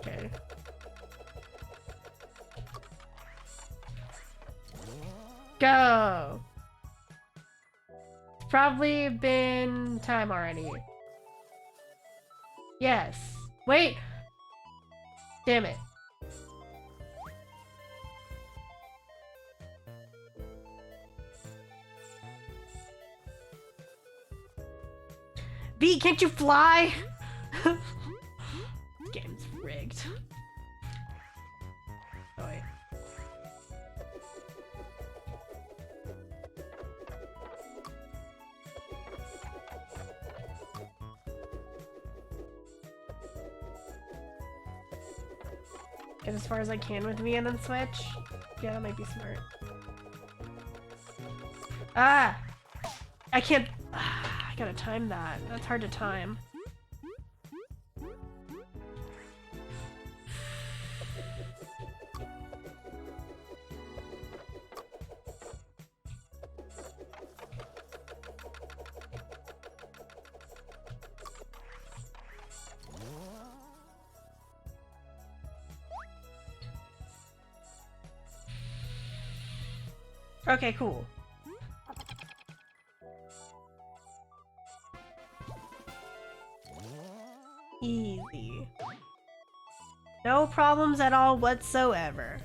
Okay. Go! It's probably been time already. Yes. Wait! Damn it. B, can't you fly? This game's rigged. Oh, wait. Get as far as I can with V and then switch. Yeah, that might be smart. Ah! I can't... I gotta time that. That's hard to time. Okay, cool. Easy. No problems at all whatsoever.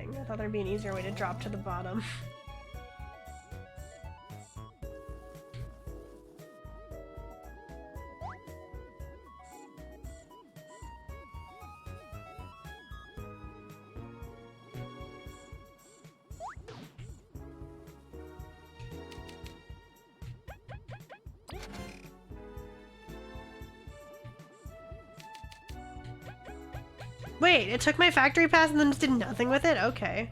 kidding. I thought there'd be an easier way to drop to the bottom. Wait, it took my factory pass and then just did nothing with it? Okay.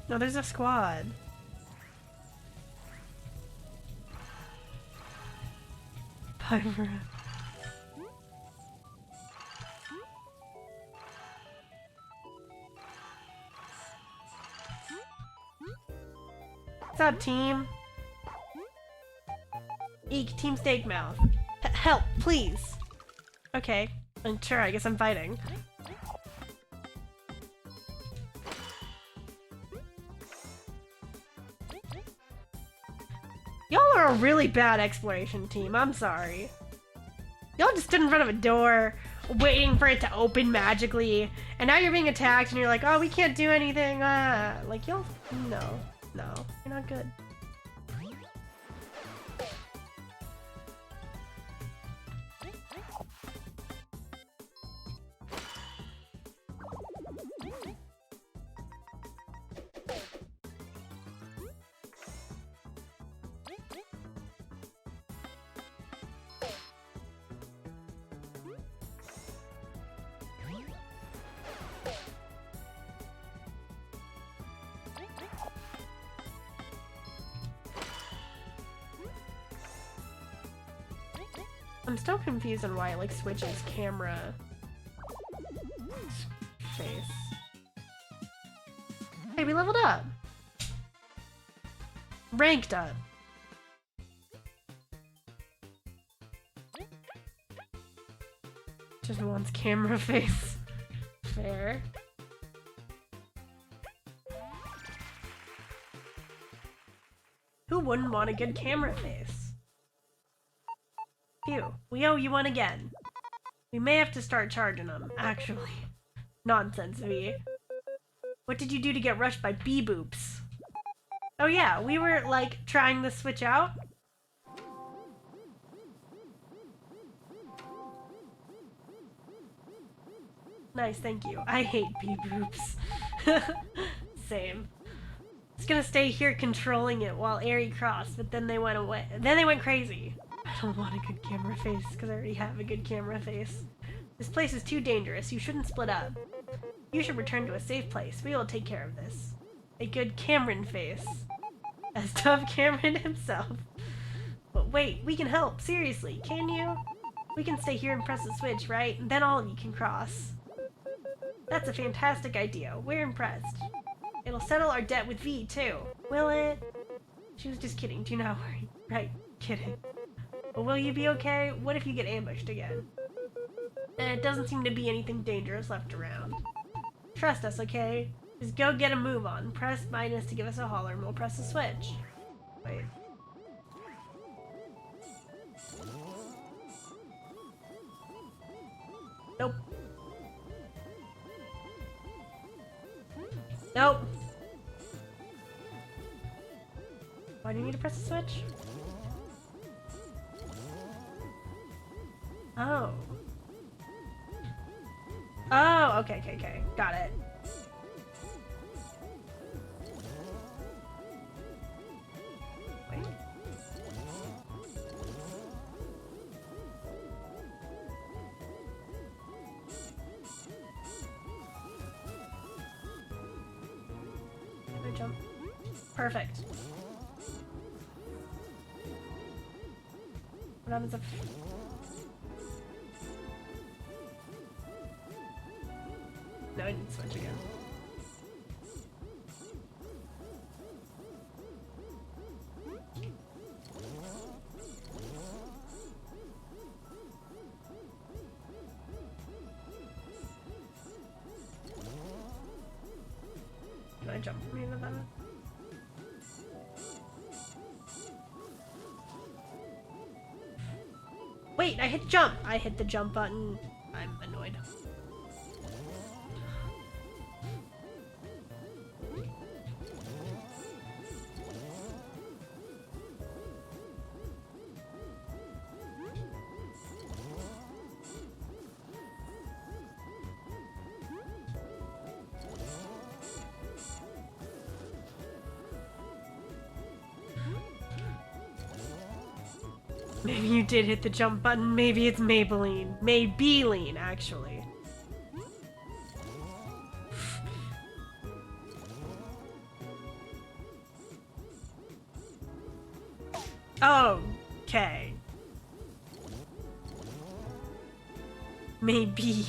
No, there's a squad. Piper. What's up, team? Eek, Team Steak Mouth. Help, please. Okay, and sure, I guess I'm fighting. Y'all are a really bad exploration team, I'm sorry. Y'all just stood in front of a door, waiting for it to open magically, and now you're being attacked and you're like, oh, we can't do anything, like, y'all, no, you're not good. I'm still confused on why it like switches camera face. Hey, we leveled up. Ranked up. Just wants camera face. Fair. Who wouldn't want a good camera face? Phew, we owe you one again. We may have to start charging them, actually. Nonsense, V. What did you do to get rushed by bee-boops? Oh yeah, we were, like, trying to switch out. Nice, thank you. I hate bee-boops. Same. I was gonna stay here controlling it while Aerie crossed, but then they went away. Then they went crazy. I don't want a good camera face, because I already have a good camera face. This place is too dangerous. You shouldn't split up. You should return to a safe place. We will take care of this. A good Cameron face. As tough Cameron himself. But wait, we can help. Seriously, can you? We can stay here and press the switch, right? And then all of you can cross. That's a fantastic idea. We're impressed. It'll settle our debt with V, too. Will it? She was just kidding. Do not worry. Right, kidding. But will you be okay? What if you get ambushed again? It doesn't seem to be anything dangerous left around. Trust us, okay? Just go get a move on. Press minus to give us a holler and we'll press the switch. Wait. Nope. Nope. Why do you need to press the switch? Oh. Oh, okay. Got it. Wait. Can I jump? Perfect. What happens if... No, I need to switch again. Can I jump from here to them? Wait, I hit jump. I hit the jump button. I'm annoyed. Maybe you did hit the jump button. Maybe it's Maybelline. Maybelline, actually. Okay. Maybe.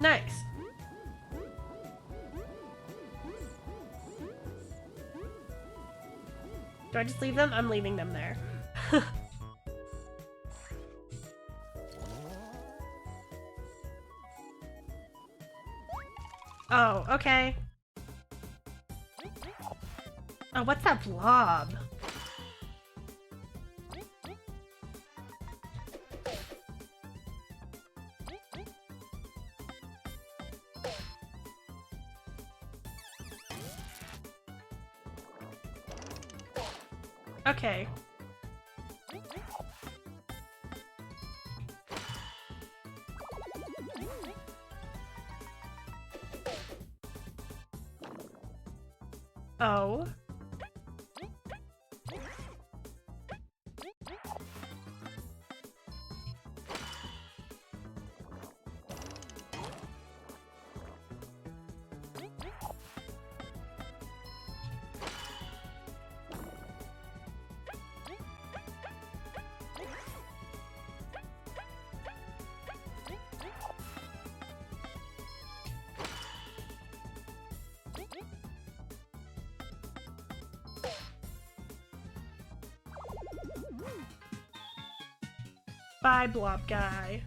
Nice. Do I just leave them? I'm leaving them there. Oh, okay. Oh, what's that blob? Okay. Oh. Bye, blob guy.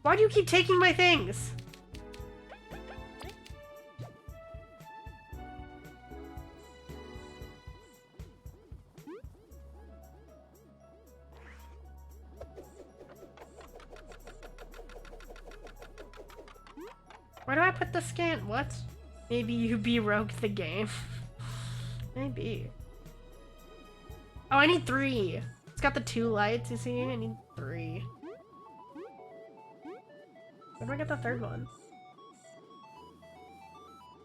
Why do you keep taking my things? Where do I put the scan? What? Maybe you broke the game. Maybe. Oh, I need 3. It's got the 2 lights, you see? I need 3. Where do I get the 3rd one?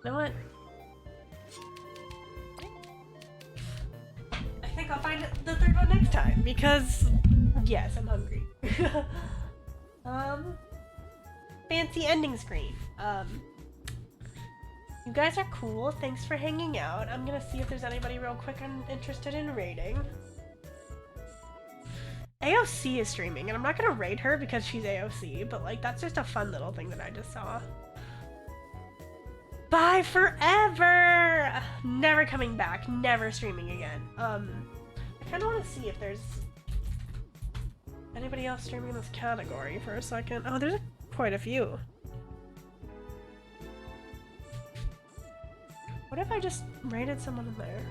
You know what? I think I'll find the 3rd one next time, because yes, I'm hungry. Fancy ending screen. You guys are cool. Thanks for hanging out. I'm gonna see if there's anybody real quick I'm interested in raiding. AOC is streaming, and I'm not gonna raid her because she's AOC, but like that's just a fun little thing that I just saw. Bye forever! Never coming back. Never streaming again. I kind of want to see if there's anybody else streaming in this category for a second. Oh, there's quite a few. What if I just raided someone in there?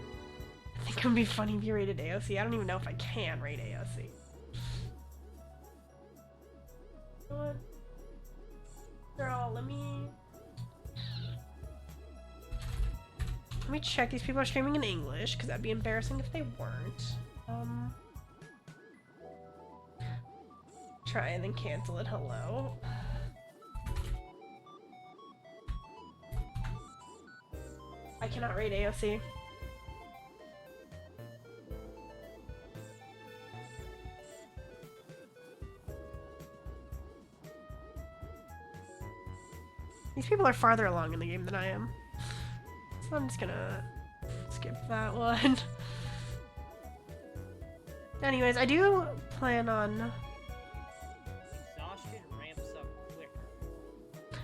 I think it would be funny if you raided AOC. I don't even know if I can raid AOC. You know what? Girl, let me check. These people are streaming in English, because that'd be embarrassing if they weren't. Try and then cancel it. Hello. I cannot raid AOC. These people are farther along in the game than I am. So I'm just gonna skip that one. Anyways, I do plan on... Exhaustion ramps up quicker.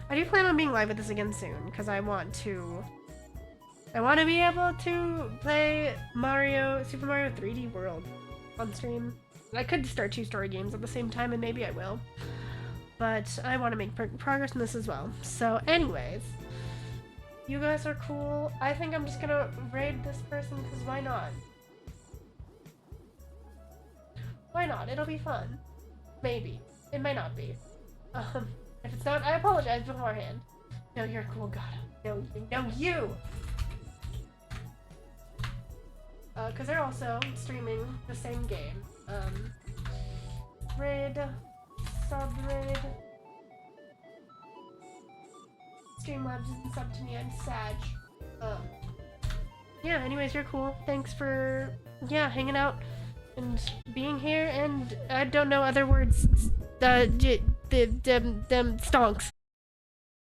I do plan on being live with this again soon, because I want to be able to play Super Mario 3D World on stream. I could start 2 story games at the same time, and maybe I will. But I want to make progress in this as well. So anyways, you guys are cool. I think I'm just gonna raid this person, because why not? Why not? It'll be fun. Maybe. It might not be. If it's not, I apologize beforehand. No, you're a cool god. No, you! Because they're also streaming the same game. Raid. Sub-raid. Streamlabs isn't sub to me, I'm Sag. Yeah, anyways, you're cool. Thanks for, hanging out and being here, and I don't know other words. Them stonks.